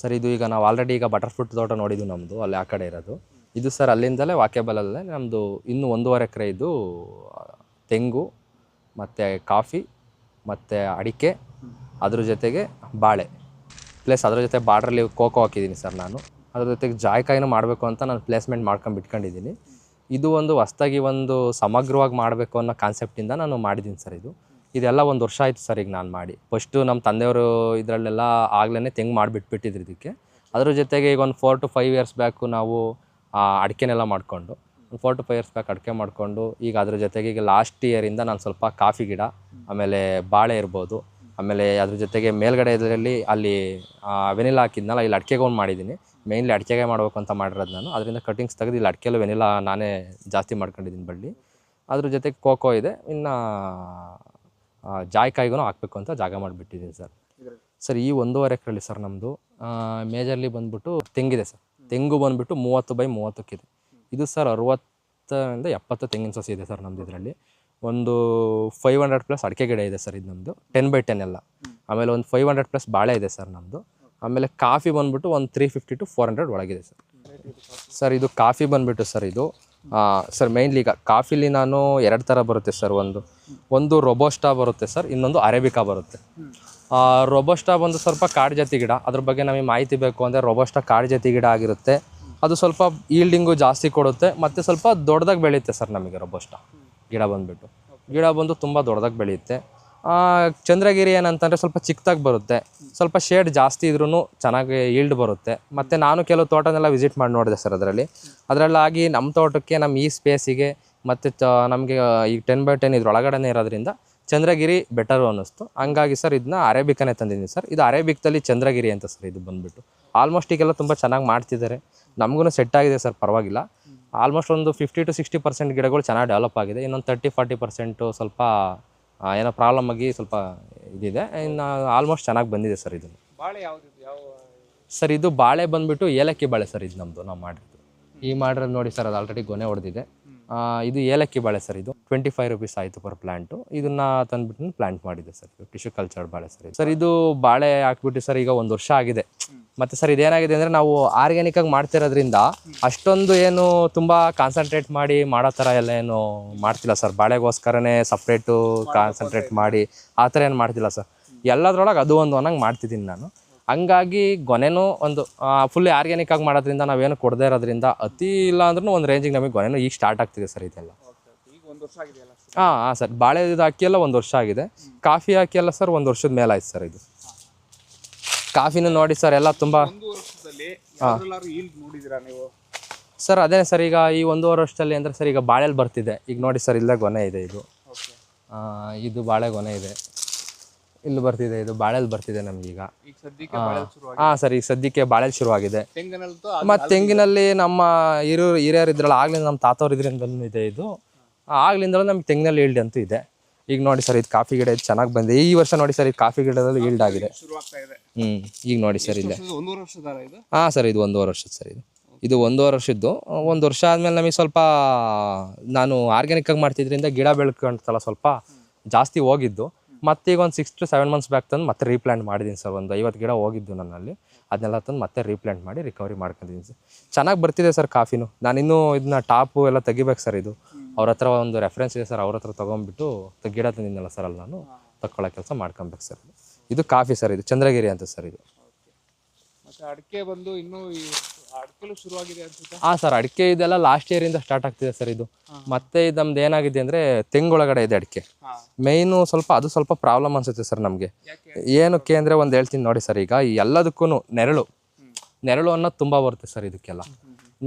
Sir ಇದು ಈಗ ನಾವು ಆಲ್ರೆಡಿ ಈಗ ಬಟರ್ ಫ್ರೂಟ್ ತೋಟ ನೋಡಿದ್ದು ನಮ್ಮದು ಅಲ್ಲಿ ಆ ಕಡೆ ಇರೋದು. ಇದು ಸರ್ ಅಲ್ಲಿಂದಲೇ ವಾಕೇಬಲಲ್ಲೇ ನಮ್ಮದು ಇನ್ನೂ 1.5 ಎಕರೆ ಇದು ತೆಂಗು ಮತ್ತು ಕಾಫಿ ಮತ್ತು ಅಡಿಕೆ, ಅದ್ರ ಜೊತೆಗೆ ಬಾಳೆ, ಪ್ಲಸ್ ಅದ್ರ ಜೊತೆ ಬಾರ್ಡ್ರಲ್ಲಿ ಕೋಕೋ ಹಾಕಿದ್ದೀನಿ ಸರ್ ನಾನು. ಅದ್ರ ಜೊತೆಗೆ ಜಾಯ್ಕಾಯಿನೂ ಮಾಡಬೇಕು ಅಂತ ನಾನು ಪ್ಲೇಸ್ಮೆಂಟ್ ಮಾಡ್ಕೊಂಡು ಬಿಟ್ಕೊಂಡಿದ್ದೀನಿ. ಇದು ಒಂದು ಹೊಸ್ದಾಗಿ ಒಂದು ಸಮಗ್ರವಾಗಿ ಮಾಡಬೇಕು ಅನ್ನೋ ಕಾನ್ಸೆಪ್ಟಿಂದ ನಾನು ಮಾಡಿದ್ದೀನಿ ಸರ್. ಇದೆಲ್ಲ 1 ವರ್ಷ ಆಯಿತು ಸರ್ ಈಗ ನಾನು ಮಾಡಿ. ಫಸ್ಟು ನಮ್ಮ ತಂದೆಯವರು ಇದರಲ್ಲೆಲ್ಲ ಆಗ್ಲೇ ತೆಂಗು ಮಾಡಿಬಿಟ್ಬಿಟ್ಟಿದ್ರು ಇದಕ್ಕೆ. ಅದ್ರ ಜೊತೆಗೆ ಈಗ ಒಂದು 4 to 5 ಇಯರ್ಸ್ ಬ್ಯಾಕು ನಾವು ಅಡಿಕೆನೆಲ್ಲ ಮಾಡಿಕೊಂಡು, ಒಂದು 4 to 5 ಇಯರ್ಸ್ ಬ್ಯಾಕ್ ಅಡಿಕೆ ಮಾಡಿಕೊಂಡು, ಈಗ ಅದ್ರ ಜೊತೆಗೆ ಈಗ ಲಾಸ್ಟ್ ಇಯರಿಂದ ನಾನು ಸ್ವಲ್ಪ ಕಾಫಿ ಗಿಡ, ಆಮೇಲೆ ಬಾಳೆ ಇರ್ಬೋದು, ಆಮೇಲೆ ಅದ್ರ ಜೊತೆಗೆ ಮೇಲ್ಗಡೆ ಇದರಲ್ಲಿ ಅಲ್ಲಿ ವೆನಿಲಾ ಹಾಕಿದ್ನಲ್ಲ, ಇಲ್ಲಿ ಅಡಿಕೆಗೆ ಒಂದು ಮಾಡಿದ್ದೀನಿ. ಮೇಯ್ನ್ಲಿ ಅಡಿಕೆಗೆ ಮಾಡಬೇಕು ಅಂತ ಮಾಡಿರೋದು ನಾನು. ಅದರಿಂದ ಕಟಿಂಗ್ಸ್ ತೆಗೆದು ಇಲ್ಲಿ ಅಡಿಕೆಲ್ಲೂ ವೆನಿಲಾ ನಾನೇ ಜಾಸ್ತಿ ಮಾಡ್ಕೊಂಡಿದ್ದೀನಿ ಬಳ್ಳಿ. ಅದ್ರ ಜೊತೆಗೆ ಕೋಕೋ ಇದೆ. ಇನ್ನು ಜಾಯ್ಕಾಯಿಗೂ ಹಾಕಬೇಕು ಅಂತ ಜಾಗ ಮಾಡಿಬಿಟ್ಟಿದ್ದೀನಿ ಸರ್. ಸರ್ ಈ 1.5 ಎಕರೆಲಿ ಸರ್ ನಮ್ಮದು ಮೇಜರ್ಲಿ ಬಂದುಬಿಟ್ಟು ತೆಂಗಿದೆ ಸರ್. ತೆಂಗು ಬಂದುಬಿಟ್ಟು 30 by 30 ಇದು ಸರ್ 60 to 70 ತೆಂಗಿನ ಸಸಿ ಇದೆ ಸರ್ ನಮ್ಮದು. ಇದರಲ್ಲಿ ಒಂದು 500+ ಅಡಿಕೆ ಗಿಡ ಇದೆ ಸರ್. ಇದು ನಮ್ಮದು 10 by 10 ಎಲ್ಲ. ಆಮೇಲೆ ಒಂದು 500+ ಬಾಳೆ ಇದೆ ಸರ್ ನಮ್ಮದು. ಆಮೇಲೆ ಕಾಫಿ ಬಂದುಬಿಟ್ಟು ಒಂದು 350 to 400 ಒಳಗಿದೆ ಸರ್. ಸರ್ ಇದು ಕಾಫಿ ಬಂದುಬಿಟ್ಟು ಸರ್ ಇದು ಸರ್ ಮೇಯ್ನ್ಲಿ ಈಗ ಕಾಫಿಲಿ ನಾನು 2 ಥರ ಬರುತ್ತೆ ಸರ್. ಒಂದು ರೊಬೋಸ್ಟಾ ಬರುತ್ತೆ ಸರ್, ಇನ್ನೊಂದು ಅರೇಬಿಕಾ ಬರುತ್ತೆ. ರೊಬೋಸ್ಟಾ ಬಂದು ಸ್ವಲ್ಪ ಕಾಡು ಜಾತಿ ಗಿಡ. ಅದ್ರ ಬಗ್ಗೆ ನಮಗೆ ಮಾಹಿತಿ ಬೇಕು ಅಂದರೆ ರೊಬೋಸ್ಟಾ ಕಾಡು ಜಾತಿ ಗಿಡ ಆಗಿರುತ್ತೆ. ಅದು ಸ್ವಲ್ಪ ಈಲ್ಡಿಂಗು ಜಾಸ್ತಿ ಕೊಡುತ್ತೆ ಮತ್ತು ಸ್ವಲ್ಪ ದೊಡ್ಡದಾಗಿ ಬೆಳೆಯುತ್ತೆ ಸರ್. ನಮಗೆ ರೊಬೋಸ್ಟಾ ಗಿಡ ಬಂದು ತುಂಬ ದೊಡ್ಡದಾಗಿ ಬೆಳೆಯುತ್ತೆ. ಚಂದ್ರಗಿರಿ ಏನಂತಂದರೆ ಸ್ವಲ್ಪ ಚಿಕ್ಕದಾಗಿ ಬರುತ್ತೆ, ಸ್ವಲ್ಪ ಶೇಡ್ ಜಾಸ್ತಿ ಇದ್ರೂ ಚೆನ್ನಾಗಿ ಈಲ್ಡ್ ಬರುತ್ತೆ. ಮತ್ತು ನಾನು ಕೆಲವು ತೋಟನೆಲ್ಲ ವಿಸಿಟ್ ಮಾಡಿ ನೋಡಿದೆ ಸರ್. ಅದರಲ್ಲಾಗಿ ನಮ್ಮ ತೋಟಕ್ಕೆ, ನಮ್ಮ ಈ ಸ್ಪೇಸಿಗೆ ಮತ್ತು ನಮಗೆ ಈಗ 10 by 10 ಇದ್ರೊಳಗಡೆ ಇರೋದ್ರಿಂದ ಚಂದ್ರಗಿರಿ ಬೆಟರು ಅನ್ನಿಸ್ತು. ಹಂಗಾಗಿ ಸರ್ ಇದನ್ನ ಅರೇಬಿಕನೇ ತಂದಿದ್ದೀನಿ ಸರ್. ಇದು ಅರೇಬಿಕ್ದಲ್ಲಿ ಚಂದ್ರಗಿರಿ ಅಂತ ಸರ್. ಇದು ಬಂದುಬಿಟ್ಟು ಆಲ್ಮೋಸ್ಟ್ ಈಗೆಲ್ಲ ತುಂಬ ಚೆನ್ನಾಗಿ ಮಾಡ್ತಿದ್ದಾರೆ. ನಮಗೂ ಸೆಟ್ ಆಗಿದೆ ಸರ್, ಪರವಾಗಿಲ್ಲ. ಆಲ್ಮೋಸ್ಟ್ ಒಂದು 50 to 60% ಗಿಡಗಳು ಚೆನ್ನಾಗಿ ಡೆವಲಪ್ ಆಗಿದೆ. ಇನ್ನೊಂದು 30-40% ಸ್ವಲ್ಪ ಏನೋ ಪ್ರಾಬ್ಲಮ್ ಆಗಿ ಸ್ವಲ್ಪ ಇದಿದೆ. ಇನ್ನು ಆಲ್ಮೋಸ್ಟ್ ಚೆನ್ನಾಗಿ ಬಂದಿದೆ ಸರ್. ಇದು ಬಾಳೆ ಯಾವುದು ಸರ್, ಇದು ಬಾಳೆ ಬಂದುಬಿಟ್ಟು ಏಲಕ್ಕಿ ಬಾಳೆ ಸರ್. ಇದು ನಮ್ಮದು ನಾವು ಮಾಡಿರೋದು ಈ ಮಾಡಿರೋದು ನೋಡಿ ಸರ್. ಅದು ಆಲ್ರೆಡಿ ಗೊನೆ ಹೊಡೆದಿದೆ. ಇದು ಏಲಕ್ಕಿ ಬಾಳೆ ಸರ್. ಇದು 25 rupees ಆಯಿತು ಪರ್ ಪ್ಲ್ಯಾಂಟು. ಇದನ್ನು ತಂದುಬಿಟ್ಟು ಪ್ಲ್ಯಾಂಟ್ ಮಾಡಿದೆ ಸರ್. ಟಿಶ್ಯೂ ಕಲ್ಚರ್ಡ್ ಬಾಳೆ ಸರ್. ಇದು ಬಾಳೆ ಹಾಕ್ಬಿಟ್ಟು ಸರ್ ಈಗ 1 ವರ್ಷ ಆಗಿದೆ. ಮತ್ತು ಸರ್ ಇದೇನಾಗಿದೆ ಅಂದರೆ ನಾವು ಆರ್ಗ್ಯಾನಿಕಾಗಿ ಮಾಡ್ತಿರೋದ್ರಿಂದ ಅಷ್ಟೊಂದು ಏನು ತುಂಬ ಕಾನ್ಸಂಟ್ರೇಟ್ ಮಾಡಿ ಮಾಡೋ ಥರ ಎಲ್ಲ ಏನು ಮಾಡ್ತಿಲ್ಲ ಸರ್. ಬಾಳೆಗೋಸ್ಕರನೇ ಸಪ್ರೇಟು ಕಾನ್ಸಂಟ್ರೇಟ್ ಮಾಡಿ ಆ ಥರ ಏನು ಮಾಡ್ತಿಲ್ಲ ಸರ್. ಎಲ್ಲದ್ರೊಳಗೆ ಅದು ಒಂದು ಅನ್ನಂಗೆ ಮಾಡ್ತಿದ್ದೀನಿ ನಾನು. ಹಂಗಾಗಿ ಗೊನೆನೂ ಒಂದು ಫುಲ್ಲಿ ಆರ್ಗ್ಯಾನಿಕಾಗಿ ಮಾಡೋದ್ರಿಂದ ನಾವೇನು ಕೊಡದೇ ಇರೋದ್ರಿಂದ ಅತಿ ಇಲ್ಲ ಅಂದ್ರೂ ಒಂದು ರೇಂಜಿಗೆ ನಮಗೆ ಗೊನೆನೂ ಈಗ ಸ್ಟಾರ್ಟ್ ಆಗ್ತಿದೆ ಸರ್. ಇದೆಲ್ಲ ಹಾಂ ಸರ್. ಬಾಳೆ ಇದು ಹಾಕಿ ಎಲ್ಲ 1 ವರ್ಷ ಆಗಿದೆ. ಕಾಫಿ ಹಾಕಿ ಎಲ್ಲ ಸರ್ 1 ವರ್ಷದ ಮೇಲೆ ಆಯ್ತು ಸರ್. ಇದು ಕಾಫಿನೂ ನೋಡಿ ಸರ್ ಎಲ್ಲ ತುಂಬ ಸರ್. ಅದೇ ಸರ್ ಈಗ ಈ 1.5 ವರ್ಷದಲ್ಲಿ ಅಂದರೆ ಸರ್ ಈಗ ಬಾಳೆಲ್ಲಿ ಬರ್ತಿದೆ. ಈಗ ನೋಡಿ ಸರ್, ಇಲ್ಲೇ ಗೊನೆ ಇದೆ. ಇದು ಬಾಳೆ ಗೊನೆ ಇದೆ, ಇಲ್ಲಿ ಬರ್ತಿದೆ. ಇದು ಬಾಳೆಲ್ಲಿ ಬರ್ತಿದೆ ನಮಗೀಗ. ಹಾಂ ಸರ್, ಈಗ ಸದ್ಯಕ್ಕೆ ಬಾಳೆಲ್ಲಿ ಶುರುವಾಗಿದೆ. ಮತ್ತು ತೆಂಗಿನಲ್ಲಿ ನಮ್ಮ ಹಿರಿಯರು ಇದ್ರಲ್ಲ, ಆಗ್ಲಿಂದ ನಮ್ಮ ತಾತವ್ರು ಇದರಿಂದ ಇದೆ. ಇದು ಆಗ್ಲಿಂದಲೂ ನಮ್ಗೆ ತೆಂಗಿನಲ್ಲಿ ಈಲ್ಡ್ ಅಂತೂ ಇದೆ. ಈಗ ನೋಡಿ ಸರ್, ಇದು ಕಾಫಿ ಗಿಡ ಇದು ಚೆನ್ನಾಗಿ ಬಂದಿದೆ. ಈ ವರ್ಷ ನೋಡಿ ಸರ್, ಇದು ಕಾಫಿ ಗಿಡದಲ್ಲಿ ಈಲ್ಡ್ ಆಗಿದೆ. ಈಗ ನೋಡಿ ಸರ್ ಇಲ್ಲೇ. ಹಾಂ ಸರ್, ಇದು 1.5 ವರ್ಷದ ಸರ್. ಇದು 1.5 ವರ್ಷದ್ದು. 1 ವರ್ಷ ಆದಮೇಲೆ ನಮಗೆ ಸ್ವಲ್ಪ ನಾನು ಆರ್ಗ್ಯಾನಿಕಾಗಿ ಮಾಡ್ತಿದ್ರಿಂದ ಗಿಡ ಬೆಳ್ಕೊಂತಲ್ಲ ಸ್ವಲ್ಪ ಜಾಸ್ತಿ ಹೋಗಿದ್ದು. ಮತ್ತು ಈಗ ಒಂದು 6 to 7 months ಬ್ಯಾಕ್ ತಂದು ಮತ್ತೆ ರೀಪ್ಲ್ಯಾಂಟ್ ಮಾಡಿದ್ದೀನಿ ಸರ್. ಒಂದು 50 ಗಿಡ ಹೋಗಿದ್ದು ನನ್ನಲ್ಲಿ. ಅದನ್ನೆಲ್ಲ ತಂದು ಮತ್ತೆ ರೀಪ್ಲ್ಯಾಂಟ್ ಮಾಡಿ ರಿಕವರಿ ಮಾಡ್ಕೊಂಡಿದ್ದೀನಿ ಸರ್. ಚೆನ್ನಾಗಿ ಬರ್ತಿದೆ ಸರ್ ಕಾಫಿನೂ. ನಾನಿನ್ನೂ ಇದನ್ನ ಟಾಪು ಎಲ್ಲ ತೆಗಿಬೇಕು ಸರ್. ಇದು ಅವ್ರ ಹತ್ರ ಒಂದು ರೆಫರೆನ್ಸ್ ಇದೆ ಸರ್. ಅವ್ರ ಹತ್ರ ತೊಗೊಂಡ್ಬಿಟ್ಟು ಗಿಡ ತಂದಿದ್ದಲ್ಲ ಸರ್, ಅಲ್ಲಿ ನಾನು ತಗೊಳ್ಳೋ ಕೆಲಸ ಮಾಡ್ಕೊಬೇಕು ಸರ್. ಇದು ಕಾಫಿ ಸರ್. ಇದು ಚಂದ್ರಗಿರಿ ಅಂತ ಸರ್. ಇದು ಅಡಿಕೆ ಬಂದು ಇನ್ನೂ ಅಡಿಕೆಲೂ ಶುರುವಾಗಿದೆ ಅನ್ಸುತ್ತೆ. ಹಾಂ ಸರ್, ಅಡಿಕೆ ಇದೆಲ್ಲ ಲಾಸ್ಟ್ ಇಯರಿಂದ ಸ್ಟಾರ್ಟ್ ಆಗ್ತಿದೆ ಸರ್. ಇದು ಮತ್ತೆ ಇದು ನಮ್ದು ಏನಾಗಿದೆ ಅಂದರೆ ತೆಂಗೊಳಗಡೆ ಇದೆ ಅಡಿಕೆ ಮೇಯ್ನು. ಅದು ಸ್ವಲ್ಪ ಪ್ರಾಬ್ಲಮ್ ಅನಿಸುತ್ತೆ ಸರ್ ನಮಗೆ. ಏನಕ್ಕೆ ಅಂದರೆ ಒಂದು ಹೇಳ್ತೀನಿ ನೋಡಿ ಸರ್. ಈಗ ಎಲ್ಲದಕ್ಕೂ ನೆರಳು ಅನ್ನೋದು ತುಂಬ ಬರುತ್ತೆ ಸರ್. ಇದಕ್ಕೆಲ್ಲ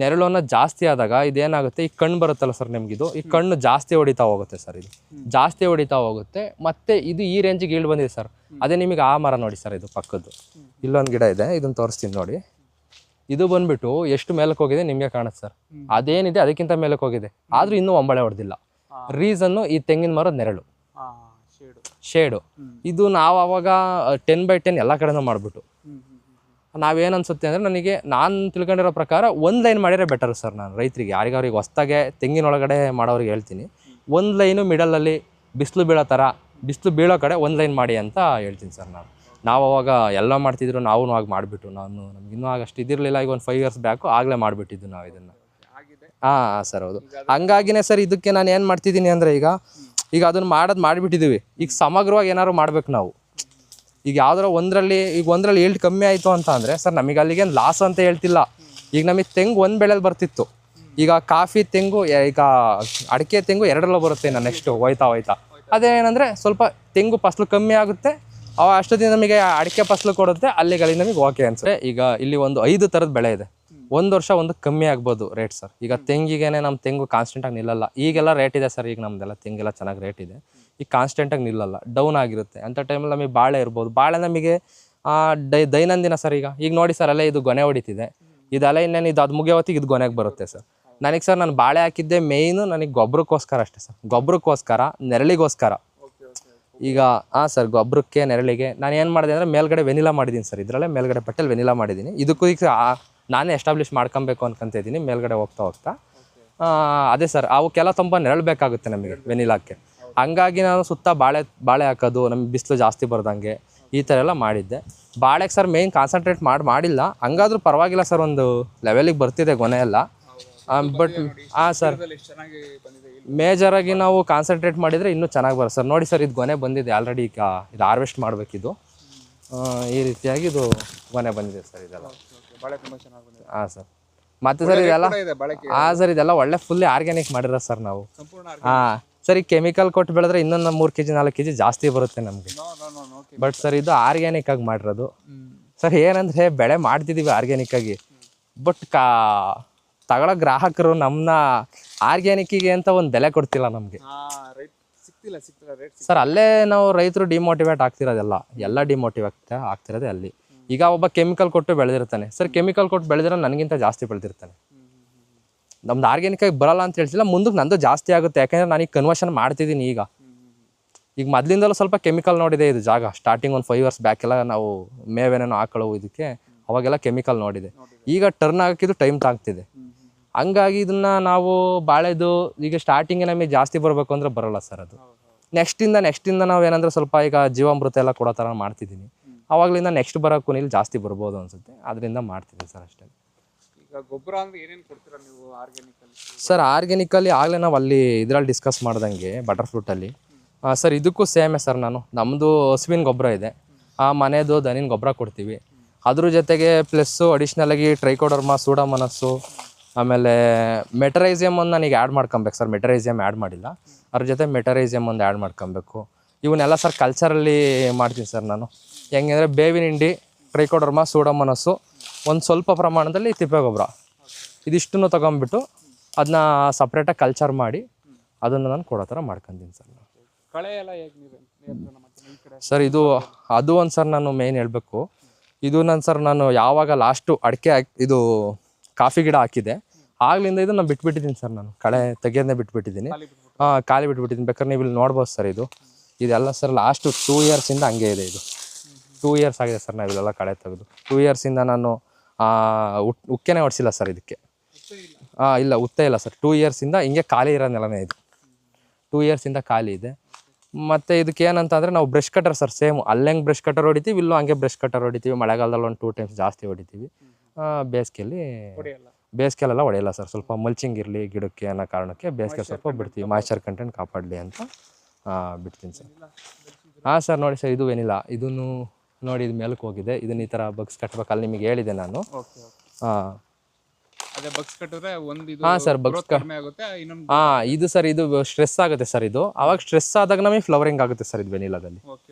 ನೆರಳು ಅನ್ನೋದು ಜಾಸ್ತಿ ಆದಾಗ ಇದೇನಾಗುತ್ತೆ, ಈ ಕಣ್ಣು ಬರುತ್ತಲ್ಲ ಸರ್ ನಿಮಗಿದು, ಈ ಕಣ್ಣು ಜಾಸ್ತಿ ಹೊಡಿತಾ ಹೋಗುತ್ತೆ ಸರ್. ಇದು ಜಾಸ್ತಿ ಹೊಡಿತಾ ಹೋಗುತ್ತೆ. ಮತ್ತು ಇದು ಈ ರೇಂಜಿಗೆ ಈಲ್ಡ್ ಬಂದಿದೆ ಸರ್. ಅದೇ ನಿಮಗೆ ಆ ಮರ ನೋಡಿ ಸರ್, ಇದು ಪಕ್ಕದ್ದು ಇಲ್ಲೊಂದು ಗಿಡ ಇದೆ. ಇದನ್ನು ತೋರಿಸ್ತೀನಿ ನೋಡಿ. ಇದು ಬಂದುಬಿಟ್ಟು ಎಷ್ಟು ಮೇಲಕ್ಕೆ ಹೋಗಿದೆ ನಿಮಗೆ ಕಾಣುತ್ತೆ ಸರ್. ಅದೇನಿದೆ ಅದಕ್ಕಿಂತ ಮೇಲಕ್ಕೆ ಹೋಗಿದೆ, ಆದರೂ ಇನ್ನೂ ಒಂಬಳೆ ಹೊಡೆದಿಲ್ಲ. ರೀಸನ್ನು ಈ ತೆಂಗಿನ ಮರದ ನೆರಳು, ಶೇಡು. ಇದು ನಾವು ಅವಾಗ 10 by 10 ಎಲ್ಲ ಕಡೆನೂ ಮಾಡಿಬಿಟ್ಟು ನಾವೇನು ಅನ್ಸುತ್ತೆ ಅಂದರೆ, ನಾನು ತಿಳ್ಕೊಂಡಿರೋ ಪ್ರಕಾರ 1 ಲೈನ್ ಮಾಡಿದರೆ ಬೆಟರ್ ಸರ್. ನಾನು ರೈತರಿಗೆ ಯಾರಿಗವ್ರಿಗೆ ಹೊಸ್ದಾಗೆ ತೆಂಗಿನೊಳಗಡೆ ಮಾಡೋರಿಗೆ ಹೇಳ್ತೀನಿ, 1 ಲೈನು ಮಿಡಲಲ್ಲಿ ಬಿಸಿಲು ಬೀಳೋ ಥರ, ಬಿಸಿಲು ಬೀಳೋ ಕಡೆ 1 ಲೈನ್ ಮಾಡಿ ಅಂತ ಹೇಳ್ತೀನಿ ಸರ್ ನಾನು. ನಾವು ಅವಾಗ ಎಲ್ಲ ಮಾಡ್ತಿದ್ರು, ನಾವು ಆಗ ಮಾಡಿಬಿಟ್ಟು ನಮ್ಗೆ ಇನ್ನೂ ಆಗ ಅಷ್ಟು ಇದಿರಲಿಲ್ಲ. ಈಗ ಒಂದು 5 ಇಯರ್ಸ್ ಬ್ಯಾಕು ಆಗಲೇ ಮಾಡಿಬಿಟ್ಟಿದ್ದು ನಾವು ಇದನ್ನು. ಆಗಿದೆ. ಹಾಂ ಸರ್, ಹೌದು. ಹಂಗಾಗಿನೇ ಸರ್ ಇದಕ್ಕೆ ನಾನು ಏನು ಮಾಡ್ತಿದ್ದೀನಿ ಅಂದರೆ ಈಗ ಅದನ್ನು ಮಾಡಿಬಿಟ್ಟಿದ್ದೀವಿ. ಈಗ ಸಮಗ್ರವಾಗಿ ಏನಾದ್ರು ಮಾಡ್ಬೇಕು ನಾವು. ಈಗ ಯಾವ್ದಾರ ಒಂದರಲ್ಲಿ ಈಲ್ಡ್ ಕಮ್ಮಿ ಆಯಿತು ಅಂತ ಅಂದರೆ ಸರ್ ನಮಗೆ ಅಲ್ಲಿಗೇನು ಲಾಸ್ ಅಂತ ಹೇಳ್ತಿಲ್ಲ. ಈಗ ನಮಗೆ ತೆಂಗು ಒಂದು ಬೆಳೆಯಲ್ಲಿ ಬರ್ತಿತ್ತು, ಈಗ ಕಾಫಿ ತೆಂಗು, ಈಗ ಅಡಿಕೆ ತೆಂಗು 2ರಲ್ಲೂ ಬರುತ್ತೆ ನಾನು ನೆಕ್ಸ್ಟು ಹೋಯ್ತಾ ಅದೇನಂದರೆ ಸ್ವಲ್ಪ ತೆಂಗು ಫಸಲು ಕಮ್ಮಿ ಆಗುತ್ತೆ, ಅಷ್ಟೊತ್ತಿಗೆ ನಮಗೆ ಅಡಿಕೆ ಫಸಲು ಕೊಡುತ್ತೆ, ಅಲ್ಲಿಗಳಿಗೆ ನಮಗೆ ಓಕೆ ಅನ್ಸುತ್ತೆ. ಈಗ ಇಲ್ಲಿ ಒಂದು 5 ಥರದ ಬೆಳೆ ಇದೆ. ಒಂದು ವರ್ಷ ಒಂದು ಕಮ್ಮಿ ಆಗ್ಬೋದು ರೇಟ್ ಸರ್. ಈಗ ತೆಂಗಿಗೇನೆ ನಮ್ಮ ತೆಂಗು ಕಾನ್ಸ್ಟೆಂಟಾಗಿ ನಿಲ್ಲಲ್ಲ. ಈಗೆಲ್ಲ ರೇಟ್ ಇದೆ ಸರ್, ಈಗ ನಮ್ಮದೆಲ್ಲ ತೆಂಗೆಲ್ಲ ಚೆನ್ನಾಗಿ ರೇಟ್ ಇದೆ. ಈಗ ಕಾನ್ಸ್ಟೆಂಟಾಗಿ ನಿಲ್ಲಲ್ಲ, ಡೌನ್ ಆಗಿರುತ್ತೆ. ಅಂಥ ಟೈಮಲ್ಲಿ ನಮಗೆ ಬಾಳೆ ಇರ್ಬೋದು. ಬಾಳೆ ನಮಗೆ ದೈನಂದಿನ ಸರ್. ಈಗ ನೋಡಿ ಸರ್, ಅಲ್ಲೇ ಇದು ಗೊನೆ ಹೊಡಿತಿದೆ, ಇದೆಲ್ಲ ಇನ್ನೇನು ಅದು ಮುಗಿಯೋ ಹೊತ್ತಿಗೆ ಇದು ಗೊನೆಗೆ ಬರುತ್ತೆ ಸರ್. ನನಗೆ ಸರ್ ನಾನು ಬಾಳೆ ಹಾಕಿದ್ದೆ ಮೇಯ್ನು ನನಗೆ ಗೊಬ್ಬರಕ್ಕೋಸ್ಕರ ಅಷ್ಟೇ ಸರ್. ಗೊಬ್ಬರಕ್ಕೋಸ್ಕರ, ನೆರಳಿಗೋಸ್ಕರ. ಈಗ ಸರ್, ಗೊಬ್ಬರಕ್ಕೆ, ನೆರಳಿಗೆ ನಾನು ಏನು ಮಾಡಿದೆ ಅಂದರೆ ಮೇಲ್ಗಡೆ ವೆನಿಲಾ ಮಾಡಿದ್ದೀನಿ ಸರ್. ಇದರಲ್ಲೇ ಮೇಲ್ಗಡೆ ಪಟ್ಟೆಲ್ ವೆನಿಲಾ ಮಾಡಿದ್ದೀನಿ. ಇದಕ್ಕೂ ಈಗ ನಾನೇ ಎಸ್ಟಾಬ್ಲಿಷ್ ಮಾಡ್ಕೊಬೇಕು ಅನ್ಕೊಂತಿದ್ದೀನಿ ಮೇಲ್ಗಡೆ ಹೋಗ್ತಾ. ಅದೇ ಸರ್, ಅವಕ್ಕೆಲ್ಲ ತುಂಬ ನೆರಳು ಬೇಕಾಗುತ್ತೆ ನಮಗೆ ವೆನಿಲಾಕ್ಕೆ. ಹಂಗಾಗಿ ನಾನು ಸುತ್ತ ಬಾಳೆ ಹಾಕೋದು, ನಮಗೆ ಬಿಸಿಲು ಜಾಸ್ತಿ ಬರ್ದಂಗೆ ಈ ಥರ ಎಲ್ಲ ಮಾಡಿದ್ದೆ. ಬಾಳೆಗೆ ಸರ್ ಮೇಯ್ನ್ ಕಾನ್ಸಂಟ್ರೇಟ್ ಮಾಡಿಲ್ಲ. ಹಂಗಾದ್ರೂ ಪರವಾಗಿಲ್ಲ ಸರ್, ಒಂದು ಲೆವೆಲಿಗೆ ಬರ್ತಿದೆ ಗೊನೆ ಎಲ್ಲ. ಬಟ್ ಸರ್, ಮೇಜರಾಗಿ ನಾವು ಕಾನ್ಸಂಟ್ರೇಟ್ ಮಾಡಿದರೆ ಇನ್ನೂ ಚೆನ್ನಾಗಿ ಬರುತ್ತೆ ಸರ್. ನೋಡಿ ಸರ್, ಇದು ಗೊನೆ ಬಂದಿದೆ ಆಲ್ರೆಡಿ. ಈಗ ಇದು ಹಾರ್ವೆಸ್ಟ್ ಮಾಡಬೇಕಿದು. ಈ ರೀತಿಯಾಗಿ ಇದು ಗೊನೆ ಬಂದಿದೆ ಸರ್. ಇದೆಲ್ಲ ಸರ್. ಮತ್ತು ಸರ್ ಇದೆಲ್ಲ ಸರ್, ಇದೆಲ್ಲ ಒಳ್ಳೆ ಫುಲ್ಲಿ ಆರ್ಗ್ಯಾನಿಕ್ ಮಾಡಿರೋ ಸರ್ ನಾವು. ಸರ್, ಈ ಕೆಮಿಕಲ್ ಕೊಟ್ಟು ಬೆಳೆದ್ರೆ ಇನ್ನೊಂದು 3 kg 4 kg ಜಾಸ್ತಿ ಬರುತ್ತೆ ನಮಗೆ. ಬಟ್ ಸರ್, ಇದು ಆರ್ಗ್ಯಾನಿಕ್ ಆಗಿ ಮಾಡಿರೋದು ಸರ್. ಏನಂದರೆ ಬೆಳೆ ಮಾಡ್ತಿದ್ದೀವಿ ಆರ್ಗ್ಯಾನಿಕ್ ಆಗಿ, ಬಟ್ ತಗೊಳ್ಳೋ ಗ್ರಾಹಕರು ನಮ್ಮನ್ನ ಆರ್ಗ್ಯಾನಿಕ್ಕಿಗೆ ಅಂತ ಒಂದು ಬೆಲೆ ಕೊಡ್ತಿಲ್ಲ ನಮಗೆ ಸರ್. ಅಲ್ಲೇ ನಾವು ರೈತರು ಡಿಮೋಟಿವೇಟ್ ಎಲ್ಲ ಡಿಮೋಟಿವೇಟ್ ಆಗ್ತಿರೋದೇ ಅಲ್ಲಿ. ಈಗ ಒಬ್ಬ ಕೆಮಿಕಲ್ ಕೊಟ್ಟು ಬೆಳೆದಿರ್ತಾನೆ ಸರ್, ಕೆಮಿಕಲ್ ಕೊಟ್ಟು ಬೆಳೆದಿರೋ ನನಗಿಂತ ಜಾಸ್ತಿ ಬೆಳೆದಿರ್ತಾನೆ. ನಮ್ದು ಆರ್ಗ್ಯಾನಿಕಾಗಿ ಬರಲ್ಲ ಅಂತ ಹೇಳ್ತಿಲ್ಲ, ಮುಂದಕ್ಕೆ ನಂದು ಜಾಸ್ತಿ ಆಗುತ್ತೆ. ಯಾಕೆಂದರೆ ನಾನೀಗ ಕನ್ವರ್ಷನ್ ಮಾಡ್ತಿದ್ದೀನಿ. ಈಗ ಮೊದಲಿಂದಲೂ ಸ್ವಲ್ಪ ಕೆಮಿಕಲ್ ನೋಡಿದೆ. ಇದು ಜಾಗ ಸ್ಟಾರ್ಟಿಂಗ್ ಒಂದು 5 ಇಯರ್ಸ್ ಬ್ಯಾಕೆಲ್ಲ ನಾವು ಮೇವೇನೇನೋ ಹಾಕೊಳ್ಳೋ ಇದಕ್ಕೆ ಅವಾಗೆಲ್ಲ ಕೆಮಿಕಲ್ ನೋಡಿದೆ. ಈಗ ಟರ್ನ್ ಹಾಕಿದ್ದು ಟೈಮ್ ತಾಗ್ತಿದೆ. ಹಂಗಾಗಿ ಇದನ್ನು ನಾವು ಬಾಳೆದು ಈಗ ಸ್ಟಾರ್ಟಿಂಗ್ ನಮಗೆ ಜಾಸ್ತಿ ಬರಬೇಕು ಅಂದರೆ ಬರೋಲ್ಲ ಸರ್. ಅದು ನೆಕ್ಸ್ಟಿಂದ ನಾವು ಏನಂದರೆ ಸ್ವಲ್ಪ ಈಗ ಜೀವಾಮೃತ ಎಲ್ಲ ಕೊಡೋ ಥರ ಮಾಡ್ತಿದ್ದೀನಿ. ಆವಾಗಲಿಂದ ನೆಕ್ಸ್ಟ್ ಬರೋಕ್ಕೂ ಇಲ್ಲಿ ಜಾಸ್ತಿ ಬರ್ಬೋದು ಅನಿಸುತ್ತೆ, ಅದರಿಂದ ಮಾಡ್ತಿದ್ದೀನಿ ಸರ್ ಅಷ್ಟೇ. ಈಗ ಗೊಬ್ಬರ ಅಂದರೆ ಏನೇನು ಕೊಡ್ತೀರಾ ನೀವು ಆರ್ಗ್ಯಾನಿಕಲ್ಲಿ ಸರ್? ಆರ್ಗ್ಯಾನಿಕಲ್ಲಿ ಆಗಲೇ ನಾವು ಅಲ್ಲಿ ಇದರಲ್ಲಿ ಡಿಸ್ಕಸ್ ಮಾಡ್ದಂಗೆ ಬಟರ್ ಫ್ರೂಟಲ್ಲಿ ಸರ್, ಇದಕ್ಕೂ ಸೇಮೇ ಸರ್. ನಮ್ಮದು ಹಸುವಿನ ಗೊಬ್ಬರ ಇದೆ, ಮನೆಯದು ದನಿನ ಗೊಬ್ಬರ ಕೊಡ್ತೀವಿ. ಅದ್ರ ಜೊತೆಗೆ ಪ್ಲಸ್ಸು ಅಡಿಷ್ನಲಾಗಿ ಟ್ರೈಕೋಡರ್ಮಾ, ಸೂಡೋಮೋನಾಸು, ಆಮೇಲೆ ಮೆಟರೈಸಿಯಮ್ ಒಂದು ನನಗೆ ಆ್ಯಡ್ ಮಾಡ್ಕೊಬೇಕು ಸರ್. ಮೆಟರೈಸಿಯಮ್ ಆ್ಯಡ್ ಮಾಡಿಲ್ಲ, ಅದ್ರ ಜೊತೆ ಮೆಟರೈಸಿಯಮ್ ಒಂದು ಆ್ಯಡ್ ಮಾಡ್ಕೊಬೇಕು. ಇವನ್ನೆಲ್ಲ ಸರ್ ಕಲ್ಚರಲ್ಲಿ ಮಾಡ್ತೀನಿ ಸರ್ ನಾನು. ಹೆಂಗೆ ಅಂದರೆ ಬೇವಿನ ಹಿಂಡಿ, ಟ್ರೈಕೋಡರ್ಮಾ, ಸೂಡೋಮೋನಾಸು, ಒಂದು ಸ್ವಲ್ಪ ಪ್ರಮಾಣದಲ್ಲಿ ತಿಪ್ಪೆಗೊಬ್ಬರ, ಇದಿಷ್ಟನ್ನು ತೊಗೊಂಬಿಟ್ಟು ಅದನ್ನ ಸಪ್ರೇಟಾಗಿ ಕಲ್ಚರ್ ಮಾಡಿ ಅದನ್ನು ನಾನು ಕೊಡೋ ಥರ ಮಾಡ್ಕೊತೀನಿ ಸರ್. ಕಳೆ ಎಲ್ಲ ಹೇಗೆ ನಿಯಂತ್ರಣ ಮಾಡ್ತೀನಿ ಈ ಕಡೆ ಸರ್? ಅದು ಒಂದು ಸರ್ ನಾನು ಮೇಯ್ನ್ ಹೇಳಬೇಕು. ಇದು ನಾನು ಯಾವಾಗ ಲಾಸ್ಟು ಅಡಿಕೆ ಇದು ಕಾಫಿ ಗಿಡ ಹಾಕಿದೆ ಆಗ್ಲಿಂದ ಇದು ನಾನು ಬಿಟ್ಬಿಟ್ಟಿದ್ದೀನಿ ಸರ್. ನಾನು ಕಳೆ ತೆಗೆಯೋದನ್ನೇ ಬಿಟ್ಬಿಟ್ಟಿದ್ದೀನಿ. ಖಾಲಿ ಬಿಟ್ಬಿಟ್ಟಿದ್ದೀನಿ. ಬೇಕಾದ್ರೆ ನೀವು ಇಲ್ಲಿ ನೋಡ್ಬೋದು ಸರ್. ಇದೆಲ್ಲ ಸರ್ ಲಾಸ್ಟು 2 ಇಯರ್ಸಿಂದ ಹಂಗೆ ಇದೆ. ಇದು 2 ಇಯರ್ಸ್ ಆಗಿದೆ ಸರ್ ನಾವಿಲ್ಲೆಲ್ಲ ಕಳೆ ತೆಗೆದು. 2 ಇಯರ್ಸಿಂದ ನಾನು ಉಕ್ಕೆನೇ ಹೊಡ್ಸಿಲ್ಲ ಸರ್ ಇದಕ್ಕೆ. ಇಲ್ಲ, ಉತ್ತೆ ಇಲ್ಲ ಸರ್. 2 ಇಯರ್ಸಿಂದ ಹಿಂಗೆ ಖಾಲಿ ಇರೋ ನೆಲನೇ ಇದು. 2 ಇಯರ್ಸಿಂದ ಖಾಲಿ ಇದೆ. ಮತ್ತು ಇದಕ್ಕೆ ಏನಂತ ಅಂದರೆ ನಾವು ಬ್ರಷ್ ಕಟರ್ ಸರ್, ಸೇಮು ಅಲ್ಲಂಗೆ ಬ್ರಷ್ ಕಟರ್ ಹೊಡಿತೀವಿ, ಇಲ್ಲೂ ಹಂಗೆ ಬ್ರಷ್ ಕಟರ್ ಹೊಡಿತೀವಿ. ಮಳೆಗಾಲದಲ್ಲಿ ಒಂದು 2 ಟೈಮ್ಸ್ ಜಾಸ್ತಿ ಹೊಡಿತೀವಿ. ಬೇಸಿಗೆಲೆಲ್ಲ ಹೊಡೆಯಲ್ಲ ಸರ್. ಸ್ವಲ್ಪ ಮಲ್ಚಿಂಗ್ ಇರಲಿ ಗಿಡಕ್ಕೆ ಅನ್ನೋ ಕಾರಣಕ್ಕೆ ಬೇಸಿಗೆ ಸ್ವಲ್ಪ ಬಿಡ್ತೀವಿ, ಮಾಯ್ಚರ್ ಕಂಟೆಂಟ್ ಕಾಪಾಡಲಿ ಅಂತ ಬಿಡ್ತೀನಿ ಸರ್. ಸರ್ ನೋಡಿ ಸರ್, ಇದು ವೆನಿಲಾ. ಇದನ್ನು ನೋಡಿ, ಇದು ಮೇಲಕ್ಕೆ ಹೋಗಿದೆ. ಇದನ್ನ ಈ ಥರ ಬಗ್ಸ್ ಕಟ್ಬೇಕು. ಅಲ್ಲಿ ನಿಮಗೆ ಹೇಳಿದೆ ನಾನು. ಅದೇ ಬಗ್ಸ್ ಕಟ್ಟಿದ್ರೆ ಒಂದು ಇದು ಸರ್, ಬಗ್ಸ್ ಕಡಿಮೆ ಆಗುತ್ತೆ. ಇನ್ನೊಂದು ಇದು ಸರ್, ಇದು ಸ್ಟ್ರೆಸ್ ಆಗುತ್ತೆ ಸರ್. ಇದು ಅವಾಗ ಸ್ಟ್ರೆಸ್ ಆದಾಗ ನಮಗೆ ಫ್ಲವರಿಂಗ್ ಆಗುತ್ತೆ ಸರ್. ಇದು ವೆನಿಲಾದಲ್ಲಿ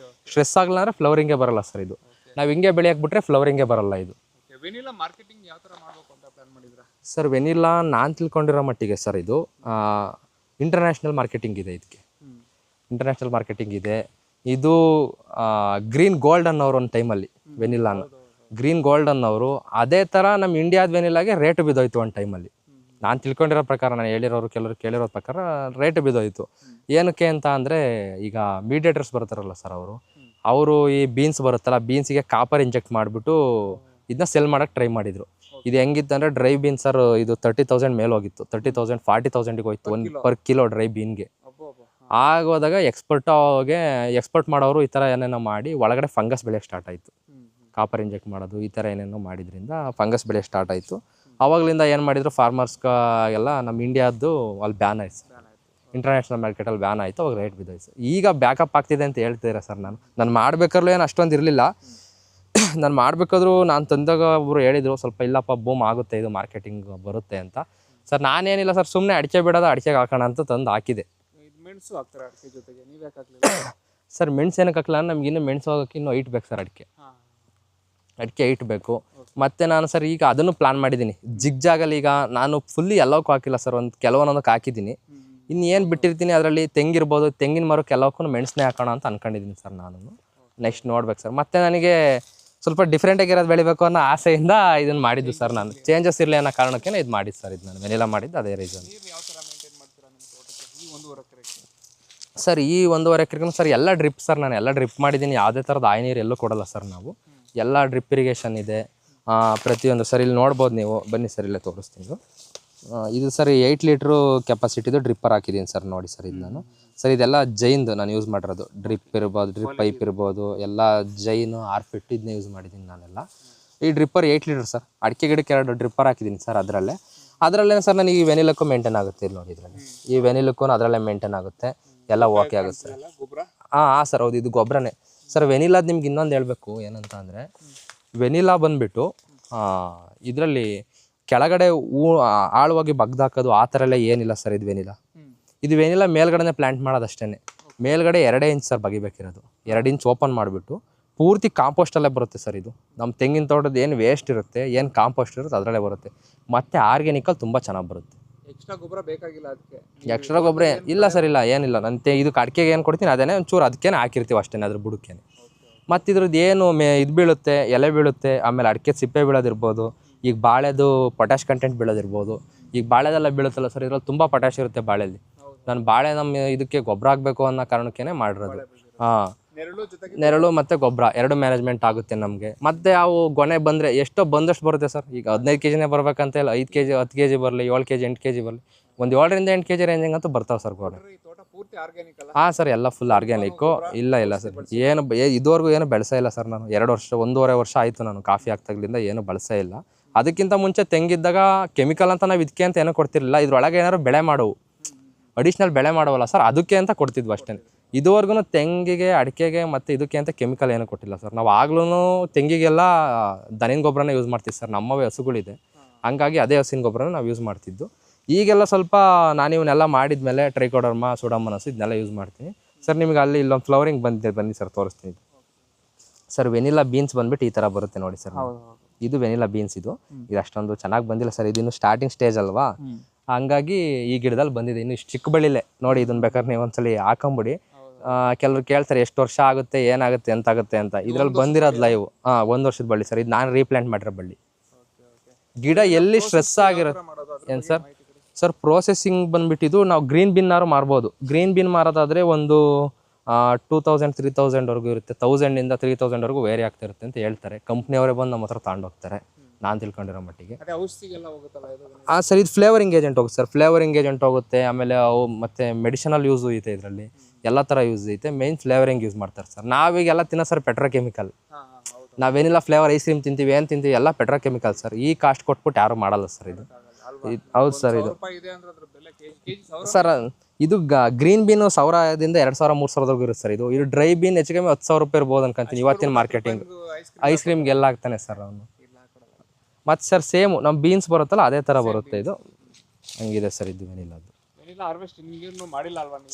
ಸ್ಟ್ರೆಸ್ ಆಗಲ್ಲ ಅಂದರೆ ಫ್ಲವರಿಂಗೇ ಬರಲ್ಲ ಸರ್. ಇದು ನಾವು ಹಿಂಗೆ ಬೆಳೆಯಕ್ಕೆ ಬಿಟ್ರೆ ಫ್ಲವರಿಂಗೇ ಬರಲ್ಲ. ಇದು ವೆನಿಲಾ ಮಾರ್ಕೆಟಿಂಗ್ ಯಾವ ಥರ ಮಾಡಬೇಕು ಅಂತ ಪ್ಲಾನ್ ಮಾಡಿದ್ರಾ ಸರ್? ವೆನಿಲಾ ನಾನು ತಿಳ್ಕೊಂಡಿರೋ ಮಟ್ಟಿಗೆ ಸರ್, ಇದು ಇಂಟರ್ನ್ಯಾಷನಲ್ ಮಾರ್ಕೆಟಿಂಗ್ ಇದೆ. ಇದಕ್ಕೆ ಇಂಟರ್ನ್ಯಾಷನಲ್ ಮಾರ್ಕೆಟಿಂಗ್ ಇದೆ. ಇದು ಗ್ರೀನ್ ಗೋಲ್ಡ್ ಅನ್ನೋರು ಒಂದು ಟೈಮಲ್ಲಿ ವೆನಿಲಾನ ಗ್ರೀನ್ ಗೋಲ್ಡ್ ಅನ್ನೋರು ಅದೇ ಥರ ನಮ್ಮ ಇಂಡಿಯಾದ ವೆನಿಲಾಗೆ ರೇಟ್ ಬಿದ್ದೋಯ್ತು ಒಂದು ಟೈಮಲ್ಲಿ. ನಾನು ತಿಳ್ಕೊಂಡಿರೋ ಪ್ರಕಾರ, ನಾನು ಹೇಳಿರೋರು ಕೆಲವರು ಕೇಳಿರೋ ಪ್ರಕಾರ ರೇಟ್ ಬಿದ್ದೋಯ್ತು. ಏನಕ್ಕೆ ಅಂತ ಅಂದರೆ, ಈಗ ಮೀಡಿಯೇಟರ್ಸ್ ಬರ್ತಾರಲ್ಲ ಸರ್, ಅವರು ಈ ಬೀನ್ಸ್ ಬರುತ್ತಲ್ಲ, ಬೀನ್ಸಿಗೆ ಕಾಪರ್ ಇಂಜೆಕ್ಟ್ ಮಾಡಿಬಿಟ್ಟು ಇದನ್ನ ಸೆಲ್ ಮಾಡೋಕ್ಕೆ ಟ್ರೈ ಮಾಡಿದರು. ಇದು ಹೆಂಗಿತ್ತು ಅಂದರೆ, ಡ್ರೈ ಬೀನ್ಸ್ ಸರ್ ಇದು 30,000 ಮೇಲೆ ಹೋಗಿತ್ತು. 30,000 40,000ಗೆ ಹೋಯ್ತು ಒಂದು ಪರ್ ಕಿಲೋ ಡ್ರೈ ಬೀನ್ಗೆ. ಆಗೋದಾಗ ಎಕ್ಸ್ಪೋರ್ಟ್ ಮಾಡೋರು ಈ ಥರ ಏನೇನೋ ಮಾಡಿ ಒಳಗಡೆ ಫಂಗಸ್ ಬೆಳೆಯೋಕ್ಕೆ ಸ್ಟಾರ್ಟ್ ಆಯಿತು. ಕಾಪರ್ ಇಂಜೆಕ್ಟ್ ಮಾಡೋದು ಈ ಥರ ಏನೇನೋ ಮಾಡಿದ್ರಿಂದ ಫಂಗಸ್ ಬೆಳೆಯೋಕ್ಕೆ ಸ್ಟಾರ್ಟ್ ಆಯಿತು. ಆವಾಗಲಿಂದ ಏನು ಮಾಡಿದ್ರು ಫಾರ್ಮರ್ಸ್ಗೆಲ್ಲ ನಮ್ಮ ಇಂಡಿಯಾದ್ದು ಅಲ್ಲಿ ಬ್ಯಾನ್ ಆಯ್ತು ಸರ್. ಇಂಟರ್ನ್ಯಾಷನಲ್ ಮಾರ್ಕೆಟಲ್ಲಿ ಬ್ಯಾನ್ ಆಯಿತು. ಅವಾಗ ರೇಟ್ ಬಿದ್ದೋಯ್ತು. ಈಗ ಬ್ಯಾಕಪ್ ಆಗ್ತಿದೆ ಅಂತ ಹೇಳ್ತೀರಾ ಸರ್. ನಾನು ಮಾಡ್ಬೇಕಾದ್ರೂ ಏನು ಅಷ್ಟೊಂದು ಇರಲಿಲ್ಲ. ನಾನು ಮಾಡಬೇಕಾದ್ರೂ ನಾನು ತಂದಾಗ ಒಬ್ಬರು ಹೇಳಿದರು ಸ್ವಲ್ಪ ಇಲ್ಲಪ್ಪ ಬೂಮ್ ಆಗುತ್ತೆ ಇದು ಮಾರ್ಕೆಟಿಂಗ್ ಬರುತ್ತೆ ಅಂತ. ಸರ್ ನಾನೇನಿಲ್ಲ ಸರ್, ಸುಮ್ಮನೆ ಅಡಿಕೆ ಬಿಡೋದು ಅಡಿಕೆಗೆ ಹಾಕೋಣ ಅಂತ ತಂದು ಹಾಕಿದೆ. ಮೆಣಸು ಹಾಕ್ತಾರೆ ಅಡಿಕೆ ಜೊತೆಗೆ, ನೀವು ಯಾಕೆ ಹಾಕಲಿಲ್ಲ? ಸರ್ ಮೆಣಸು ಏನಕ್ಕೆ ಹಾಕಲ್ಲ, ನಮ್ಗೆ ಇನ್ನೂ ಮೆಣಸು ಹೋಗೋಕ್ಕೆ ಇನ್ನೂ ಹೈಟ್ ಬೇಕು ಸರ್. ಅಡಿಕೆ ಹೈಟ್ ಬೇಕು. ಮತ್ತು ನಾನು ಸರ್ ಈಗ ಅದನ್ನು ಪ್ಲಾನ್ ಮಾಡಿದ್ದೀನಿ. ಜಿಗ್ಜಾಗಲ್ಲಿ ಈಗ ನಾನು ಫುಲ್ಲಿ ಎಲ್ಲವಕ್ಕೂ ಹಾಕಿಲ್ಲ ಸರ್, ಕೆಲವೊಂದಕ್ಕೆ ಹಾಕಿದ್ದೀನಿ. ಇನ್ನು ಏನು ಬಿಟ್ಟಿರ್ತೀನಿ ಅದರಲ್ಲಿ ತೆಂಗಿರ್ಬೋದು, ತೆಂಗಿನ ಮರಕ್ಕೆ ಎಲ್ಲವಕ್ಕೂ ಮೆಣಸನ್ನೇ ಹಾಕೋಣ ಅಂತ ಅಂದ್ಕೊಂಡಿದ್ದೀನಿ ಸರ್. ನಾನು ನೆಕ್ಸ್ಟ್ ನೋಡ್ಬೇಕು ಸರ್. ಮತ್ತು ನನಗೆ ಸ್ವಲ್ಪ ಡಿಫ್ರೆಂಟಾಗಿರೋದು ಬೆಳಿಬೇಕು ಅನ್ನೋ ಆಸೆಯಿಂದ ಇದನ್ನು ಮಾಡಿದ್ದು ಸರ್. ನಾನು ಚೇಂಜಸ್ ಇರಲಿ ಅನ್ನೋ ಕಾರಣಕ್ಕೆ ಇದು ಮಾಡಿದ್ದು ಸರ್. ಇದು ನಾನು ವೆನಿಲಾ ಮಾಡಿದ್ದು ಅದೇ ರೀಸನ್. ಯಾವ ಥರ ಮೇಂಟೈನ್ ಮಾಡ್ತೀರಾ ನಿಮ್ಮ ತೋಟಕ್ಕೆ ಈ 1.5 ಎಕರೆಗೆ? ಸರ್ ಈ 1.5 ಎಕರೆಗೂ ಸರ್ ಎಲ್ಲ ಡ್ರಿಪ್ ಸರ್. ನಾನು ಎಲ್ಲ ಡ್ರಿಪ್ ಮಾಡಿದ್ದೀನಿ. ಯಾವುದೇ ಥರದ ಆಯ್ ನೀರು ಎಲ್ಲೂ ಕೊಡಲ್ಲ ಸರ್ ನಾವು. ಎಲ್ಲ ಡ್ರಿಪ್ ಇರಿಗೇಷನ್ ಇದೆ ಪ್ರತಿಯೊಂದು. ಸರ್ ಇಲ್ಲಿ ನೋಡ್ಬೋದು ನೀವು, ಬನ್ನಿ ಸರ್ ಇಲ್ಲೇ ತೋರಿಸ್ತೀನಿ. ಇದು ಸರ್ 8 ಲೀಟ್ರು ಕೆಪಾಸಿಟಿದು ಡ್ರಿಪ್ಪರ್ ಹಾಕಿದ್ದೀನಿ ಸರ್. ನೋಡಿ ಸರ್ ಇದು ನಾನು ಸರ್ ಇದೆಲ್ಲ ಜೈನ್ದು ನಾನು ಯೂಸ್ ಮಾಡಿರೋದು. ಡ್ರಿಪ್ ಇರ್ಬೋದು, ಡ್ರಿಪ್ ಪೈಪ್ ಇರ್ಬೋದು, ಎಲ್ಲ ಜೈನು ಆರ್ಫಿಟ್ ಇದನ್ನ ಯೂಸ್ ಮಾಡಿದ್ದೀನಿ ನಾನೆಲ್ಲ. ಈ ಡ್ರಿಪ್ಪರ್ 8 ಲೀಟ್ರ್ ಸರ್. ಅಡಿಕೆ ಗಿಡಕ್ಕೆ 2 ಡ್ರಿಪ್ಪರ್ ಹಾಕಿದ್ದೀನಿ ಸರ್. ಅದರಲ್ಲೇ ಸರ್ ನನಗೆ ಈ ವೆನಿಲಕ್ಕೂ ಮೇಂಟೈನ್ ಆಗುತ್ತೆ. ಇಲ್ಲಿ ನೋಡಿ ಇದರಲ್ಲಿ ಈ ವೆನಿಲಕ್ಕೂ ಅದರಲ್ಲೇ ಮೇಂಟೈನ್ ಆಗುತ್ತೆ, ಎಲ್ಲ ಓಕೆ ಆಗುತ್ತೆ ಸರ್. ಹಾಂ ಸರ್ ಹೌದು, ಇದು ಗೊಬ್ಬರನೇ ಸರ್. ವೆನಿಲಾದ ನಿಮ್ಗೆ ಇನ್ನೊಂದು ಹೇಳಬೇಕು ಏನಂತ ಅಂದರೆ, ವೆನಿಲಾ ಬಂದುಬಿಟ್ಟು ಇದರಲ್ಲಿ ಕೆಳಗಡೆ ಆಳವಾಗಿ ಬಗ್ದಾಕೋದು ಆ ಥರ ಎಲ್ಲ ಏನಿಲ್ಲ ಸರ್. ಇದು ವೆನಿಲಾ ಮೇಲ್ಗಡೆ ಪ್ಲ್ಯಾಂಟ್ ಮಾಡೋದಷ್ಟೇ. ಮೇಲ್ಗಡೆ 2 ಇಂಚ್ ಸರ್ ಬಗಿಬೇಕಿರೋದು. 2 ಇಂಚ್ ಓಪನ್ ಮಾಡಿಬಿಟ್ಟು ಪೂರ್ತಿ ಕಾಂಪೋಸ್ಟಲ್ಲೇ ಬರುತ್ತೆ ಸರ್. ಇದು ನಮ್ಮ ತೆಂಗಿನ ತೋಟದ ಏನು ವೇಸ್ಟ್ ಇರುತ್ತೆ, ಏನು ಕಾಂಪೋಸ್ಟ್ ಇರುತ್ತೆ ಅದರಲ್ಲೇ ಬರುತ್ತೆ. ಮತ್ತು ಆರ್ಗ್ಯಾನಿಕಲ್ಲಿ ತುಂಬ ಚೆನ್ನಾಗಿ ಬರುತ್ತೆ. ಎಕ್ಸ್ಟ್ರಾ ಗೊಬ್ಬರ ಬೇಕಾಗಿಲ್ಲ ಅದಕ್ಕೆ? ಎಕ್ಸ್ಟ್ರಾ ಗೊಬ್ಬರ ಇಲ್ಲ ಸರ್, ಇಲ್ಲ ಏನಿಲ್ಲ. ಇದು ಅಡಿಕೆಗೆ ಏನು ಕೊಡ್ತೀನಿ ಅದೇನೇ ಒಂಚೂರು ಅದಕ್ಕೇನೆ ಹಾಕಿರ್ತೀವಿ ಅಷ್ಟೇ, ಅದ್ರ ಬುಡಕ್ಕೇನೆ. ಮತ್ತು ಇದ್ರದ್ದು ಏನು ಇದು ಬೀಳುತ್ತೆ, ಎಲೆ ಬೀಳುತ್ತೆ, ಆಮೇಲೆ ಅಡಿಕೆ ಸಿಪ್ಪೆ ಬೀಳೋದಿರ್ಬೋದು, ಈಗ ಬಾಳೆದು ಪೊಟ್ಯಾಶ್ ಕಂಟೆಂಟ್ ಬೀಳೋದಿರ್ಬೋದು. ಈಗ ಬಾಳೆದೆಲ್ಲ ಬೀಳುತ್ತಲ್ಲ ಸರ್, ಇದ್ರಲ್ಲಿ ತುಂಬ ಪೊಟ್ಯಾಶ್ ಇರುತ್ತೆ ಬಾಳೆಯಲ್ಲಿ. ನಾನು ಬಾಳೆ ನಮ್ಮ ಇದಕ್ಕೆ ಗೊಬ್ಬರ ಹಾಕಬೇಕು ಅನ್ನೋ ಕಾರಣಕ್ಕೇ ಮಾಡಿರೋದು. ಹಾಂ, ನೆರಳು ಮತ್ತು ಗೊಬ್ಬರ 2 ಮ್ಯಾನೇಜ್ಮೆಂಟ್ ಆಗುತ್ತೆ ನಮಗೆ. ಮತ್ತು ಅವು ಗೊನೆ ಬಂದರೆ ಎಷ್ಟೋ ಬಂದಷ್ಟು ಬರುತ್ತೆ ಸರ್. ಈಗ 15 kgನೇ ಬರ್ಬೇಕಂತ ಇಲ್ಲ, 5 kg 10 kg ಬರಲಿ, 7 kg 8 kg ಬರಲಿ, ಒಂದು 7 ರಿಂದ 8 kg ರೇಂಜಿಂಗ್ ಅಂತೂ ಬರ್ತಾವೆ ಸರ್ ಗೊನೆ. ಹಾಂ ಸರ್, ಎಲ್ಲ ಫುಲ್ ಆರ್ಗ್ಯಾನಿಕ್ಕು. ಇಲ್ಲ ಸರ್, ಏನು ಇದುವರೆಗೂ ಏನು ಬೆಳೆಸೇ ಇಲ್ಲ ಸರ್. ನಾನು 2 ವರ್ಷ 1.5 ವರ್ಷ ಆಯಿತು ನಾನು ಕಾಫಿ ಹಾಕ್ದಾಗ್ಲಿಂದ ಏನು ಬಳಸೇ ಇಲ್ಲ. ಅದಕ್ಕಿಂತ ಮುಂಚೆ ತೆಂಗಿದ್ದಾಗ ಕೆಮಿಕಲ್ ಅಂತ ನಾವು ಇದಕ್ಕೆ ಅಂತ ಏನೂ ಕೊಡ್ತಿರಲಿಲ್ಲ. ಇದ್ರೊಳಗೆ ಏನಾದ್ರು ಬೆಳೆ ಮಾಡೋವು, ಅಡಿಷ್ನಲ್ ಬೆಳೆ ಮಾಡೋವಲ್ಲ ಸರ್, ಅದಕ್ಕೆ ಅಂತ ಕೊಡ್ತಿದ್ವಿ ಅಷ್ಟೇ. ಇದುವರೆಗೂ ತೆಂಗಿಗೆ, ಅಡಿಕೆಗೆ ಮತ್ತು ಇದಕ್ಕೆ ಅಂತ ಕೆಮಿಕಲ್ ಏನೂ ಕೊಟ್ಟಿಲ್ಲ ಸರ್. ನಾವು ಆಗ್ಲೂ ತೆಂಗಿಗೆಲ್ಲ ದನಿನ ಗೊಬ್ಬರನೇ ಯೂಸ್ ಮಾಡ್ತೀವಿ ಸರ್. ನಮ್ಮವೇ ಹಸುಗಳಿದೆ, ಹಂಗಾಗಿ ಅದೇ ಹಸಿನ ಗೊಬ್ಬರನ ನಾವು ಯೂಸ್ ಮಾಡ್ತಿದ್ದು. ಈಗೆಲ್ಲ ಸ್ವಲ್ಪ ನಾನು ಇವನ್ನೆಲ್ಲ ಮಾಡಿದ್ಮೇಲೆ ಟ್ರೈಕೋಡರ್ಮಾ, ಸೂಡೋಮೋನಾಸ್ ಇದನ್ನೆಲ್ಲ ಯೂಸ್ ಮಾಡ್ತೀನಿ ಸರ್. ನಿಮಗೆ ಅಲ್ಲಿ ಇಲ್ಲೊಂದು ಫ್ಲವರಿಂಗ್ ಬಂದಿದೆ, ಬನ್ನಿ ಸರ್ ತೋರಿಸ್ತೀನಿ ಸರ್. ವೆನಿಲಾ ಬೀನ್ಸ್ ಬಂದುಬಿಟ್ಟು ಈ ಥರ ಬರುತ್ತೆ ನೋಡಿ ಸರ್. ಇದು ವೆನಿಲಾ ಬೀನ್ಸ್. ಇದು ಅಷ್ಟೊಂದು ಚೆನ್ನಾಗಿ ಬಂದಿಲ್ಲ ಸರ್. ಇದು ಇನ್ನು ಸ್ಟಾರ್ಟಿಂಗ್ ಸ್ಟೇಜ್ ಅಲ್ವಾ, ಹಂಗಾಗಿ ಈ ಗಿಡದಲ್ಲಿ ಬಂದಿದೆ. ಇನ್ನು ಇಷ್ಟು ಚಿಕ್ಕ ಬೆಳಿಲೆ ನೋಡಿ. ಇದನ್ನ ಬೇಕಾದ್ರೆ ನೀವು ಒಂದ್ಸಲಿ ಹಾಕೊಂಬಿಡಿ. ಕೆಲವ್ರು ಕೇಳ್ತಾರೆ ಎಷ್ಟು ವರ್ಷ ಆಗುತ್ತೆ, ಏನಾಗುತ್ತೆ, ಎಂತಾಗುತ್ತೆ ಅಂತ. ಇದ್ರಲ್ಲಿ ಬಂದಿರೋದು ಲೈವ್ 1 ವರ್ಷದ ಬಳ್ಳಿ ಸರ್. ಇದು ನಾನು ರೀಪ್ಲಾಂಟ್ ಮಾಡಿರೋ ಬಳ್ಳಿ. ಗಿಡ ಎಲ್ಲಿ ಸ್ಟ್ರೆಸ್ ಆಗಿರುತ್ತೆ ಏನು ಸರ್ ಪ್ರೋಸೆಸಿಂಗ್ ಬಂದುಬಿಟ್ಟಿದ್ದು ನಾವು ಗ್ರೀನ್ ಬಿನ್ನಾರು ಮಾರ್ಬೋದು. ಗ್ರೀನ್ ಬಿನ್ ಮಾರೋದಾದರೆ ಒಂದು 2000 3000ವರೆಗೂ ಇರುತ್ತೆ. 1000 ಇಂದ 3000ವರೆಗೂ ವೇರಿ ಆಗ್ತಿರುತ್ತೆ ಅಂತ ಹೇಳ್ತಾರೆ. ಕಂಪ್ನಿಯವರೇ ಬಂದು ನಮ್ಮ ಹತ್ರ ತಗೊಂಡೋಗ್ತಾರೆ, ನಾನು ತಿಳ್ಕೊಂಡಿರೋ ಮಟ್ಟಿಗೆ. ಸರ್ ಇದು ಫ್ಲೇವರಿಂಗ್ ಏಜೆಂಟ್ ಹೋಗುತ್ತೆ ಸರ್. ಫ್ಲೇವರಿಂಗ್ ಏಜೆಂಟ್ ಹೋಗುತ್ತೆ, ಆಮೇಲೆ ಅವು ಮತ್ತು ಮೆಡಿಸಿನಲ್ ಯೂಸು ಐತೆ ಇದರಲ್ಲಿ, ಎಲ್ಲ ಥರ ಯೂಸ್ ಐತೆ. ಮೇನ್ ಫ್ಲೇವರಿಂಗ್ ಯೂಸ್ ಮಾಡ್ತಾರೆ ಸರ್. ನಾವೀಗೆಲ್ಲ ತಿನ್ನೋ ಸರ್ ಪೆಟ್ರೋಕೆಮಿಕಲ್. ನಾವೇನಿಲ್ಲ ಫ್ಲೇವರ್ ಐಸ್ ಕ್ರೀಮ್ ತಿಂತೀವಿ, ಏನು ತಿಂತೀವಿ, ಎಲ್ಲ ಪೆಟ್ರೋಕೆಮಿಕಲ್ ಸರ್. ಈ ಕಾಸ್ಟ್ ಕೊಟ್ಬಿಟ್ಟು ಯಾರು ಮಾಡಲ್ಲ ಸರ್ ಇದು. ಹೌದು ಸರ್. ಇದು ಸರ್ ಇದು ಗ್ರೀನ್ ಬೀನು 1000ದಿಂದ 2000 3000ವರೆಗೂ ಇರುತ್ತೆ ಸರ್. ಇದು ಡ್ರೈ ಬೀನ್ ಹೆಚ್ಚು ಕಮ್ಮಿ 10,000 ರೂಪಾಯಿ ಇರ್ಬೋದು ಅನ್ಕೊಂತೀನಿ ಇವತ್ತಿನ ಮಾರ್ಕೆಟಿಂಗ್. ಐಸ್ ಕ್ರೀಮ್ಗೆ ಎಲ್ಲ ಆಗ್ತಾನೆ ಸರ್ ಅವನು. ಮತ್ತು ಸರ್ ಸೇಮು ನಮ್ಮ ಬೀನ್ಸ್ ಬರುತ್ತಲ್ಲ ಅದೇ ಥರ ಬರುತ್ತೆ. ಇದು ಹಂಗಿದೆ ಸರ್. ಇದು ವೆನಿಲಾದು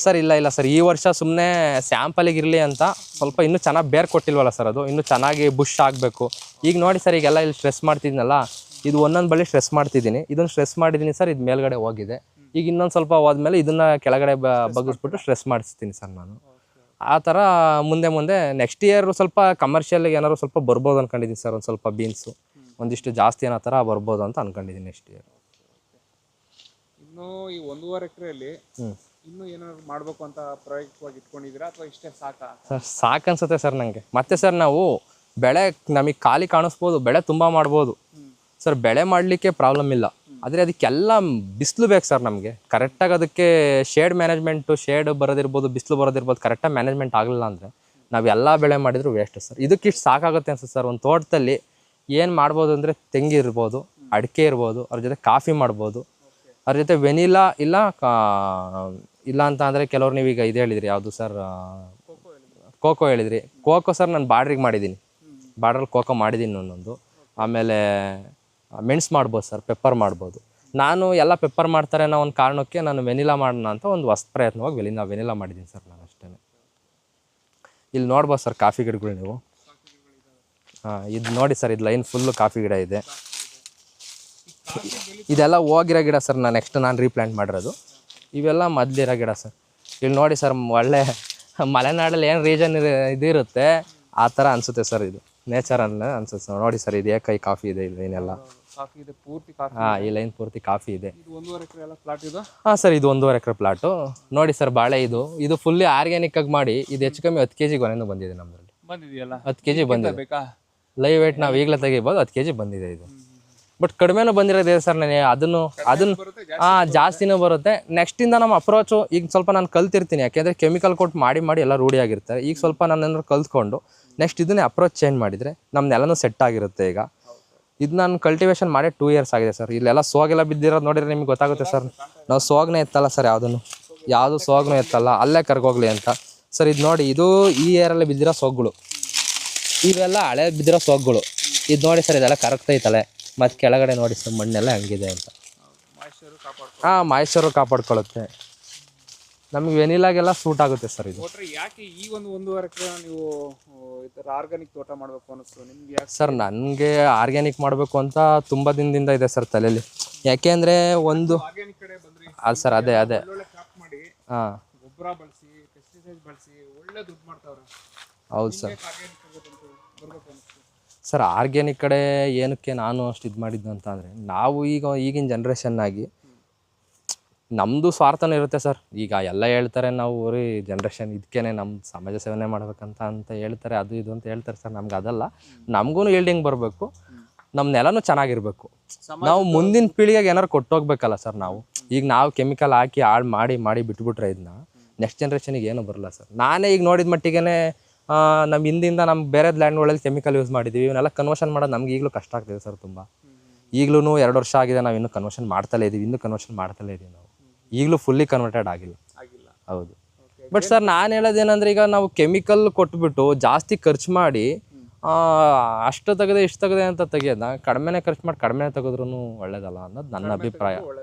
ಸರ್. ಇಲ್ಲ ಸರ್, ಈ ವರ್ಷ ಸುಮ್ಮನೆ ಸ್ಯಾಂಪಲಿಗೆ ಇರಲಿ ಅಂತ ಸ್ವಲ್ಪ ಇನ್ನೂ ಚೆನ್ನಾಗಿ ಬೇರ್ ಕೊಟ್ಟಿಲ್ವಲ್ಲ ಸರ್. ಅದು ಇನ್ನೂ ಚೆನ್ನಾಗಿ ಬುಷ್ ಆಗಬೇಕು. ಈಗ ನೋಡಿ ಸರ್, ಈಗೆಲ್ಲ ಇಲ್ಲಿ ಸ್ಟ್ರೆಸ್ ಮಾಡ್ತಿದ್ದೀನಲ್ಲ, ಇದು ಒಂದೊಂದು ಬಳ್ಳಿ ಸ್ಟ್ರೆಸ್ ಮಾಡ್ತಿದ್ದೀನಿ. ಇದನ್ನು ಸ್ಟ್ರೆಸ್ ಮಾಡಿದ್ದೀನಿ ಸರ್. ಇದು ಮೇಲ್ಗಡೆ ಹೋಗಿದೆ. ಈಗ ಇನ್ನೊಂದು ಸ್ವಲ್ಪ ಹೋದ್ಮೇಲೆ ಇದನ್ನು ಕೆಳಗಡೆ ಬಗ್ಗಿಸ್ಬಿಟ್ಟು ಸ್ಟ್ರೆಸ್ ಮಾಡಿಸ್ತೀನಿ ಸರ್ ನಾನು. ಆ ಥರ ಮುಂದೆ ನೆಕ್ಸ್ಟ್ ಇಯರ್ ಸ್ವಲ್ಪ ಕಮರ್ಷಿಯಲ್ಗೆ ಏನಾದ್ರು ಸ್ವಲ್ಪ ಬರ್ಬೋದು ಅನ್ಕೊಂಡಿದ್ದೀನಿ ಸರ್. ಒಂದು ಸ್ವಲ್ಪ ಬೀನ್ಸು ಒಂದಿಷ್ಟು ಜಾಸ್ತಿ ಏನೋ ಥರ ಬರ್ಬೋದು ಅಂತ ಅನ್ಕೊಂಡಿದ್ದೀನಿ ನೆಕ್ಸ್ಟ್ ಇಯರ್. ಇನ್ನು ಈ 1.5 ಎಕರೆಯಲ್ಲಿ ಇನ್ನೂ ಏನಾದ್ರು ಮಾಡಬೇಕು ಅಂತ ಪ್ರಾಯೋಗಿಕವಾಗಿ ಇಟ್ಕೊಂಡಿದ್ದೀರಾ ಅಥವಾ ಇಷ್ಟೇ ಸಾಕಾ? ಸರ್ ಸಾಕನ್ಸುತ್ತೆ ಸರ್ ನನಗೆ. ಮತ್ತೆ ಸರ್ ನಾವು ಬೆಳೆ ನಮಗೆ ಖಾಲಿ ಕಾಣಿಸ್ಬೋದು, ಬೆಳೆ ತುಂಬ ಮಾಡ್ಬೋದು ಸರ್. ಬೆಳೆ ಮಾಡಲಿಕ್ಕೆ ಪ್ರಾಬ್ಲಮ್ ಇಲ್ಲ. ಆದರೆ ಅದಕ್ಕೆಲ್ಲ ಬಿಸಿಲು ಬೇಕು ಸರ್ ನಮಗೆ. ಕರೆಕ್ಟಾಗಿ ಅದಕ್ಕೆ ಶೇಡ್ ಮ್ಯಾನೇಜ್ಮೆಂಟು, ಶೇಡ್ ಬರೋದಿರ್ಬೋದು, ಬಿಸಿಲು ಬರೋದಿರ್ಬೋದು, ಕರೆಕ್ಟಾಗಿ ಮ್ಯಾನೇಜ್ಮೆಂಟ್ ಆಗಲಿಲ್ಲ ಅಂದರೆ ನಾವು ಎಲ್ಲ ಬೆಳೆ ಮಾಡಿದ್ರು ವೇಸ್ಟ್ ಸರ್. ಇದಕ್ಕಿಷ್ಟು ಸಾಕಾಗುತ್ತೆ ಅನ್ಸುತ್ತೆ ಸರ್. ಒಂದು ತೋಟದಲ್ಲಿ ಏನು ಮಾಡ್ಬೋದು ಅಂದರೆ ತೆಂಗು ಇರ್ಬೋದು, ಅಡಿಕೆ ಇರ್ಬೋದು, ಅದ್ರ ಜೊತೆ ಕಾಫಿ ಮಾಡ್ಬೋದು, ಅದ್ರ ಜೊತೆ ವೆನಿಲಾ ಇಲ್ಲ ಅಂತ ಅಂದರೆ ಕೆಲವ್ರು ನೀವೀಗ ಇದು ಹೇಳಿದ್ರಿ, ಯಾವುದು ಸರ್, ಕೋಕೋ ಹೇಳಿದ್ರಿ. ಕೋಕೋ ಸರ್ ನಾನು ಬಾರ್ಡ್ರಿಗೆ ಮಾಡಿದ್ದೀನಿ, ಬಾರ್ಡ್ರಲ್ಲಿ ಕೋಕೋ ಮಾಡಿದ್ದೀನಿ ಒಂದೊಂದು. ಆಮೇಲೆ ಮೆಣಸು ಮಾಡ್ಬೋದು ಸರ್, ಪೆಪ್ಪರ್ ಮಾಡ್ಬೋದು. ನಾನು ಎಲ್ಲ ಪೆಪ್ಪರ್ ಮಾಡ್ತಾರೆ ಅನ್ನೋ ಒಂದು ಕಾರಣಕ್ಕೆ ನಾನು ವೆನಿಲಾ ಮಾಡೋಣ ಅಂತ ಒಂದು ಹೊಸ ಪ್ರಯತ್ನವಾಗಿ ವೆನಿಲಾ ಮಾಡಿದ್ದೀನಿ ಸರ್ ನಾನು ಅಷ್ಟೇ. ಇಲ್ಲಿ ನೋಡ್ಬೋದು ಸರ್ ಕಾಫಿ ಗಿಡಗಳು ನೀವು. ಇದು ನೋಡಿ ಸರ್, ಇದು ಲೈನ್ ಫುಲ್ಲು ಕಾಫಿ ಗಿಡ ಇದೆ. ಇದೆಲ್ಲ ಹೋಗಿರೋ ಗಿಡ ಸರ್, ನಾನು ರೀಪ್ಲಾಂಟ್ ಮಾಡಿರೋದು. ಇವೆಲ್ಲ ಮೊದಲಿರೋ ಗಿಡ ಸರ್. ಇಲ್ಲಿ ನೋಡಿ ಸರ್, ಒಳ್ಳೆ ಮಲೆನಾಡಲ್ಲಿ ಏನು ರೀಜನ್ ಇದಿರುತ್ತೆ ಆ ಥರ ಅನಿಸುತ್ತೆ ಸರ್. ಇದು ನೇಚರ್ ಅನ್ಸುತ್ತೆ ಸರ್. ನೋಡಿ ಸರ್, ಇದು ಏಕೈ ಕಾಫಿ ಇದೆ, ಇದು ಲೈನೆಲ್ಲ ಕಾಫಿ ಇದೆ ಪೂರ್ತಿ ಕಾಫಿ. ಈ ಲೈನ್ ಪೂರ್ತಿ ಕಾಫಿ ಇದೆ. ಇದು 1.5 ಎಕರೆ ಎಲ್ಲ ಪ್ಲಾಟ್ ಇದು. ಸರ್ ಇದು 1.5 ಎಕರೆ ಪ್ಲಾಟು. ನೋಡಿ ಸರ್, ಬಾಳೆ ಇದು ಫುಲ್ಲಿ ಆರ್ಗ್ಯಾನಿಕ್ ಆಗಿ ಮಾಡಿ, ಇದು ಹೆಚ್ಚು ಕಮ್ಮಿ 10 kg ಗೊನೆನೂ ಬಂದಿದೆ ನಮ್ಮದ್ರಲ್ಲಿ. ಬಂದಿದೆಯಲ್ಲ 10 kg ಬಂದಿದೆ. ಬೇಕಾ ಲೈವ್ ವೇಟ್ ನಾವು ಈಗಲೇ ತೆಗಿಬೋದು, 10 kg ಬಂದಿದೆ ಇದು. ಬಟ್ ಕಡಿಮೆನೂ ಬಂದಿರೋದೇ ಸರ್. ನಾನು ಅದನ್ನು ಜಾಸ್ತಿನೂ ಬರುತ್ತೆ. ನೆಕ್ಸ್ಟಿಂದ ನಮ್ಮ ಅಪ್ರೋಚು ಈಗ ಸ್ವಲ್ಪ ನಾನು ಕಲ್ತಿರ್ತೀನಿ, ಯಾಕೆಂದರೆ ಕೆಮಿಕಲ್ ಕೊಟ್ಟು ಮಾಡಿ ಎಲ್ಲ ರೂಢಿಯಾಗಿರ್ತಾರೆ. ಈಗ ಸ್ವಲ್ಪ ನಾನು ಕಲ್ತ್ಕೊಂಡು ನೆಕ್ಸ್ಟ್ ಇದನ್ನೇ ಅಪ್ರೋಚ್ ಚೇಂಜ್ ಮಾಡಿದರೆ ನಮ್ಮ ನೆಲನೂ ಸೆಟ್ ಆಗಿರುತ್ತೆ. ಈಗ ಇದು ನಾನು ಕಲ್ಟಿವೇಷನ್ ಮಾಡಿ 2 years ಆಗಿದೆ ಸರ್. ಇಲ್ಲೆಲ್ಲ ಸೋಗೆಲ್ಲ ಬಿದ್ದಿರೋದು ನೋಡಿದ್ರೆ ನಿಮ್ಗೆ ಗೊತ್ತಾಗುತ್ತೆ ಸರ್. ನಾವು ಸೋಗನೇ ಎತ್ತಲ್ಲ ಸರ್, ಯಾವುದು ಸೋಗನೂ ಎತ್ತಲ್ಲ, ಅಲ್ಲೇ ಕರ್ಗೋಗ್ಲಿ ಅಂತ ಸರ್. ಇದು ನೋಡಿ, ಇದು ಈ ಏರಲ್ಲಿ ಬಿದ್ದಿರೋ ಸೋಗ್ಗಳು, ಇವೆಲ್ಲ ಹಳೆ ಬಿದ್ದಿರೋ ಸೋಗ್ಗಳು. ಇದು ನೋಡಿ ಸರ್, ಇದೆಲ್ಲ ಕರಗ್ತೈತಲೆ. ಮತ್ತು ಕೆಳಗಡೆ ನೋಡಿ ಸರ್, ಮಣ್ಣೆಲ್ಲ ಹಂಗಿದೆ ಅಂತ. ಮಾಯಿಶ್ಚರು ಕಾಪಾಡ್ಕೊಳ್ಳುತ್ತೆ. ನಮಗೆ ವೆನಿಲಾಗೆಲ್ಲ ಸೂಟ್ ಆಗುತ್ತೆ ಸರ್ ಇದು. ಯಾಕೆ ಈ 1.5 ಎಕರೆ ನೀವು ಈ ಥರ ಆರ್ಗ್ಯಾನಿಕ್ ತೋಟ ಮಾಡಬೇಕು ಅನ್ನಿಸ್ತು ನಿಮ್ಗೆ? ಯಾಕೆ ಸರ್, ನನಗೆ ಆರ್ಗ್ಯಾನಿಕ್ ಮಾಡಬೇಕು ಅಂತ ತುಂಬ ದಿನದಿಂದ ಇದೆ ಸರ್ ತಲೆಯಲ್ಲಿ. ಯಾಕೆಂದರೆ ಒಂದು ಆರ್ಗ್ಯಾನಿಕ್ ಕಡೆ ಬಂದ್ರಿ ಅದು ಸರ್, ಅದೇ ಒಳ್ಳೊಳ್ಳೆ ಕ್ರಾಪ್ ಮಾಡಿ, ಗೊಬ್ಬರ ಬಳಸಿ, ಪೆಸ್ಟಿಸೈಡ್ ಬಳಸಿ ಒಳ್ಳೆ ದುಡ್ಡು ಮಾಡ್ತಾವ್ರೆ. ಹೌದು ಸರ್. ಬರ್ಬೇಕು ಸರ್, ಆರ್ಗ್ಯಾನಿಕ್ ಕಡೆ ಏನಕ್ಕೆ ನಾನು ಅಷ್ಟು ಇದು ಮಾಡಿದ್ದು ಅಂತ ಅಂದರೆ, ನಾವು ಈಗಿನ ಜನ್ರೇಷನ್ನಾಗಿ ನಮ್ಮದು ಸ್ವಾರ್ಥನೂ ಇರುತ್ತೆ ಸರ್. ಈಗ ಎಲ್ಲ ಹೇಳ್ತಾರೆ ನಾವು ಜನ್ರೇಷನ್ ಇದಕ್ಕೇ ನಮ್ಮ ಸಮಾಜ ಸೇವನೆ ಮಾಡ್ಬೇಕಂತ ಹೇಳ್ತಾರೆ, ಅದು ಇದು ಅಂತ ಹೇಳ್ತಾರೆ ಸರ್. ನಮ್ಗೆ ಅದಲ್ಲ, ನಮಗೂ ಈಲ್ಡಿಂಗ್ ಬರಬೇಕು, ನಮ್ಮ ನೆಲನೂ ಚೆನ್ನಾಗಿರಬೇಕು. ನಾವು ಮುಂದಿನ ಪೀಳಿಗೆಗೆ ಏನಾರು ಕೊಟ್ಟೋಗ್ಬೇಕಲ್ಲ ಸರ್. ನಾವು ಕೆಮಿಕಲ್ ಹಾಕಿ ಹಾಳು ಮಾಡಿ ಬಿಟ್ಬಿಟ್ರೆ ಇದನ್ನ ನೆಕ್ಸ್ಟ್ ಜನ್ರೇಷನಿಗೆ ಏನೂ ಬರಲ್ಲ ಸರ್. ನಾನೇ ಈಗ ನೋಡಿದ ಮಟ್ಟಿಗೆ ನಮ್ಮ ಹಿಂದಿಂದ ನಮ್ಮ ಬೇರೆ ಲ್ಯಾಂಡ್ಗಳಲ್ಲಿ ಕೆಮಿಕಲ್ ಯೂಸ್ ಮಾಡಿದ್ದೀವಿ. ಇವನ್ನೆಲ್ಲ ಕನ್ವರ್ಷನ್ ಮಾಡೋದು ನಮ್ಗೆ ಈಗಲೂ ಕಷ್ಟ ಆಗ್ತಿದೆ ಸರ್ ತುಂಬ. ಈಗಲೂ 2 ವರ್ಷ ಆಗಿದೆ, ನಾವು ಇನ್ನೂ ಕನ್ವರ್ಷನ್ ಮಾಡ್ತಲೇ ಇದ್ದೀವಿ, ನಾವು ಈಗಲೂ ಫುಲ್ಲಿ ಕನ್ವರ್ಟೆಡ್ ಆಗಿಲ್ಲ. ಹೌದು. ಬಟ್ ಸರ್, ನಾನು ಹೇಳೋದೇನೆಂದರೆ, ಈಗ ನಾವು ಕೆಮಿಕಲ್ ಕೊಟ್ಬಿಟ್ಟು ಜಾಸ್ತಿ ಖರ್ಚು ಮಾಡಿ ಅಷ್ಟು ತೆಗೆದೆ ಇಷ್ಟು ತೆಗೆದೆ ಅಂತ ತೆಗಿಯೋದ, ಕಡಿಮೆನೇ ಖರ್ಚು ಮಾಡಿ ಕಡಿಮೆ ತೆಗೆದ್ರೂ ಒಳ್ಳೇದಲ್ಲ ಅನ್ನೋದು ನನ್ನ ಅಭಿಪ್ರಾಯ.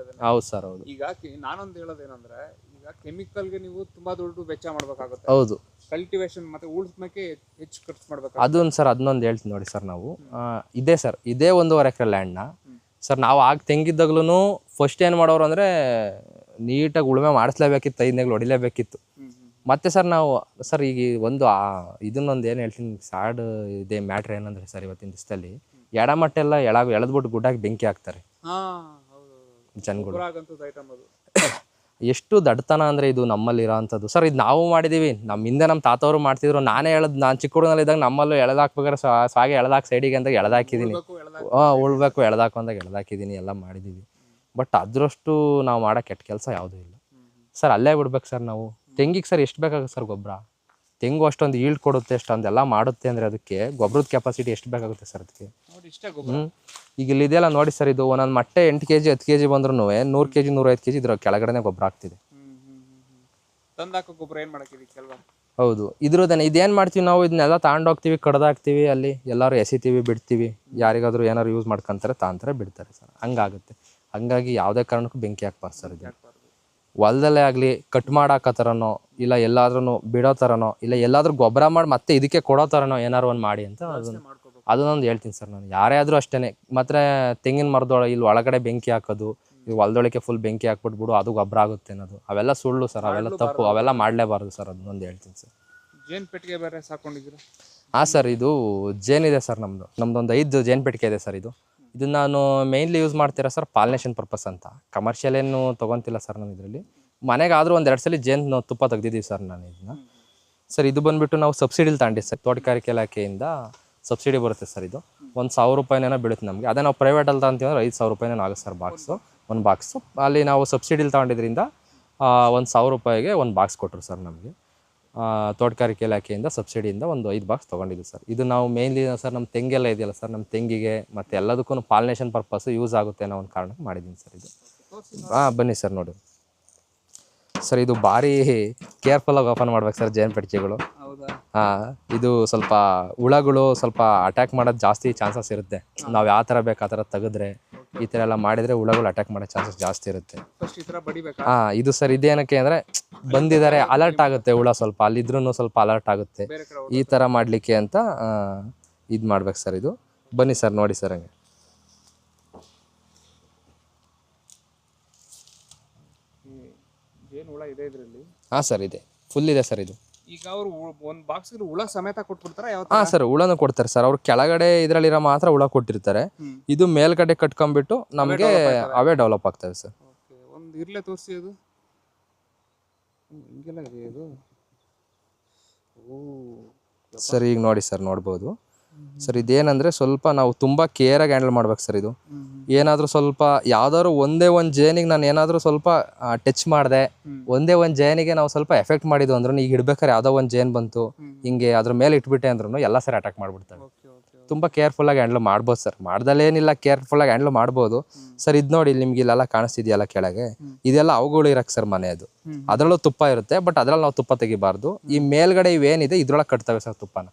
ಹೌದು ಸರ್, ಹೌದು. ಈಗ ನಾನೊಂದು ಹೇಳೋದೇನಂದ್ರೆ, ಈಗ ಕೆಮಿಕಲ್ಗೆ ನೀವು ತುಂಬಾ ದುಡ್ಡು ವೆಚ್ಚ ಮಾಡ್ಬೇಕಾಗುತ್ತೆ. ಹೌದು. ಕಲ್ಟಿವೇಶನ್ ಮತ್ತೆ ಉಳಿಸ್ಮಕ್ಕೆ ಹೆಚ್ಚು ಖರ್ಚು ಮಾಡ್ಬೇಕು. ಅದೊಂದು ಸರ್, ಅದನ್ನೊಂದು ಹೇಳ್ತೀನಿ ನೋಡಿ ಸರ್. ನಾವು ಇದೇ 1.5 ಎಕರೆ ಲ್ಯಾಂಡ್ನ ಸರ್, ನಾವು ತೆಂಗಿದ್ದಾಗ್ಲೂ ಫಸ್ಟ್ ಏನು ಮಾಡೋರು ಅಂದರೆ ನೀಟಾಗಿ ಉಳುಮೆ ಮಾಡಿಸ್ಲೇಬೇಕಿತ್ತು, 5 ನೇಗ್ಲು ಹೊಡಿಲೇಬೇಕಿತ್ತು. ಮತ್ತು ಸರ್ ಈಗ ಇದನ್ನೊಂದು ಏನು ಹೇಳ್ತೀನಿ, ಸ್ಯಾಡ್ ಇದೆ ಮ್ಯಾಟ್ರ್ ಏನಂದರೆ ಸರ್, ಇವತ್ತಿನ ದಿವಸದಲ್ಲಿ ಎಡಮಟ್ಟೆಲ್ಲ ಎಳೆದ್ಬಿಟ್ಟು ಗುಡ್ಡಾಗಿ ಬೆಂಕಿ ಹಾಕ್ತಾರೆ ಜನಗಳು. ಎಷ್ಟು ದಡ್ತನ ಅಂದರೆ ಇದು ನಮ್ಮಲ್ಲಿರೋ ಅಂಥದ್ದು ಸರ್. ಇದು ನಾವು ಮಾಡಿದ್ದೀವಿ, ನಮ್ಮ ಹಿಂದೆ ನಮ್ಮ ತಾತವರು ಮಾಡ್ತಿದ್ರು. ನಾನು ಚಿಕ್ಕ ಹುಡುಗನಲ್ಲಿದ್ದಾಗ ನಮ್ಮಲ್ಲೂ ಎಳೆದಾಕ್ಬೇಕಾದ್ರೆ ಸಾಗೆ ಎಳೆದಾಕಿ ಸೈಡಿಗೆ ಅಂತ ಎಳೆದಾಕಿದ್ದೀನಿ. ಉಳ್ಬೇಕು ಎಳೆದಾಕು ಅಂದಾಗ ಎಳೆದಾಕಿದ್ದೀನಿ, ಎಲ್ಲ ಮಾಡಿದ್ದೀವಿ. ಬಟ್ ಅದರಷ್ಟು ನಾವು ಮಾಡೋ ಕೆಟ್ಟ ಕೆಲಸ ಯಾವುದೂ ಇಲ್ಲ ಸರ್. ಅಲ್ಲೇ ಬಿಡ್ಬೇಕು ಸರ್ ನಾವು. ತೆಂಗಿಗೆ ಸರ್ ಎಷ್ಟು ಬೇಕಾಗುತ್ತೆ ಸರ್ ಗೊಬ್ಬರ? ತೆಂಗು ಅಷ್ಟೊಂದು ಈಲ್ಡ್ ಕೊಡುತ್ತೆ, ಅಷ್ಟೊಂದೆಲ್ಲ ಮಾಡುತ್ತೆ ಅಂದರೆ ಅದಕ್ಕೆ ಗೊಬ್ಬರದ ಕೆಪಾಸಿಟಿ ಎಷ್ಟು ಬೇಕಾಗುತ್ತೆ ಸರ್ ಅದಕ್ಕೆ? ಈಗ ಇಲ್ಲಿದೆಯಲ್ಲ ನೋಡಿ ಸರ್, ಇದು ಒಂದೊಂದು ಮಟ್ಟೆ 8 kg 10 kg ಬಂದ್ರೂ 100 kg 105 kg ಇದ್ರ ಕೆಳಗಡೆ ಗೊಬ್ಬರ ಆಗ್ತಿದೆ. ಹೌದು. ಇದೇನು ಮಾಡ್ತೀವಿ ನಾವು, ಇದನ್ನೆಲ್ಲ ತಗೊಂಡೋಗ್ತೀವಿ, ಕಡ್ದಾಕ್ತೀವಿ, ಅಲ್ಲಿ ಎಲ್ಲರೂ ಎಸಿತೀವಿ, ಬಿಡ್ತೀವಿ. ಯಾರಿಗಾದ್ರೂ ಏನಾದ್ರು ಯೂಸ್ ಮಾಡ್ಕೊಂತಾರೆ, ತಾಂತಾರೆ, ಬಿಡ್ತಾರೆ ಸರ್. ಹಂಗಾಗುತ್ತೆ. ಹಂಗಾಗಿ ಯಾವುದೇ ಕಾರಣಕ್ಕೂ ಬೆಂಕಿ ಹಾಕ್ಬಾರ್ದು ಸರ್. ಇದು ಹೊಲದಲ್ಲೇ ಆಗಲಿ ಕಟ್ ಮಾಡಾಕೋ ಥರನೋ, ಇಲ್ಲ ಎಲ್ಲಾದ್ರೂ ಬಿಡೋ ಥರನೋ, ಇಲ್ಲ ಎಲ್ಲಾದ್ರೂ ಗೊಬ್ಬರ ಮಾಡಿ ಮತ್ತೆ ಇದಕ್ಕೆ ಕೊಡೋ ಥರನೋ ಏನಾರು ಒಂದು ಮಾಡಿ ಅಂತ ಅದನ್ನೊಂದು ಹೇಳ್ತೀನಿ ಸರ್ ನಾನು. ಯಾರೇ ಆದರೂ ಅಷ್ಟೇ. ಮತ್ತು ತೆಂಗಿನ ಮರದೊಳಗೆ ಇಲ್ಲಿ ಒಳಗಡೆ ಬೆಂಕಿ ಹಾಕೋದು, ಈ ಹೊಲದೊಳಗೆ ಫುಲ್ ಬೆಂಕಿ ಹಾಕ್ಬಿಟ್ಬಿಡು ಅದು ಗೊಬ್ಬರ ಆಗುತ್ತೆ ಅನ್ನೋದು, ಅವೆಲ್ಲ ಸುಳ್ಳು ಸರ್, ಅವೆಲ್ಲ ತಪ್ಪು, ಅವೆಲ್ಲ ಮಾಡಲೇಬಾರ್ದು ಸರ್. ಅದನ್ನೊಂದು ಹೇಳ್ತೀನಿ ಸರ್. ಜೇನು ಪೆಟ್ಟಿಗೆ ಬೇರೆ ಸಾಕೊಂಡಿದ್ದೀರಾ? ಹಾಂ ಸರ್, ಇದು ಜೇನಿದೆ ಸರ್. ನಮ್ಮದೊಂದು 5 ಜೇನು ಪೆಟ್ಟಿಗೆ ಇದೆ ಸರ್. ಇದನ್ನು ನಾನು ಮೇಯ್ನ್ಲಿ ಯೂಸ್ ಮಾಡ್ತೀರಾ ಸರ್ ಪಾಲಿನೇಷನ್ ಪರ್ಪಸ್ ಅಂತ. ಕಮರ್ಷಿಯಲ್ ಏನು ತೊಗೊತಿಲ್ಲ ಸರ್ ನಾನು ಇದರಲ್ಲಿ. ಮನೆಗಾದರೂ 1-2 ಸಲ ಜೇನು ತುಪ್ಪ ತೆಗ್ದಿದ್ದೀವಿ ಸರ್ ನಾನು ಇದನ್ನ. ಸರ್ ಇದು ಬಂದುಬಿಟ್ಟು ನಾವು ಸಬ್ಸಿಡಿಲಿ ತಗೊಂಡಿದ್ದು ಸರ್, ತೋಟಗಾರಿಕೆ ಇಲಾಖೆಯಿಂದ ಸಬ್ಸಿಡಿ ಬರುತ್ತೆ ಸರ್ ಇದು. ಒಂದು 1000 ರೂಪಾಯಿನೇನೋ ಬೀಳುತ್ತೆ ನಮಗೆ. ಅದೇ ನಾವು ಪ್ರೈವೇಟಲ್ಲಿ ತಗೊಂತೀವಂದ್ರೆ 5000 ರೂಪಾಯಿನೇನೋ ಆಗುತ್ತೆ ಸರ್ ಬಾಕ್ಸು, ಒಂದು ಬಾಕ್ಸು. ಅಲ್ಲಿ ನಾವು ಸಬ್ಸಿಡಿಲಿ ತಗೊಂಡಿದ್ರಿಂದ ಒಂದು 1000 ರೂಪಾಯಿಗೆ ಒಂದು ಬಾಕ್ಸ್ ಕೊಟ್ಟರು ಸರ್ ನಮಗೆ. ತೋಟಗಾರಿಕೆ ಇಲಾಖೆಯಿಂದ ಸಬ್ಸಿಡಿಯಿಂದ ಒಂದು 5 ಬಾಕ್ಸ್ ತೊಗೊಂಡಿದ್ದೀವಿ ಸರ್. ಇದು ನಾವು ಮೇಯ್ನ್ಲಿ ಸರ್ ನಮ್ಮ ತೆಂಗೆಲ್ಲ ಇದೆಯಲ್ಲ ಸರ್, ನಮ್ಮ ತೆಂಗಿಗೆ ಮತ್ತು ಎಲ್ಲದಕ್ಕೂ ಪಾಲಿನೇಷನ್ ಪರ್ಪಸ್ ಯೂಸ್ ಆಗುತ್ತೆ ಅನ್ನೋ ಒಂದು ಕಾರಣಕ್ಕೆ ಮಾಡಿದ್ದೀನಿ ಸರ್ ಇದು. ಬನ್ನಿ ಸರ್ ನೋಡಿ ಸರ್, ಇದು ಭಾರಿ ಕೇರ್ಫುಲ್ಲಾಗಿ ಓಪನ್ ಮಾಡ್ಬೇಕು ಸರ್ ಜೇನು ಪೆಟ್ಟಿಗೆಗಳು. ಇದು ಸ್ವಲ್ಪ ಹುಳಗಳು ಸ್ವಲ್ಪ ಅಟ್ಯಾಕ್ ಮಾಡೋದು ಜಾಸ್ತಿ ಚಾನ್ಸಸ್ ಇರುತ್ತೆ. ನಾವು ಯಾವ ಥರ ಬೇಕು ಆ ಥರ ತೆಗೆದ್ರೆ ಈ ಥರ ಎಲ್ಲ ಮಾಡಿದರೆ ಹುಳಗಳು ಅಟ್ಯಾಕ್ ಮಾಡೋ ಚಾನ್ಸಸ್ ಜಾಸ್ತಿ ಇರುತ್ತೆ. ಇದು ಸರ್ ಇದೇನಕ್ಕೆ ಅಂದರೆ ಬಂದಿದ್ದಾರೆ ಅಲರ್ಟ್ ಆಗುತ್ತೆ ಹುಳ, ಸ್ವಲ್ಪ ಅಲ್ಲಿದ್ರೂ ಸ್ವಲ್ಪ ಅಲರ್ಟ್ ಆಗುತ್ತೆ. ಈ ಥರ ಮಾಡಲಿಕ್ಕೆ ಅಂತ ಇದು ಮಾಡ್ಬೇಕು ಸರ್ ಇದು. ಬನ್ನಿ ಸರ್ ನೋಡಿ ಸರ್ ಹಂಗೆ. ಹಾಂ ಸರ್ ಇದೆ, ಫುಲ್ ಇದೆ ಸರ್ ಇದು. ಈಗ ಅವರು ಒಂದು ಬಾಕ್ಸ್ ಹುಳ ಸಮೇತ ಕೊಟ್ಬಿಡ್ತಾರೆ? ಹಾಂ ಸರ್, ಹುಳನೂ ಕೊಡ್ತಾರೆ ಸರ್. ಅವ್ರು ಕೆಳಗಡೆ ಇದರಲ್ಲಿರೋ ಮಾತ್ರ ಹುಳ ಕೊಟ್ಟಿರ್ತಾರೆ. ಇದು ಮೇಲ್ಗಡೆ ಕಟ್ಕೊಂಡ್ಬಿಟ್ಟು ನಮಗೆ ಅವೇ ಡೆವಲಪ್ ಆಗ್ತವೆ ಸರ್. ಒಂದು ಇರ್ಲೇ ತೋರಿಸಿ ಅದು ಹಿಂಗೆಲ್ಲ ಇದೆ ಇದು. ಸರ್ ಈಗ ನೋಡಿ ಸರ್, ನೋಡ್ಬೋದು ಸರ್. ಇದೇನಂದರೆ ಸ್ವಲ್ಪ ನಾವು ತುಂಬ ಕೇರಾಗಿ ಹ್ಯಾಂಡಲ್ ಮಾಡ್ಬೇಕು ಸರ್. ಇದು ಏನಾದರೂ ಸ್ವಲ್ಪ ಯಾವ್ದಾದ್ರು ಒಂದೇ ಒಂದು ಜೇನಿಗೆ ನಾನು ಏನಾದರೂ ಸ್ವಲ್ಪ ಟಚ್ ಮಾಡಿದೆ, ಒಂದೇ ಒಂದು ಜೇನಿಗೆ ನಾವು ಸ್ವಲ್ಪ ಎಫೆಕ್ಟ್ ಮಾಡಿದ್ವು ಅಂದ್ರೂ, ಈಗ ಇಡ್ಬೇಕಾದ್ರೆ ಯಾವುದೋ ಒಂದು ಜೇನು ಬಂತು ಹಿಂಗೆ ಅದ್ರ ಮೇಲೆ ಇಟ್ಬಿಟ್ಟೆ ಅಂದ್ರೂ ಎಲ್ಲ ಸರಿ ಅಟ್ಯಾಕ್ ಮಾಡಿಬಿಡ್ತವೆ. ತುಂಬ ಕೇರ್ಫುಲ್ಲಾಗಿ ಹ್ಯಾಂಡಲ್ ಮಾಡ್ಬೋದು ಸರ್. ಮಾಡ್ದಲ್ಲೇನಿಲ್ಲ, ಕೇರ್ಫುಲ್ಲಾಗಿ ಹ್ಯಾಂಡಲ್ ಮಾಡ್ಬೋದು ಸರ್. ಇದು ನೋಡಿ ನಿಮ್ಗೆ ಇಲ್ಲೆಲ್ಲ ಕಾಣಿಸ್ತಿದೆಯಲ್ಲ ಕೆಳಗೆ, ಇದೆಲ್ಲ ಅವುಗಳು ಇರಕ್ಕೆ ಸರ್ ಮನೆ. ಅದು ಅದರಲ್ಲೂ ತುಪ್ಪ ಇರುತ್ತೆ, ಬಟ್ ಅದ್ರಲ್ಲಿ ನಾವು ತುಪ್ಪ ತೆಗಿಬಾರ್ದು. ಈ ಮೇಲ್ಗಡೆ ಇವೇನಿದೆ ಇದ್ರೊಳಗೆ ಕಟ್ತವೆ ಸರ್ ತುಪ್ಪನ,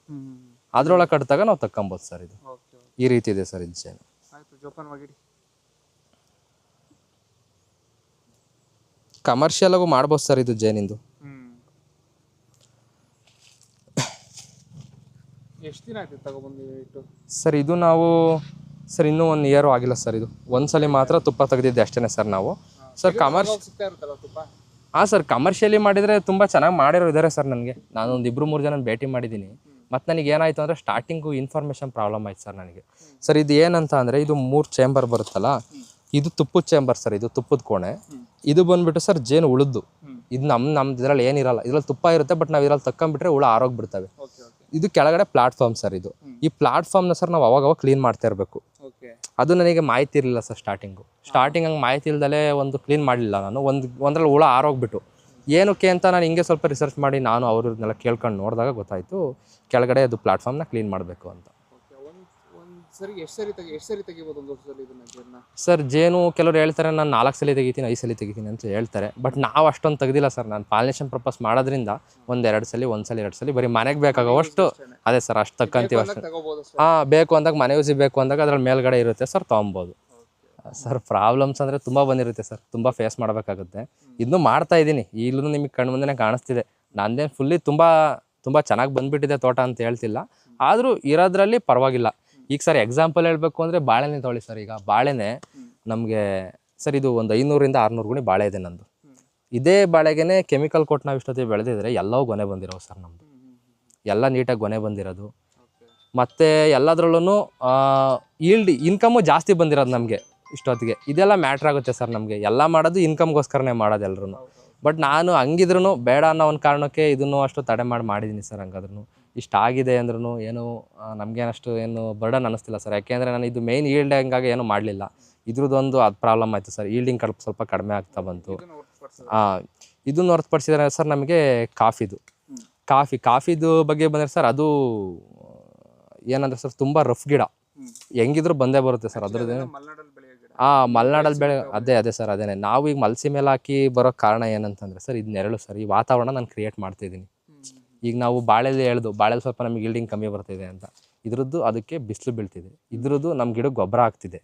ಅದ್ರೊಳಗೆ ಕಟ್ಟಿದಾಗ ನಾವು ತಕ್ಕೊಬೋದು ಸರ್. ಇದು ಈ ರೀತಿ ಇದೆ ಸರ್ ಇದು ಜೇನು. ಕಮರ್ಷಿಯಲ್ ಆಗು ಮಾಡ್ಬೋದು ಸರ್ ಇದು ಜೇನಿಂದು. ಎಷ್ಟು ದಿನ ಆಯ್ತು ತಗೊಬಂದು ಇಟ್ಟು ಸರ್? ಇದು ನಾವು ಸರ್ ಇನ್ನೂ 1 ಇಯರು ಆಗಿಲ್ಲ ಸರ್. ಇದು ಒಂದ್ಸಲಿ ಮಾತ್ರ ತುಪ್ಪ ತೆಗೆದಿದ್ದೆ ಅಷ್ಟೇ ಸರ್ ನಾವು. ಸರ್ ಹಾಂ ಸರ್, ಕಮರ್ಷಿಯಲಿ ಮಾಡಿದರೆ ತುಂಬ ಚೆನ್ನಾಗಿ ಮಾಡಿರೋ ಇದ್ದಾರೆ ಸರ್. ನನಗೆ ನಾನು ಒಂದು 2-3 ಜನ ಭೇಟಿ ಮಾಡಿದ್ದೀನಿ. ಮತ್ತು ನನಗೆ ಏನಾಯಿತು ಅಂದರೆ ಸ್ಟಾರ್ಟಿಂಗು ಇನ್ಫಾರ್ಮೇಷನ್ ಪ್ರಾಬ್ಲಮ್ ಆಯ್ತು ಸರ್ ನನಗೆ. ಸರ್ ಇದು ಏನಂತ ಅಂದರೆ, ಇದು 3 ಚೇಂಬರ್ ಬರುತ್ತಲ್ಲ, ಇದು ತುಪ್ಪದ ಚೇಂಬರ್ ಸರ್. ಇದು ತುಪ್ಪದ ಕೋಣೆ. ಇದು ಬಂದುಬಿಟ್ಟು ಸರ್ ಜೇನು ಉಳಿದು, ಇದು ನಮ್ದು ಇದರಲ್ಲಿ ಏನಿರಲ್ಲ. ಇದರಲ್ಲಿ ತುಪ್ಪ ಇರುತ್ತೆ, ಬಟ್ ನಾವು ಇದರಲ್ಲಿ ತಕ್ಕೊಂಬಿಟ್ರೆ ಹುಳ ಆರೋಗ್ಬಿಡ್ತವೆ. ಇದು ಕೆಳಗಡೆ ಪ್ಲಾಟ್ಫಾರ್ಮ್ ಸರ್. ಇದು ಈ ಪ್ಲಾಟ್ಫಾರ್ಮ್ನ ಸರ್ ನಾವು ಅವಾಗ ಕ್ಲೀನ್ ಮಾಡ್ತಾ ಇರಬೇಕು. ಅದು ನನಗೆ ಮಾಹಿತಿ ಇರಲಿಲ್ಲ ಸರ್ ಸ್ಟಾರ್ಟಿಂಗ್ ಹಂಗೆ ಮಾಹಿತಿ ಇಲ್ದಲೇ ಒಂದು ಕ್ಲೀನ್ ಮಾಡಲಿಲ್ಲ ನಾನು. ಒಂದ್ರಲ್ಲಿ ಹುಳ ಆರೋಗ್ಬಿಟ್ಟು ಏನಕ್ಕೆ ಅಂತ ನಾನು ಹಿಂಗೆ ಸ್ವಲ್ಪ ರಿಸರ್ಚ್ ಮಾಡಿ ನಾನು ಅವ್ರನ್ನೆಲ್ಲ ಕೇಳ್ಕೊಂಡು ನೋಡಿದಾಗ ಗೊತ್ತಾಯಿತು ಕೆಳಗಡೆ ಅದು ಪ್ಲಾಟ್ಫಾರ್ಮ್ನ ಕ್ಲೀನ್ ಮಾಡಬೇಕು ಅಂತ. ಸರ್ ಜೇನು ಕೆಲವರು ಹೇಳ್ತಾರೆ ನಾನು 4 ಸಲ ತೆಗಿತೀನಿ, 5 ಸಲ ತೆಗಿತೀನಿ ಅಂತ ಹೇಳ್ತಾರೆ. ಬಟ್ ನಾವು ಅಷ್ಟೊಂದು ತೆಗ್ದಿಲ್ಲ ಸರ್. ನಾನು ಪಾಲಿನೇಷನ್ ಪರ್ಪಸ್ ಮಾಡೋದ್ರಿಂದ 1-2 ಸಲ, 1 ಸಲ 2 ಸಲ ಬರೀ ಮನೆಗೆ ಬೇಕಾಗೋವಷ್ಟು ಅದೇ ಸರ್, ಅಷ್ಟು ತಕ್ಕಂತೀವಿ ಅಷ್ಟೇ. ಬೇಕು ಅಂದಾಗ ಮನೆ ಯೂಸಿ ಬೇಕು ಅಂದಾಗ ಅದ್ರಲ್ಲಿ ಮೇಲ್ಗಡೆ ಇರುತ್ತೆ ಸರ್, ತೊಗೊಬೋದು ಸರ್. ಪ್ರಾಬ್ಲಮ್ಸ್ ಅಂದರೆ ತುಂಬ ಬಂದಿರುತ್ತೆ ಸರ್, ತುಂಬ ಫೇಸ್ ಮಾಡಬೇಕಾಗುತ್ತೆ. ಇದನ್ನು ಮಾಡ್ತಾ ಇದ್ದೀನಿ, ಈಗಲೂ ನಿಮಗೆ ಕಣ್ಣು ಮುಂದೆ ಕಾಣಿಸ್ತಿದೆ. ನಂದೇನು ಫುಲ್ಲಿ ತುಂಬ ಚೆನ್ನಾಗಿ ಬಂದುಬಿಟ್ಟಿದೆ ತೋಟ ಅಂತ ಹೇಳ್ತಿಲ್ಲ, ಆದರೂ ಇರೋದ್ರಲ್ಲಿ ಪರವಾಗಿಲ್ಲ. ಈಗ ಸರ್ ಎಕ್ಸಾಂಪಲ್ ಹೇಳಬೇಕು ಅಂದರೆ ಬಾಳೆನೇ ತೊಗೊಳ್ಳಿ ಸರ್. ಈಗ ಬಾಳೆನೇ ನಮಗೆ ಸರ್ ಇದು ಒಂದು 500-600 ಗುಣಿ ಬಾಳೆ ಇದೆ ನಂದು. ಇದೇ ಬಾಳೆಗೆ ಕೆಮಿಕಲ್ ಕೊಟ್ಟು ನಾವು ಇಷ್ಟೊತ್ತಿಗೆ ಬೆಳೆದಿದ್ರೆ ಎಲ್ಲವೂ ಗೊನೆ ಬಂದಿರೋ ಸರ್. ನಮ್ಮದು ಎಲ್ಲ ನೀಟಾಗಿ ಗೊನೆ ಬಂದಿರೋದು, ಮತ್ತು ಎಲ್ಲದರಲ್ಲೂ ಇನ್ಕಮ್ಮು ಜಾಸ್ತಿ ಬಂದಿರೋದು ನಮಗೆ ಇಷ್ಟೊತ್ತಿಗೆ. ಇದೆಲ್ಲ ಮ್ಯಾಟ್ರ್ ಆಗುತ್ತೆ ಸರ್ ನಮಗೆ. ಎಲ್ಲ ಮಾಡೋದು ಇನ್ಕಮ್ಗೋಸ್ಕರನೇ ಮಾಡೋದು ಎಲ್ಲರೂ. ಬಟ್ ನಾನು ಹಂಗಿದ್ರೂ ಬೇಡ ಅನ್ನೋ ಒಂದು ಕಾರಣಕ್ಕೆ ಇದನ್ನು ಅಷ್ಟು ತಡೆ ಮಾಡಿದ್ದೀನಿ ಸರ್. ಹಂಗಾದ್ರೂ ಇಷ್ಟ ಆಗಿದೆ ಅಂದ್ರೂ ಏನು ನಮಗೇನಷ್ಟು ಏನು ಬರ್ಡನ್ ಅನ್ನಿಸ್ತಿಲ್ಲ ಸರ್. ಯಾಕೆಂದರೆ ನಾನು ಇದು ಮೇಯ್ನ್ ಈಲ್ಡ್ ಹಂಗಾಗಿ ಏನೂ ಮಾಡಲಿಲ್ಲ. ಇದ್ರದ್ದೊಂದು ಅದು ಪ್ರಾಬ್ಲಮ್ ಆಯಿತು ಸರ್. ಈಲ್ಡಿಂಗ್ ಸ್ವಲ್ಪ ಕಡಿಮೆ ಆಗ್ತಾ ಬಂತು. ಇದನ್ನು ಹೊರತುಪಡಿಸಿದ್ರೆ ಸರ್ ನಮಗೆ ಕಾಫಿದು ಬಗ್ಗೆ ಬಂದರೆ ಸರ್, ಅದು ಏನಂದರೆ ಸರ್ ತುಂಬ ರಫ್ ಗಿಡ, ಹೆಂಗಿದ್ರು ಬಂದೇ ಬರುತ್ತೆ ಸರ್. ಅದ್ರದ್ದು ಮಲೆನಾಡಲ್ಲಿ ಬೆಳೆ ಅದೇ ಸರ್. ಅದೇನೆ ನಾವು ಈಗ ಮಲ್ಸಿ ಮೇಲೆ ಹಾಕಿ ಬರೋ ಕಾರಣ ಏನಂತಂದರೆ ಸರ್, ಇದು ನೆರಳು ಸರ್. ಈ ವಾತಾವರಣ ನಾನು ಕ್ರಿಯೇಟ್ ಮಾಡ್ತಾಯಿದ್ದೀನಿ. ಈಗ ನಾವು ಬಾಳೆಲಿ ಬಾಳೆಲಿ ಸ್ವಲ್ಪ ನಮಗೆ ಈಲ್ಡಿಂಗ್ ಕಮ್ಮಿ ಬರ್ತಿದೆ ಅಂತ, ಇದ್ರದ್ದು ಅದಕ್ಕೆ ಬಿಸಿಲು ಬೀಳ್ತಿದೆ, ಇದ್ರದ್ದು ನಮ್ಮ ಗಿಡಕ್ಕೆ ಗೊಬ್ಬರ ಆಗ್ತಿದೆ.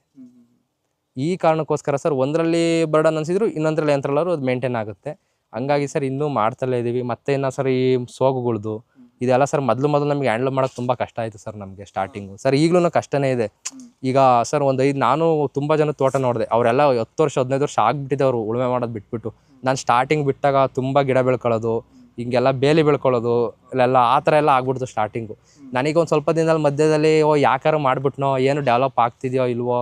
ಈ ಕಾರಣಕ್ಕೋಸ್ಕರ ಸರ್ ಒಂದರಲ್ಲಿ ಬರ್ಡನ್ ಅನಿಸಿದ್ರು ಇನ್ನೊಂದರಲ್ಲಿ ಯಂತ್ರಲ್ಲರೂ ಅದು ಮೇಂಟೈನ್ ಆಗುತ್ತೆ. ಹಂಗಾಗಿ ಸರ್ ಇನ್ನೂ ಮಾಡ್ತಲೇ ಇದ್ದೀವಿ. ಮತ್ತು ಇನ್ನು ಸರ್ ಈ ಸೋಗುಗಳ್ದು ಇದೆಲ್ಲ ಸರ್ ಮೊದಲು ನಮಗೆ ಹ್ಯಾಂಡಲ್ ಮಾಡೋಕ್ಕೆ ತುಂಬ ಕಷ್ಟ ಆಯಿತು ಸರ್ ನಮಗೆ ಸ್ಟಾರ್ಟಿಂಗು. ಸರ್ ಈಗಲೂ ಕಷ್ಟನೇ ಇದೆ. ಈಗ ಸರ್ ನಾನು ತುಂಬ ಜನ ತೋಟ ನೋಡಿದೆ, ಅವರೆಲ್ಲ 10 ವರ್ಷ 15 ವರ್ಷ ಆಗಿಬಿಟ್ಟಿದೆ ಅವರು ಉಳುಮೆ ಮಾಡೋದು ಬಿಟ್ಬಿಟ್ಟು. ನಾನು ಸ್ಟಾರ್ಟಿಂಗ್ ಬಿಟ್ಟಾಗ ತುಂಬ ಗಿಡ ಬೆಳ್ಕೊಳ್ಳೋದು, ಹಿಂಗೆಲ್ಲ ಬೇಲಿ ಬೆಳ್ಕೊಳ್ಳೋದು ಇಲ್ಲೆಲ್ಲ ಆ ಥರ ಎಲ್ಲ ಆಗ್ಬಿಡ್ತು ಸ್ಟಾರ್ಟಿಂಗು. ನನಗೊಂದು ಸ್ವಲ್ಪ ದಿನದಲ್ಲಿ ಮಧ್ಯದಲ್ಲಿ ಯಾಕಾರು ಮಾಡ್ಬಿಟ್ನೋ, ಏನು ಡೆವಲಪ್ ಆಗ್ತಿದೆಯೋ ಇಲ್ವೋ,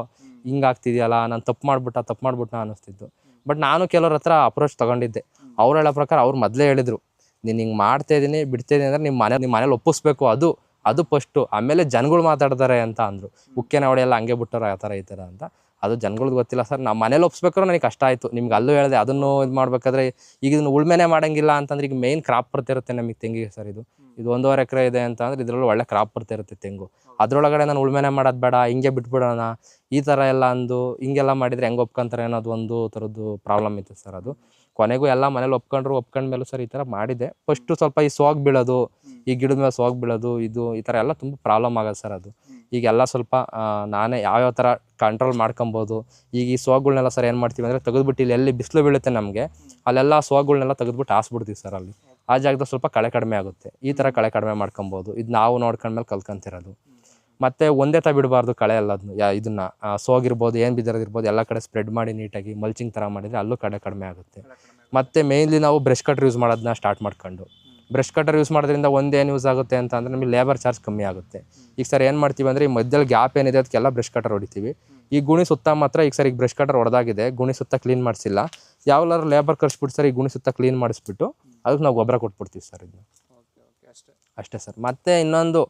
ಹಿಂಗಾಗ್ತಿದೆಯಲ್ಲ, ನಾನು ತಪ್ಪು ಮಾಡ್ಬಿಟ್ನ ಅನ್ನಿಸ್ತಿದ್ದು. ಬಟ್ ನಾನು ಕೆಲವ್ರ ಹತ್ರ ಅಪ್ರೋಚ್ ತೊಗೊಂಡಿದ್ದೆ. ಅವ್ರು ಹೇಳೋ ಪ್ರಕಾರ ಅವ್ರು ಮೊದಲೇ ಹೇಳಿದರು, ನೀನು ಹಿಂಗೆ ಮಾಡ್ತಾಯಿದ್ದೀನಿ ಬಿಡ್ತಾಯಿದ್ದೀನಿ ಅಂದರೆ ನಿಮ್ಮ ಮನೇಲಿ ಒಪ್ಪಿಸ್ಬೇಕು, ಅದು ಅದು ಫಸ್ಟು. ಆಮೇಲೆ ಜನಗಳು ಮಾತಾಡ್ತಾರೆ ಅಂತ ಅಂದರು, ಉಕ್ಕೆನ ಹೊಡೆಯಲ್ಲ ಹಂಗೆ ಬಿಟ್ಟರು ಆ ಥರ ಈ ಥರ ಅಂತ. ಅದು ಜನಗಳ್ದು ಗೊತ್ತಿಲ್ಲ ಸರ್. ನಮ್ಮ ಮನೇಲಿ ಒಪ್ಸ್ಬೇಕಾದ್ರೆ ನನಗೆ ಕಷ್ಟ ಆಯಿತು. ನಿಮ್ಗೆ ಅಲ್ಲೂ ಹೇಳಿದೆ, ಅದನ್ನು ಇದು ಮಾಡಬೇಕಾದ್ರೆ ಈಗ ಇದನ್ನು ಉಳ್ಮೆನೇ ಮಾಡೋಂಗಿಲ್ಲ ಅಂತಂದ್ರೆ ಈಗ ಮೇಯ್ನ್ ಕ್ರಾಪ್ ಬರ್ತಿರುತ್ತೆ ನಮಗೆ ತೆಂಗಿಗೆ ಸರ್. ಇದು 1.5 ಎಕರೆ ಇದೆ ಅಂತ ಅಂದ್ರೆ ಇದರಲ್ಲಿ ಒಳ್ಳೆ ಕ್ರಾಪ್ ಬರ್ತಿರುತ್ತೆ ತೆಂಗು. ಅದರೊಳಗಡೆ ನಾನು ಉಳ್ಮೆನೆ ಮಾಡೋದು ಬೇಡ, ಹಿಂಗೆ ಬಿಟ್ಬಿಡೋಣ ಈ ಥರ ಎಲ್ಲ ಅಂದು ಹಿಂಗೆಲ್ಲ ಮಾಡಿದರೆ ಹೆಂಗೆ ಒಪ್ಕೊಂತಾರೆ ಅನ್ನೋದು ಒಂದು ಥರದ್ದು ಪ್ರಾಬ್ಲಮ್ ಇತ್ತು ಸರ್. ಅದು ಕೊನೆಗೂ ಎಲ್ಲ ಮನೇಲಿ ಒಪ್ಕೊಂಡ್ಮೇಲೂ ಸರ್ ಈ ಥರ ಮಾಡಿದೆ. ಫಸ್ಟು ಸ್ವಲ್ಪ ಈ ಸೋಗ್ ಬೀಳೋದು, ಈ ಗಿಡದ ಮೇಲೆ ಸೋಗ್ ಬೀಳೋದು, ಇದು ಈ ಥರ ಎಲ್ಲ ತುಂಬ ಪ್ರಾಬ್ಲಮ್ ಆಗೋದು ಸರ್. ಅದು ಈಗೆಲ್ಲ ಸ್ವಲ್ಪ ನಾನೇ ಯಾವ್ಯಾವ ಥರ ಕಂಟ್ರೋಲ್ ಮಾಡ್ಕೊಬೋದು. ಈಗ ಈ ಸೋಗುಗಳನ್ನೆಲ್ಲ ಸರ್ ಏನು ಮಾಡ್ತೀವಿ ಅಂದರೆ ತೆಗೆದ್ಬಿಟ್ಟು ಇಲ್ಲಿ ಎಲ್ಲಿ ಬಿಸಿಲು ಬೀಳುತ್ತೆ ನಮಗೆ ಅಲ್ಲೆಲ್ಲ ಸೋಗುಗಳನ್ನೆಲ್ಲ ತೆಗೆದ್ಬಿಟ್ಟು ಹಾಸ್ಬಿಡ್ತೀವಿ ಸರ್. ಅಲ್ಲಿ ಆ ಜಾಗದಲ್ಲಿ ಸ್ವಲ್ಪ ಕಳೆ ಕಡಿಮೆ ಆಗುತ್ತೆ. ಈ ಥರ ಕಳೆ ಕಡಿಮೆ ಮಾಡ್ಕೊಬೋದು. ಇದು ನಾವು ನೋಡ್ಕೊಂಡ್ಮೇಲೆ ಕಲ್ತ್ಕೊಂತಿರೋದು. ಮತ್ತು ಒಂದೇ ತ ಬಿಡಬಾರ್ದು ಕಳೆ ಎಲ್ಲದನ್ನು, ಇದನ್ನು ಸೋಗಿರ್ಬೋದು ಏನು ಬಿದ್ದಿರೋದಿರ್ಬೋದು ಎಲ್ಲ ಕಡೆ ಸ್ಪ್ರೆಡ್ ಮಾಡಿ ನೀಟಾಗಿ ಮಲ್ಚಿಂಗ್ ಥರ ಮಾಡಿದರೆ ಅಲ್ಲೂ ಕಡಿಮೆ ಆಗುತ್ತೆ. ಮತ್ತು ಮೇಯ್ನ್ಲಿ ನಾವು ಬ್ರಷ್ ಕಟರ್ ಯೂಸ್ ಮಾಡೋದನ್ನ ಸ್ಟಾರ್ಟ್ ಮಾಡ್ಕೊಂಡು, ಬ್ರಷ್ ಕಟರ್ ಯೂಸ್ ಮಾಡೋದ್ರಿಂದ ಒಂದೇನು ಯೂಸ್ ಆಗುತ್ತೆ ಅಂತ ಅಂದರೆ ನಮಗೆ ಲೇಬರ್ ಚಾರ್ಜ್ ಕಮ್ಮಿ ಆಗುತ್ತೆ. ಈಗ ಸರ್ ಏನು ಮಾಡ್ತೀವಿ ಅಂದರೆ ಈ ಮಧ್ಯದಲ್ಲಿ ಗ್ಯಾಪ್ ಏನಿದೆ ಅದಕ್ಕೆಲ್ಲ ಬ್ರಷ್ ಕಟರ್ ಹೊಡಿತೀವಿ. ಈ ಗುಣಿ ಸುತ್ತ ಮಾತ್ರ ಈಗ ಸರ್ ಈಗ ಬ್ರಷ್ ಕಟರ್ ಹೊಡೆದಾಗಿದೆ, ಗುಣಿ ಸುತ್ತ ಕ್ಲೀನ್ ಮಾಡಿಸಿಲ್ಲ, ಯಾವ್ಲಾರು ಲೇಬರ್ ಕರ್ಸ್ಬಿಟ್ಟು ಸರ್ ಈ ಗುಣಿ ಸುತ್ತ ಕ್ಲೀನ್ ಮಾಡಿಸ್ಬಿಟ್ಟು ಅದಕ್ಕೆ ನಾವು ಗೊಬ್ಬರ ಕೊಟ್ಬಿಡ್ತೀವಿ ಸರ್. ಇದನ್ನ ಅಷ್ಟೇ ಸರ್. ಮತ್ತು ಇನ್ನೊಂದು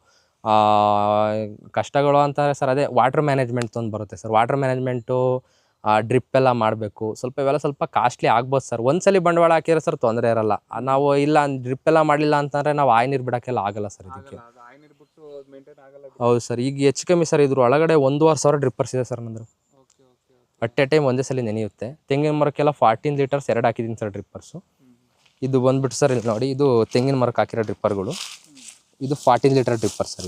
ಕಷ್ಟಗಳು ಅಂತಾರೆ ಸರ್, ಅದೇ ವಾಟರ್ ಮ್ಯಾನೇಜ್ಮೆಂಟ್ ಒಂದು ಬರುತ್ತೆ ಸರ್. ವಾಟರ್ ಮ್ಯಾನೇಜ್ಮೆಂಟು ಡ್ರಿಪ್ ಎಲ್ಲ ಮಾಡಬೇಕು. ಇವೆಲ್ಲ ಸ್ವಲ್ಪ ಕಾಸ್ಟ್ಲಿ ಆಗ್ಬೋದು ಸರ್. ಒಂದ್ಸಲಿ ಬಂಡವಾಳ ಹಾಕಿದ್ರೆ ಸರ್ ತೊಂದರೆ ಇರಲ್ಲ. ನಾವು ಇಲ್ಲ ಡ್ರಿಪ್ ಎಲ್ಲ ಮಾಡಲಿಲ್ಲ ಅಂತಂದರೆ ನಾವು ಆಯ್ ನೀರು ಬಿಡೋಕ್ಕೆಲ್ಲ ಆಗಲ್ಲ ಸರ್ ಇದಕ್ಕೆ. ಹೌದು ಸರ್. ಈಗ ಹೆಚ್ಚು ಕಮ್ಮಿ ಸರ್ ಇದ್ರ ಒಳಗಡೆ 1,500 ಡ್ರಿಪ್ಪರ್ಸ್ ಇದೆ ಸರ್ ನಂದು. ಅಟ್ ಎ ಟೈಮ್ ಒಂದೇ ಸಲ ನೆನೆಯುತ್ತೆ. ತೆಂಗಿನ ಮರಕ್ಕೆಲ್ಲ 14 ಲೀಟರ್ಸ್ 2 ಹಾಕಿದ್ದೀನಿ ಸರ್ ಡ್ರಿಪ್ಪರ್ಸು. ಇದು ಬಂದ್ಬಿಟ್ಟು ಸರ್ ಇಲ್ಲಿ ನೋಡಿ, ಇದು ತೆಂಗಿನ ಮರಕ್ಕೆ ಹಾಕಿರೋ ಡ್ರಿಪ್ಪರ್ಗಳು. ಇದು 14 ಲೀಟರ್ ಡ್ರಿಪ್ಪರ್ ಸರ್.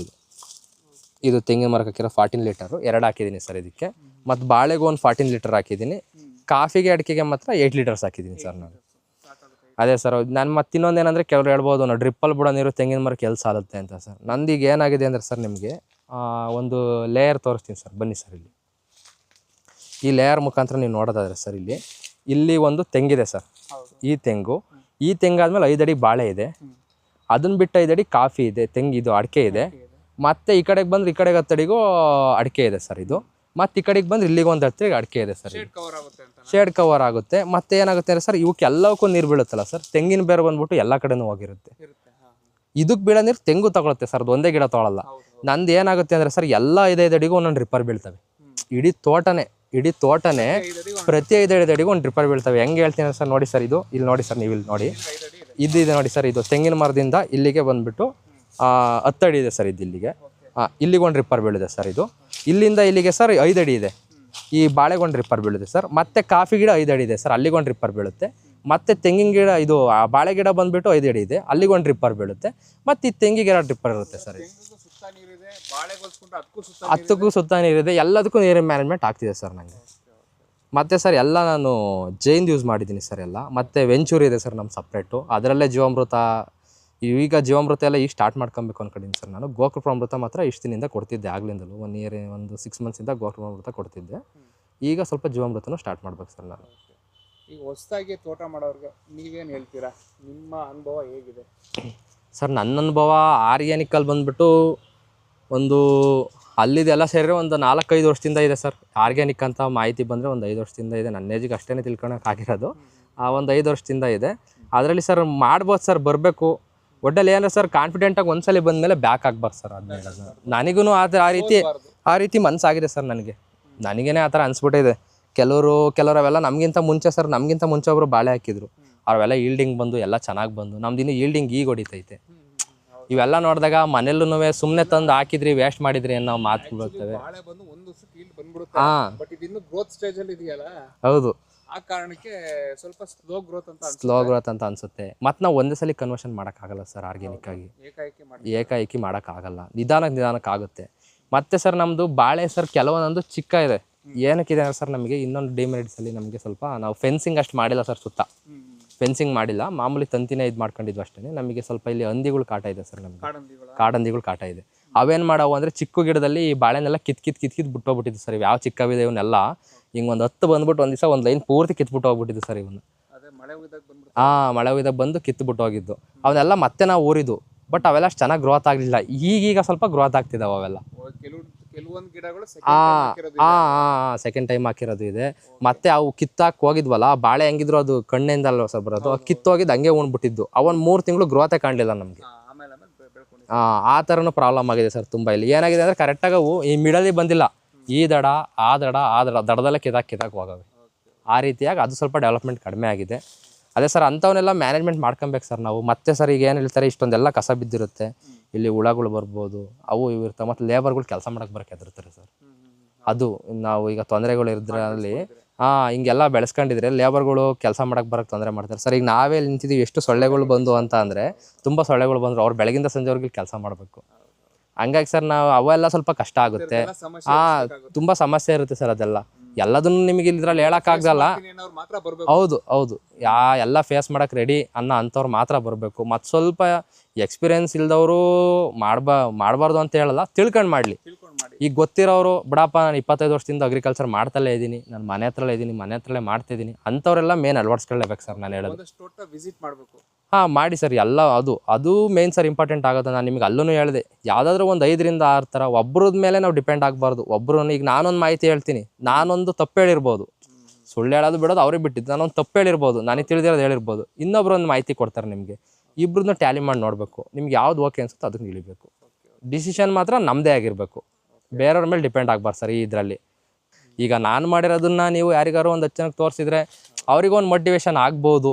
ಇದು ತೆಂಗಿನ ಮರಕ್ಕೆ ಹಾಕಿರೋ 14 ಲೀಟರು 2 ಹಾಕಿದ್ದೀನಿ ಸರ್ ಇದಕ್ಕೆ. ಮತ್ತು ಬಾಳೆಗೂ ಒಂದು 14 ಲೀಟರ್ ಹಾಕಿದ್ದೀನಿ. ಕಾಫಿಗೆ ಅಡಿಕೆಗೆ ಮಾತ್ರ 8 ಲೀಟರ್ಸ್ ಹಾಕಿದ್ದೀನಿ ಸರ್ ನಾನು. ಅದೇ ಸರ್. ನಾನು ಮತ್ತೆ ಇನ್ನೊಂದೇನೆಂದರೆ ಕೆಲವ್ರು ಹೇಳ್ಬೋದು ನಾವು ಡ್ರಿಪ್ಪಲ್ಲಿ ಬಿಡೋ ನೀರು ತೆಂಗಿನ ಮರಕ್ಕೆ ಎಲ್ಲಿ ಸಾಲುತ್ತೆ ಅಂತ ಸರ್. ನಂದೀಗ ಏನಾಗಿದೆ ಅಂದರೆ ಸರ್ ನಿಮಗೆ ಒಂದು ಲೇಯರ್ ತೋರಿಸ್ತೀನಿ ಸರ್, ಬನ್ನಿ ಸರ್. ಇಲ್ಲಿ ಈ ಲೇಯರ್ ಮುಖಾಂತರ ನೀವು ನೋಡೋದಾದ್ರೆ ಸರ್ ಇಲ್ಲಿ ಒಂದು ತೆಂಗಿದೆ ಸರ್. ಈ ತೆಂಗಾದ್ಮೇಲೆ 5 ಅಡಿ ಬಾಳೆ ಇದೆ. ಅದನ್ನ ಬಿಟ್ಟು 5 ಅಡಿ ಕಾಫಿ ಇದೆ, ಇದು ಅಡಿಕೆ ಇದೆ. ಮತ್ತು ಈ ಕಡೆಗೆ ಬಂದ್ರೆ ಈ ಕಡೆಗೆ 10 ಅಡಿಗೂ ಅಡಿಕೆ ಇದೆ ಸರ್ ಇದು. ಮತ್ತು ಈ ಕಡೆಗೆ ಬಂದ್ರೆ ಇಲ್ಲಿಗೆ ಒಂದು 10 ಅಡಿಕೆ ಇದೆ ಸರ್. ಶೇಡ್ ಕವರ್ ಆಗುತ್ತೆ. ಮತ್ತು ಏನಾಗುತ್ತೆ ಅಂದರೆ ಸರ್ ಇವಕ್ಕೆ ಎಲ್ಲಕ್ಕೂ ನೀರು ಬೀಳುತ್ತಲ್ಲ ಸರ್, ತೆಂಗಿನ ಬೇರೆ ಬಂದ್ಬಿಟ್ಟು ಎಲ್ಲ ಕಡೆನೂ ಹೋಗಿರುತ್ತೆ. ಇದಕ್ಕೆ ಬೀಳೋ ನೀರು ತೆಂಗು ತಗೊಳುತ್ತೆ ಸರ್, ಅದು ಒಂದೇ ಗಿಡ ತೊಗೊಳಲ್ಲ. ನಂದು ಏನಾಗುತ್ತೆ ಅಂದರೆ ಸರ್ ಎಲ್ಲ 5 ಅಡಿಗೂ ಒಂದೊಂದು ಡ್ರಿಪ್ಪರ್ ಬೀಳ್ತವೆ. ಇಡೀ ತೋಟನೇ ಪ್ರತಿ 5 ಅಡಿಗೂ ಒಂದು ಡ್ರಿಪ್ಪರ್ ಬೀಳ್ತವೆ. ಹೆಂಗೆ ಹೇಳ್ತೀನಿ ಸರ್, ನೋಡಿ ಸರ್ ಇದು ಇಲ್ಲಿ ನೋಡಿ ಸರ್, ನೀವು ಇಲ್ಲಿ ನೋಡಿ, ಇದೆ ನೋಡಿ ಸರ್. ಇದು ತೆಂಗಿನ ಮರದಿಂದ ಇಲ್ಲಿಗೆ ಬಂದ್ಬಿಟ್ಟು 10 ಅಡಿ ಇದೆ ಸರ್. ಇಲ್ಲಿಗೆ ಒಂದು ಡ್ರಿಪ್ಪರ್ ಬೀಳಿದೆ ಸರ್. ಇದು ಇಲ್ಲಿಂದ ಇಲ್ಲಿಗೆ ಸರ್ 5 ಅಡಿ ಇದೆ. ಈ ಬಾಳೆಗೊಂಡು ಡ್ರಿಪ್ಪರ್ ಬೀಳುತ್ತೆ ಸರ್. ಮತ್ತು ಕಾಫಿ ಗಿಡ 5 ಅಡಿ ಇದೆ ಸರ್, ಅಲ್ಲಿಗೊಂದು ಡ್ರಿಪ್ಪರ್ ಬೀಳುತ್ತೆ. ಮತ್ತು ತೆಂಗಿನ ಗಿಡ ಇದು ಬಾಳೆ ಗಿಡ ಬಂದ್ಬಿಟ್ಟು 5 ಅಡಿ ಇದೆ, ಅಲ್ಲಿಗೊಂದು ಡ್ರಿಪ್ಪರ್ ಬೀಳುತ್ತೆ. ಮತ್ತು ಈ ತೆಂಗಿಗೆ 2 ಡ್ರಿಪ್ಪರ್ ಇರುತ್ತೆ ಸರ್. ಹತ್ತಕ್ಕೂ ಸುತ್ತ ನೀರಿದೆ, ಎಲ್ಲದಕ್ಕೂ ನೀರಿನ ಮ್ಯಾನೇಜ್ಮೆಂಟ್ ಆಗ್ತಿದೆ ಸರ್ ನನಗೆ. ಮತ್ತು ಸರ್ ಎಲ್ಲ ನಾನು ಜೈನ್ ಯೂಸ್ ಮಾಡಿದ್ದೀನಿ ಸರ್ ಎಲ್ಲ. ಮತ್ತು ವೆಂಚೂರ್ ಇದೆ ಸರ್ ನಮ್ಮ ಸಪ್ರೇಟು, ಅದರಲ್ಲೇ ಜೀವಾಮೃತ. ಈಗ ಜೀವಾಮೃತ ಎಲ್ಲ ಈಗ ಸ್ಟಾರ್ಟ್ ಮಾಡ್ಕೊಬೇಕು ಅಂದ್ಕೊಂಡಿದ್ದೀನಿ ಸರ್ ನಾನು. ಗೋಕೃಪಾಮೃತ ಮಾತ್ರ ಇಷ್ಟು ದಿನದಿಂದ ಕೊಡ್ತಿದ್ದೆ, ಆಗ್ಲಿಂದಲೂ 1 ಇಯರ್ 6 ಮಂತ್ಸಿಂದ ಗೋಕೃಪಾಮೃತ ಕೊಡ್ತಿದ್ದೆ. ಈಗ ಸ್ವಲ್ಪ ಜೀವಾಮೃತನೂ ಸ್ಟಾರ್ಟ್ ಮಾಡ್ಬೇಕು ಸರ್ ನಾನು. ಈಗ ಹೊಸದಾಗಿ ತೋಟ ಮಾಡೋರಿಗೆ ನೀವೇನು ಹೇಳ್ತೀರಾ? ನಿಮ್ಮ ಅನುಭವ ಹೇಗಿದೆ ಸರ್? ನನ್ನ ಅನುಭವ ಆರ್ಗ್ಯಾನಿಕಲ್ಲಿ ಬಂದುಬಿಟ್ಟು ಒಂದು ಅಲ್ಲಿದೆಲ್ಲ ಸೇರಿದ್ರೆ ಒಂದು 4-5 ವರ್ಷದಿಂದ ಇದೆ ಸರ್. ಆರ್ಗ್ಯಾನಿಕ್ ಅಂತ ಮಾಹಿತಿ ಬಂದರೆ ಒಂದು 5 ವರ್ಷದಿಂದ ಇದೆ. ನನ್ನ ಏಜಿಗೆ ಅಷ್ಟೇ ತಿಳ್ಕೊಳಕ್ಕೆ ಆಗಿರೋದು. ಒಂದು 5 ವರ್ಷದಿಂದ ಇದೆ. ಅದರಲ್ಲಿ ಸರ್ ಮಾಡ್ಬೋದು ಸರ್, ಬರಬೇಕು ಒಟ್ಟಲ್ಲಿ. ಏನಂದ್ರೆ ಸರ್ ಕಾನ್ಫಿಡೆಂಟಾಗಿ ಒಂದ್ಸಲಿ ಬಂದಮೇಲೆ ಬ್ಯಾಕ್ ಆಗ್ಬಾರ್ದು ಸರ್. ಅದನ್ನೆಲ್ಲ ನನಗೂ ಆ ರೀತಿ ಮನಸ್ಸಾಗಿದೆ ಸರ್. ನನಗೇನೆ ಆ ಥರ ಅನಿಸ್ಬಿಟ್ಟಿದೆ. ಕೆಲವರು ಅವೆಲ್ಲ ನಮಗಿಂತ ಮುಂಚೆ ಒಬ್ಬರು ಬಾಳೆ ಹಾಕಿದ್ರು, ಅವೆಲ್ಲ ಈಲ್ಡಿಂಗ್ ಬಂದು ಎಲ್ಲ ಚೆನ್ನಾಗಿ ಬಂದು, ನಮ್ದಿನ್ನು ಈಲ್ಡಿಂಗ್ ಈಗ ಹೊಡಿತೈತೆ. ಇವೆಲ್ಲ ನೋಡಿದಾಗ ಮನೆಯಲ್ಲೂ ಸುಮ್ಮನೆ ತಂದು ಹಾಕಿದ್ರಿ, ವೇಸ್ಟ್ ಮಾಡಿದ್ರಿ ಅನ್ನೋ ಮಾತು ಬರ್ತವೆ. ಹೌದು, ಆ ಕಾರಣಕ್ಕೆ ಸ್ವಲ್ಪ ಸ್ಲೋ ಗ್ರೋತ್ ಅಂತ ಅನ್ಸುತ್ತೆ. ಮತ್ತು ನಾವು ಒಂದೇ ಸಲ ಕನ್ವರ್ಷನ್ ಮಾಡೋಕ್ಕಾಗಲ್ಲ ಸರ್. ಆರ್ಗ್ಯಾನಿಕ್ ಆಗಿ ಏಕಾಏಕಿ ಮಾಡೋಕ್ಕಾಗಲ್ಲ, ನಿಧಾನಕ್ಕೆ ಆಗುತ್ತೆ. ಮತ್ತು ಸರ್ ನಮ್ಮದು ಬಾಳೆ ಸರ್ ಕೆಲವೊಂದೊಂದು ಚಿಕ್ಕ ಇದೆ. ಏನಕ್ಕಿದೆ ಅಂದರೆ ಸರ್ ನಮಗೆ ಇನ್ನೊಂದು ಡಿಮೆರಿಟ್ಸಲ್ಲಿ ನಮಗೆ ಸ್ವಲ್ಪ ನಾವು ಫೆನ್ಸಿಂಗ್ ಅಷ್ಟು ಮಾಡಿಲ್ಲ ಸರ್. ಸುತ್ತ ಫೆನ್ಸಿಂಗ್ ಮಾಡಿಲ್ಲ, ಮಾಮೂಲಿ ತಂತಿನೇ ಇದು ಮಾಡ್ಕೊಂಡಿದ್ವಿ ಅಷ್ಟೇ. ನಮಗೆ ಸ್ವಲ್ಪ ಇಲ್ಲಿ ಹಂದಿಗಳು ಕಾಟ ಇದೆ ಸರ್. ನಮಗೆ ಕಾಡಂದಿಗಳು ಕಾಟ ಇದೆ. ಅವೇನು ಮಾಡವು ಅಂದರೆ ಚಿಕ್ಕ ಗಿಡದಲ್ಲಿ ಈ ಬಾಳೆನೆಲ್ಲ ಕಿತ್ತು ಬಿಟ್ಟೋಗ್ಬಿಟ್ಟಿದ್ದು ಸರ್. ಯಾವ ಚಿಕ್ಕವಿದೆ ಇವನ್ನೆಲ್ಲ ಹಿಂಗೆ ಒಂದು 10 ಬಂದ್ಬಿಟ್ಟು ಒಂದು ದಿವಸ ಒಂದು ಲೈನ್ ಪೂರ್ತಿ ಕಿತ್ಬಿಟ್ಟು ಹೋಗ್ಬಿಟ್ಟಿದ್ದು ಸರ್ ಇವನ್ನ. ಮಳೆ ಒಯ್ದಾಗ ಬಂದು ಕಿತ್ಬಿಟ್ಟು ಹೋಗಿದ್ದು ಅವನ್ನೆಲ್ಲ ಮತ್ತೆ ನಾವು ಊರಿದ್ದು. ಬಟ್ ಅವೆಲ್ಲ ಅಷ್ಟು ಚೆನ್ನಾಗಿ ಗ್ರೋತ್ ಆಗಲಿಲ್ಲ. ಈಗೀಗ ಸ್ವಲ್ಪ ಗ್ರೋತ್ ಆಗ್ತಿದ್ದಾವೆ ಅವೆಲ್ಲ. ಸೆಕೆಂಡ್ ಟೈಮ್ ಹಾಕಿರೋದು ಇದೆ. ಮತ್ತೆ ಅವು ಕಿತ್ತಾಕ್ ಹೋಗಿದ್ವಲ್ಲ, ಬಾಳೆ ಹೆಂಗಿದ್ರು ಅದು ಕಣ್ಣಿಂದ ಅಲ್ವ ಸರ್ ಬರೋದು, ಕಿತ್ತೋಗಿದ್ದು ಹಂಗೆ ಉಣ್ಬಿಟ್ಟಿದ್ದು. ಅವನ್ 3 ತಿಂಗಳು ಗ್ರೋತೆ ಕಾಣಲಿಲ್ಲ ನಮಗೆ. ಆ ಥರನೂ ಪ್ರಾಬ್ಲಮ್ ಆಗಿದೆ ಸರ್ ತುಂಬ. ಇಲ್ಲಿ ಏನಾಗಿದೆ ಅಂದರೆ ಕರೆಕ್ಟಾಗಿ ಅವು ಈ ಮಿಡಲಿ ಬಂದಿಲ್ಲ, ಈ ದಡ ಆ ದಡ ಆ ದಡದಲ್ಲೇ ಕಿದಾಕ್ ಹೋಗವೆ. ಆ ರೀತಿಯಾಗಿ ಅದು ಸ್ವಲ್ಪ ಡೆವಲಪ್ಮೆಂಟ್ ಕಡಿಮೆ ಆಗಿದೆ. ಅದೇ ಸರ್ ಅಂಥವನ್ನೆಲ್ಲ ಮ್ಯಾನೇಜ್ಮೆಂಟ್ ಮಾಡ್ಕೊಬೇಕು ಸರ್ ನಾವು. ಮತ್ತೆ ಸರ್ ಈಗ ಏನು ಹೇಳ್ತಾರೆ, ಇಷ್ಟೊಂದೆಲ್ಲ ಕಸ ಬಿದ್ದಿರುತ್ತೆ, ಇಲ್ಲಿ ಹುಳಗಳು ಬರ್ಬೋದು, ಅವು ಇವು ಇರ್ತವೆ, ಮತ್ತು ಲೇಬರ್ಗಳು ಕೆಲಸ ಮಾಡೋಕ್ಕೆ ಬರೋಕ್ಕೆ ಹೆದರ್ತಾರೆ ಸರ್. ಅದು ನಾವು ಈಗ ತೊಂದರೆಗಳು ಇದ್ರಲ್ಲಿ ಹಿಂಗೆಲ್ಲ ಬೆಳೆಸ್ಕೊಂಡಿದ್ರೆ ಲೇಬರ್ಗಳು ಕೆಲಸ ಮಾಡೋಕ್ಕೆ ಬರೋಕ್ಕೆ ತೊಂದರೆ ಮಾಡ್ತಾರೆ ಸರ್. ಈಗ ನಾವೇ ನಿಂತಿದ್ದೀವಿ, ಎಷ್ಟು ಸೊಳ್ಳೆಗಳು ಬಂದು ಅಂತ ಅಂದರೆ, ತುಂಬ ಸೊಳ್ಳೆಗಳು ಬಂದರು, ಅವ್ರು ಬೆಳಗಿಂದ ಸಂಜೆವರೆಗೆ ಕೆಲಸ ಮಾಡಬೇಕು. ಹಂಗಾಗಿ ಸರ್ ನಾವು ಅವೆಲ್ಲ ಸ್ವಲ್ಪ ಕಷ್ಟ ಆಗುತ್ತೆ. ತುಂಬ ಸಮಸ್ಯೆ ಇರುತ್ತೆ ಸರ್. ಅದೆಲ್ಲ ಎಲ್ಲದನ್ನು ನಿಮಗೆ ಇದ್ರಲ್ಲಿ ಹೇಳೋಕ್ಕಾಗಲ್ಲ. ಹೌದು ಎಲ್ಲ ಫೇಸ್ ಮಾಡೋಕ್ಕೆ ರೆಡಿ ಅಂಥವ್ರು ಮಾತ್ರ ಬರಬೇಕು. ಮತ್ತು ಸ್ವಲ್ಪ ಎಕ್ಸ್ಪೀರಿಯೆನ್ಸ್ ಇಲ್ದವರು ಮಾಡಬಾರ್ದು ಅಂತ ಹೇಳಲ್ಲ, ತಿಳ್ಕೊಂಡು ಮಾಡಲಿ. ಈಗ ಗೊತ್ತಿರೋರು ಬಿಡಪ್ಪ ನಾನು 25 ವರ್ಷದಿಂದ ಅಗ್ರಿಕಲ್ಚರ್ ಮಾಡ್ತಲೇ ಇದ್ದೀನಿ, ನಾನು ಮನೆ ಹತ್ರಲೇ ಮಾಡ್ತಿದ್ದೀನಿ ಅಂಥವರೆಲ್ಲ ಮೇನ್ ಅಳವಡಿಸ್ಕೊಳ್ಳೇಬೇಕು ಸರ್. ನಾನು ಹೇಳೋದು ಮಾಡಿ ಸರ್. ಎಲ್ಲ ಅದು ಮೇನ್ ಸರ್ ಇಂಪಾರ್ಟೆಂಟ್ ಆಗುತ್ತೆ. ನಾನು ನಿಮ್ಗೆ ಅಲ್ಲೂ ಹೇಳಿದೆ, ಯಾವುದಾದ್ರೂ ಒಂದು 5ರಿಂದ 6 ಥರ ಒಬ್ರದ ಮೇಲೆ ನಾವು ಡಿಪೆಂಡ್ ಆಗಬಾರ್ದು. ಈಗ ನಾನೊಂದು ಮಾಹಿತಿ ಹೇಳ್ತೀನಿ, ನಾನೊಂದು ತಪ್ಪು ಹೇಳಿರ್ಬೋದು, ಸುಳ್ಳು ಹೇಳೋದು ಬಿಡೋದು ಅವ್ರಿಗೆ ಬಿಟ್ಟಿದ್ದು. ನಾನೊಂದು ತಪ್ಪು ಹೇಳಿರ್ಬೋದು, ನನಗೆ ತಿಳಿದಿರೋದು ಹೇಳಿರ್ಬೋದು, ಇನ್ನೊಬ್ರು ಒಂದು ಮಾಹಿತಿ ಕೊಡ್ತಾರೆ ನಿಮಗೆ. ಇಬ್ಬರನ್ನ ಟ್ಯಾಲಿ ಮಾಡಿ ನೋಡಬೇಕು, ನಿಮ್ಗೆ ಯಾವ್ದು ಓಕೆ ಅನ್ಸುತ್ತೋ ಅದಕ್ಕೆ ಇಳಿಬೇಕು. ಡಿಸಿಷನ್ ಮಾತ್ರ ನಮ್ಮದೇ ಆಗಿರಬೇಕು, ಬೇರೆಯವ್ರ ಮೇಲೆ ಡಿಪೆಂಡ್ ಆಗಬಾರ್ದು ಸರ್. ಇದರಲ್ಲಿ ಈಗ ನಾನು ಮಾಡಿರೋದನ್ನ ನೀವು ಯಾರಿಗಾರು ಒಂದು 10 ಜನಕ್ಕೆ ತೋರಿಸಿದ್ರೆ ಅವ್ರಿಗೊಂದು ಮೋಟಿವೇಶನ್ ಆಗ್ಬೋದು.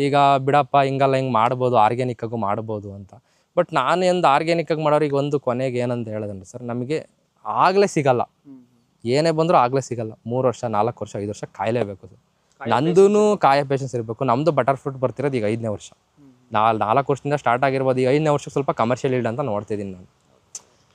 ಈಗ ಬಿಡಪ್ಪ ಹಿಂಗಲ್ಲ, ಹಿಂಗೆ ಮಾಡ್ಬೋದು, ಆರ್ಗ್ಯಾನಿಕ್ಕಾಗೂ ಮಾಡ್ಬೋದು ಅಂತ. ಬಟ್ ನಾನು ಆರ್ಗ್ಯಾನಿಕ್ಕಾಗಿ ಮಾಡೋರಿಗೆ ಒಂದು ಕೊನೆಗೆ ಏನಂತ ಹೇಳೋದಂದ್ರೆ ಸರ್, ನಮಗೆ ಆಗಲೇ ಸಿಗಲ್ಲ, ಏನೇ ಬಂದರೂ ಆಗಲೇ ಸಿಗಲ್ಲ. 3 ವರ್ಷ 4 ವರ್ಷ 5 ವರ್ಷ ಕಾಯಲೇಬೇಕು ಸರ್. ನಂದೂ ಕಾಯ ಪೇಷನ್ಸ್ ಇರಬೇಕು. ನಮ್ಮದು ಬಟರ್ ಫ್ರೂಟ್ ಬರ್ತಿರೋದು ಈಗ 5ನೇ ವರ್ಷ. 4 ವರ್ಷದಿಂದ ಸ್ಟಾರ್ಟ್ ಆಗಿರ್ಬೋದು, ಈಗ 5ನೇ ವರ್ಷಕ್ಕೆ ಸ್ವಲ್ಪ ಕಮರ್ಷಿಯಲ್ ಈಲ್ಡ್ ಅಂತ ನೋಡ್ತಿದ್ದೀನಿ ನಾನು.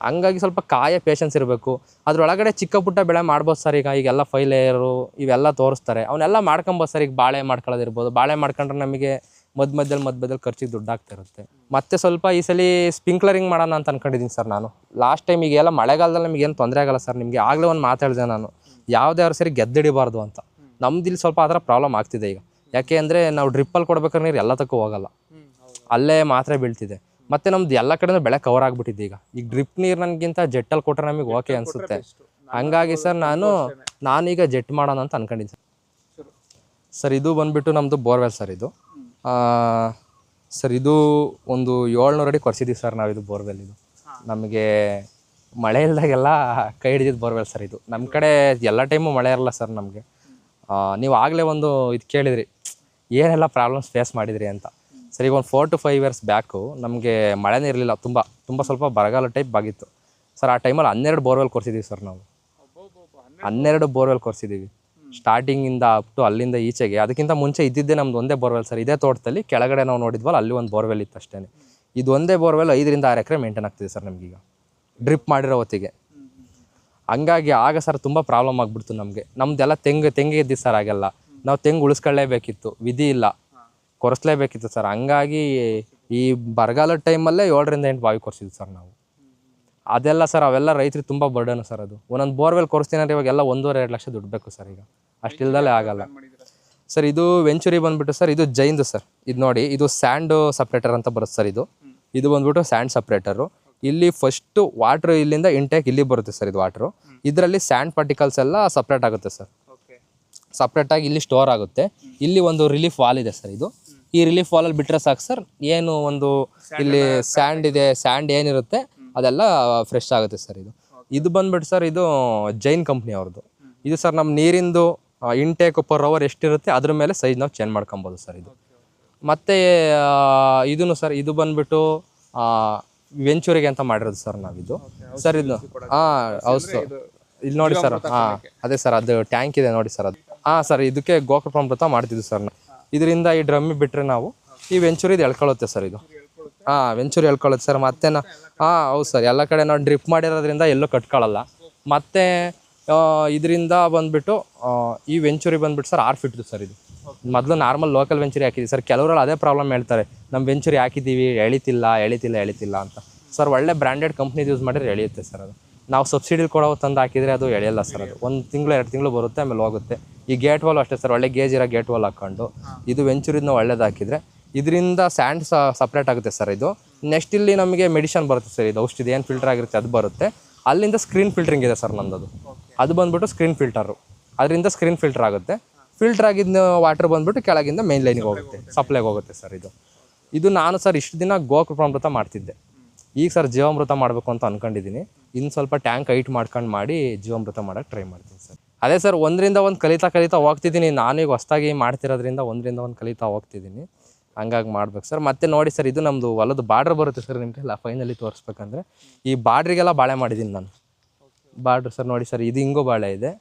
ಹಂಗಾಗಿ ಸ್ವಲ್ಪ ಕಾಯ ಪೇಷನ್ಸ್ ಇರಬೇಕು. ಅದರೊಳಗಡೆ ಚಿಕ್ಕ ಪುಟ್ಟ ಬೆಳೆ ಮಾಡ್ಬೋದು ಸರ್. ಈಗೆಲ್ಲ ಫೈಲೇರು ಇವೆಲ್ಲ ತೋರಿಸ್ತಾರೆ, ಅವನ್ನೆಲ್ಲ ಮಾಡ್ಕೊಬೋದು ಸರ್. ಈಗ ಬಾಳೆ ಮಾಡ್ಕೊಳ್ಳೋದಿರ್ಬೋದು, ಬಾಳೆ ಮಾಡ್ಕೊಂಡ್ರೆ ನಮಗೆ ಮಧ್ಯದಲ್ಲಿ ಖರ್ಚಿಗೆ ದುಡ್ಡು ಆಗ್ತಿರುತ್ತೆ. ಮತ್ತೆ ಸ್ವಲ್ಪ ಈ ಸಲ ಸ್ಪ್ರಿಂಕ್ಲರಿಂಗ್ ಮಾಡೋಣ ಅಂತ ಅನ್ಕೊಂಡಿದ್ದೀನಿ ಸರ್ ನಾನು. ಲಾಸ್ಟ್ ಟೈಮ್ ಈಗೆಲ್ಲ ಮಳೆಗಾಲದಲ್ಲಿ ನಮಗೇನು ತೊಂದರೆ ಆಗಲ್ಲ ಸರ್. ನಿಮಗೆ ಆಗಲೇ ಒಂದು ಮಾತಾಡಿದೆ ನಾನು, ಯಾವುದೇ ಸರಿ ಗೆದ್ದಿಡಿಬಾರ್ದು ಅಂತ. ನಮ್ದು ಇಲ್ಲಿ ಸ್ವಲ್ಪ ಆ ಥರ ಪ್ರಾಬ್ಲಮ್ ಆಗ್ತಿದೆ ಈಗ. ಯಾಕೆ ಅಂದರೆ ನಾವು ಡ್ರಿಪ್ಪಲ್ಲಿ ಕೊಡ್ಬೇಕಾದ್ರೆ ನೀರು ಎಲ್ಲದಕ್ಕೂ ಹೋಗಲ್ಲ, ಅಲ್ಲೇ ಮಾತ್ರ ಬೀಳ್ತಿದೆ. ಮತ್ತು ನಮ್ದು ಎಲ್ಲ ಕಡೆನೂ ಬೆಳೆ ಕವರ್ ಆಗಿಬಿಟ್ಟಿದೆ. ಈಗ ಡ್ರಿಪ್ ನೀರು ನನಗಿಂತ ಜೆಟ್ಟಲ್ಲಿ ಕೊಟ್ಟರೆ ನಮಗೆ ಓಕೆ ಅನಿಸುತ್ತೆ. ಹಂಗಾಗಿ ಸರ್ ನಾನೀಗ ಜೆಟ್ ಮಾಡೋಣ ಅಂತ ಅನ್ಕೊಂಡಿದ್ದೆ ಸರ್. ಇದು ಬಂದುಬಿಟ್ಟು ನಮ್ಮದು ಬೋರ್ವೆಲ್ ಸರ್. ಇದು ಸರ್ ಇದು ಒಂದು 700 ಅಡಿ ಕೊರೆಸಿದ್ದೀವಿ ಸರ್ ನಾವು. ಇದು ಬೋರ್ವೆಲ್ ಇದು ನಮಗೆ ಮಳೆ ಇಲ್ದಾಗೆಲ್ಲ ಕೈ ಹಿಡಿದಿದ್ದು ಬೋರ್ವೆಲ್ ಸರ್. ಇದು ನಮ್ಮ ಕಡೆ ಎಲ್ಲ ಟೈಮು ಮಳೆ ಇರಲ್ಲ ಸರ್ ನಮಗೆ. ನೀವು ಆಗಲೇ ಒಂದು ಇದು ಕೇಳಿದ್ರಿ, ಏನೆಲ್ಲ ಪ್ರಾಬ್ಲಮ್ಸ್ ಫೇಸ್ ಮಾಡಿದ್ರಿ ಅಂತ. ಸರ್ ಈಗ ಒಂದು 4 to 5 years ಬ್ಯಾಕು ನಮಗೆ ಮಳೆನೇ ಇರಲಿಲ್ಲ, ತುಂಬ ಸ್ವಲ್ಪ ಬರಗಾಲ ಟೈಪ್ ಆಗಿತ್ತು ಸರ್. ಆ ಟೈಮಲ್ಲಿ 12 ಬೋರ್ವೆಲ್ ಕೊರೆಸಿದ್ದೀವಿ ಸರ್ ನಾವು. 12 ಬೋರ್ವೆಲ್ ಕೊರೆಸಿದ್ದೀವಿ ಸ್ಟಾರ್ಟಿಂಗಿಂದ ಅಪ್ ಟು ಅಲ್ಲಿಂದ ಈಚೆಗೆ. ಅದಕ್ಕಿಂತ ಮುಂಚೆ ಇದ್ದಿದ್ದೇ ನಮ್ದು ಒಂದೇ ಬೋರ್ವೆಲ್ ಸರ್. ಇದೇ ತೋಟದಲ್ಲಿ ಕೆಳಗಡೆ ನಾವು ನೋಡಿದ್ವಲ್ಲ, ಅಲ್ಲಿ ಒಂದು ಬೋರ್ವೆಲ್ ಇತ್ತು ಅಷ್ಟೇ. ಇದು ಒಂದೇ ಬೋರ್ವೆಲ್ 5ರಿಂದ 6 ಎಕರೆ ಮೇಂಟೈನ್ ಆಗ್ತಿದೆ ಸರ್ ನಮಗೀಗ, ಡ್ರಿಪ್ ಮಾಡಿರೋ ಹೊತ್ತಿಗೆ. ಹಂಗಾಗಿ ಆಗ ಸರ್ ತುಂಬ ಪ್ರಾಬ್ಲಮ್ ಆಗಿಬಿಡ್ತು ನಮಗೆ. ನಮ್ದೆಲ್ಲ ತೆಂಗಿಗೆ ಇದ್ದಿದ್ದು ಸರ್. ಆಗೆಲ್ಲ ನಾವು ತೆಂಗು ಉಳಿಸ್ಕೊಳ್ಳೇಬೇಕಿತ್ತು, ವಿಧಿ ಇಲ್ಲ, ಕೊರೆಸ್ಲೇಬೇಕಿತ್ತು ಸರ್. ಹಂಗಾಗಿ ಈ ಬರಗಾಲದ ಟೈಮಲ್ಲೇ 7ರಿಂದ 8 ಬಾವಿ ಕೊರೆಸಿದ್ವಿ ಸರ್ ನಾವು. ಅದೆಲ್ಲ ಸರ್ ಅವೆಲ್ಲ ರೈತರಿಗೆ ತುಂಬ ಬರ್ಡನು ಸರ್. ಅದು ಒಂದೊಂದು ಬೋರ್ವೆಲ್ ಕೊರೆಸ್ತೀನಿ ಅಂದರೆ ಇವಾಗೆಲ್ಲ 1.5-2 ಲಕ್ಷ ದುಡ್ಡು ಬೇಕು ಸರ್. ಈಗ ಅಷ್ಟಿಲ್ದಲೇ ಆಗಲ್ಲ ಸರ್. ಇದು ವೆಂಚುರಿ ಬಂದುಬಿಟ್ಟು ಸರ್, ಇದು ಜೈನ್ದು ಸರ್. ಇದು ನೋಡಿ, ಇದು ಸ್ಯಾಂಡ್ ಸಪ್ರೇಟರ್ ಅಂತ ಬರುತ್ತೆ ಸರ್. ಇದು ಬಂದುಬಿಟ್ಟು ಸ್ಯಾಂಡ್ ಸಪ್ರೇಟರು. ಇಲ್ಲಿ ಫಸ್ಟು ವಾಟ್ರ್ ಇಲ್ಲಿಂದ ಇಂಟೇಕ್ ಇಲ್ಲಿ ಬರುತ್ತೆ ಸರ್. ಇದು ವಾಟ್ರು ಇದರಲ್ಲಿ ಸ್ಯಾಂಡ್ ಪಾರ್ಟಿಕಲ್ಸ್ ಎಲ್ಲ ಸಪ್ರೇಟ್ ಆಗುತ್ತೆ ಸರ್. ಸಪ್ರೇಟಾಗಿ ಇಲ್ಲಿ ಸ್ಟೋರ್ ಆಗುತ್ತೆ. ಇಲ್ಲಿ ಒಂದು ರಿಲೀಫ್ ವಾಲ್ ಇದೆ ಸರ್. ಈ ರಿಲೀಫ್ ವಾಲಲ್ಲಿ ಬಿಟ್ಟರೆ ಸಾಕು ಸರ್. ಏನು ಒಂದು ಇಲ್ಲಿ ಸ್ಯಾಂಡ್ ಇದೆ, ಸ್ಯಾಂಡ್ ಏನಿರುತ್ತೆ ಅದೆಲ್ಲ ಫ್ರೆಶ್ ಆಗುತ್ತೆ ಸರ್. ಇದು ಬಂದುಬಿಟ್ಟು ಸರ್, ಇದು ಜೈನ್ ಕಂಪ್ನಿ ಅವ್ರದ್ದು. ಇದು ಸರ್ ನಮ್ಮ ನೀರಿಂದು ಇಂಟೇಕ್ ಪರ್ ಅವರ್ ಎಷ್ಟಿರುತ್ತೆ ಅದ್ರ ಮೇಲೆ ಸೈಜ್ ನಾವು ಚೇಂಜ್ ಮಾಡ್ಕೊಬೋದು ಸರ್. ಇದು ಮತ್ತು ಇದೂ ಸರ್, ಇದು ಬಂದುಬಿಟ್ಟು ವೆಂಚೂರಿಗೆ ಅಂತ ಮಾಡಿರೋದು ಸರ್ ನಾವಿದು ಸರ್. ಇದು ಹೌದು ಸರ್. ಇಲ್ಲಿ ನೋಡಿ ಸರ್, ಅದೇ ಸರ್, ಅದು ಟ್ಯಾಂಕ್ ಇದೆ ನೋಡಿ ಸರ್. ಅದು ಸರ್, ಇದಕ್ಕೆ ಗೋಕೃಪಾಮೃತ ಮಾಡ್ತಿದ್ವಿ ಸರ್. ಇದರಿಂದ ಈ ಡ್ರಮ್ಮಿ ಬಿಟ್ಟರೆ ನಾವು ಈ ವೆಂಚೂರಿದು ಎಳ್ಕೊಳ್ಳುತ್ತೆ ಸರ್. ಇದು ವೆಂಚೂರಿ ಎಳ್ಕೊಳ್ಳುತ್ತೆ ಸರ್. ಮತ್ತೆ ಹೌದು ಸರ್, ಎಲ್ಲ ಕಡೆ ನಾವು ಡ್ರಿಪ್ ಮಾಡಿರೋದ್ರಿಂದ ಎಲ್ಲೂ ಕಟ್ಕೊಳ್ಳಲ್ಲ. ಮತ್ತು ಇದರಿಂದ ಬಂದುಬಿಟ್ಟು ಈ ವೆಂಚೂರಿ ಬಂದುಬಿಟ್ಟು ಸರ್ 6 ಫೀಟ್ದು ಸರ್. ಇದು ಮೊದಲು ನಾರ್ಮಲ್ ಲೋಕಲ್ ವೆಂಚುರಿ ಹಾಕಿದ್ದೀವಿ ಸರ್. ಕೆಲವರಲ್ಲಿ ಅದೇ ಪ್ರಾಬ್ಲಮ್ ಹೇಳ್ತಾರೆ, ನಮ್ಮ ವೆಂಚುರಿ ಹಾಕಿದ್ದೀವಿ ಎಳಿತಿಲ್ಲ ಅಂತ ಸರ್. ಒಳ್ಳೆ ಬ್ರ್ಯಾಂಡೆಡ್ ಕಂಪ್ನಿದು ಯೂಸ್ ಮಾಡಿದ್ರೆ ಎಳೆಯುತ್ತೆ ಸರ್. ಅದು ನಾವು ಸಬ್ಸಿಡಿ ಕೊಡೋ ತಂದು ಹಾಕಿದರೆ ಅದು ಎಳೆಯಲ್ಲ ಸರ್. ಅದು 1 ತಿಂಗಳು 2 ತಿಂಗಳು ಬರುತ್ತೆ, ಆಮೇಲೆ ಹೋಗುತ್ತೆ. ಈ ಗೇಟ್ ವಾಲ್ ಅಷ್ಟೇ ಸರ್, ಒಳ್ಳೆ ಗೇಜ್ ಇರೋ ಗೇಟ್ ವಾಲ್ ಹಾಕ್ಕೊಂಡು ಇದು ವೆಂಚುರಿನ ಒಳ್ಳೇದು ಹಾಕಿದರೆ ಇದರಿಂದ ಸ್ಯಾಂಡ್ ಸಪ್ರೇಟ್ ಆಗುತ್ತೆ ಸರ್. ಇದು ನೆಕ್ಸ್ಟ್ ಇಲ್ಲಿ ನಮಗೆ ಮೆಡಿಷನ್ ಬರುತ್ತೆ ಸರ್. ಇದು ಔಷಧಿ ಏನು ಫಿಲ್ಟರ್ ಆಗಿರುತ್ತೆ ಅದು ಬರುತ್ತೆ. ಅಲ್ಲಿಂದ ಸ್ಕ್ರೀನ್ ಫಿಲ್ಟ್ರಿಂಗ್ ಇದೆ ಸರ್ ನಮ್ಮದು. ಅದು ಬಂದುಬಿಟ್ಟು ಸ್ಕ್ರೀನ್ ಫಿಲ್ಟರು. ಅದರಿಂದ ಸ್ಕ್ರೀನ್ ಫಿಲ್ಟರ್ ಆಗುತ್ತೆ. ಫಿಲ್ಟರ್ ಆಗಿದ್ದ ವಾಟರ್ ಬಂದುಬಿಟ್ಟು ಕೆಳಗಿಂದ ಮೇನ್ ಲೈನಿಗೆ ಹೋಗುತ್ತೆ, ಸಪ್ಲೈಗೆ ಹೋಗುತ್ತೆ ಸರ್. ಇದು ನಾನು ಸರ್ ಇಷ್ಟು ದಿನ ಗೋಕೃಪಾಮೃತ ಮಾಡ್ತಿದ್ದೆ. ಈಗ ಸರ್ ಜೀವಾಮೃತ ಮಾಡಬೇಕು ಅಂತ ಅಂದ್ಕೊಂಡಿದ್ದೀನಿ. ಇನ್ನು ಸ್ವಲ್ಪ ಟ್ಯಾಂಕ್ ಹೈಟ್ ಮಾಡ್ಕೊಂಡು ಮಾಡಿ ಜೀವಾಮೃತ ಮಾಡೋಕ್ಕೆ ಟ್ರೈ ಮಾಡ್ತೀನಿ ಸರ್. ಅದೇ ಸರ್ ಒಂದರಿಂದ ಒಂದು ಕಲಿತಾ ಹೋಗ್ತಿದ್ದೀನಿ. ನಾನೀಗ ಹೊಸ್ದಾಗಿ ಮಾಡ್ತಿರೋದ್ರಿಂದ ಒಂದರಿಂದ ಒಂದು ಕಲಿತಾ ಹೋಗ್ತಿದ್ದೀನಿ. ಹಂಗಾಗಿ ಮಾಡ್ಬೇಕು ಸರ್. ಮತ್ತೆ ನೋಡಿ ಸರ್, ಇದು ನಮ್ಮದು ಹೊಲದ ಬಾರ್ಡ್ರ್ ಬರುತ್ತೆ ಸರ್. ನಿಮಗೆಲ್ಲ ಫೈನಲಿ ತೋರಿಸ್ಬೇಕಂದ್ರೆ ಈ ಬಾರ್ಡ್ರಿಗೆಲ್ಲ ಬಾಳೆ ಮಾಡಿದ್ದೀನಿ ನಾನು. ಬಾರ್ಡ್ರ್ ಸರ್ ನೋಡಿ ಸರ್, ಇದು ಹಿಂಗೂ ಬಾಳೆ ಇದೆ,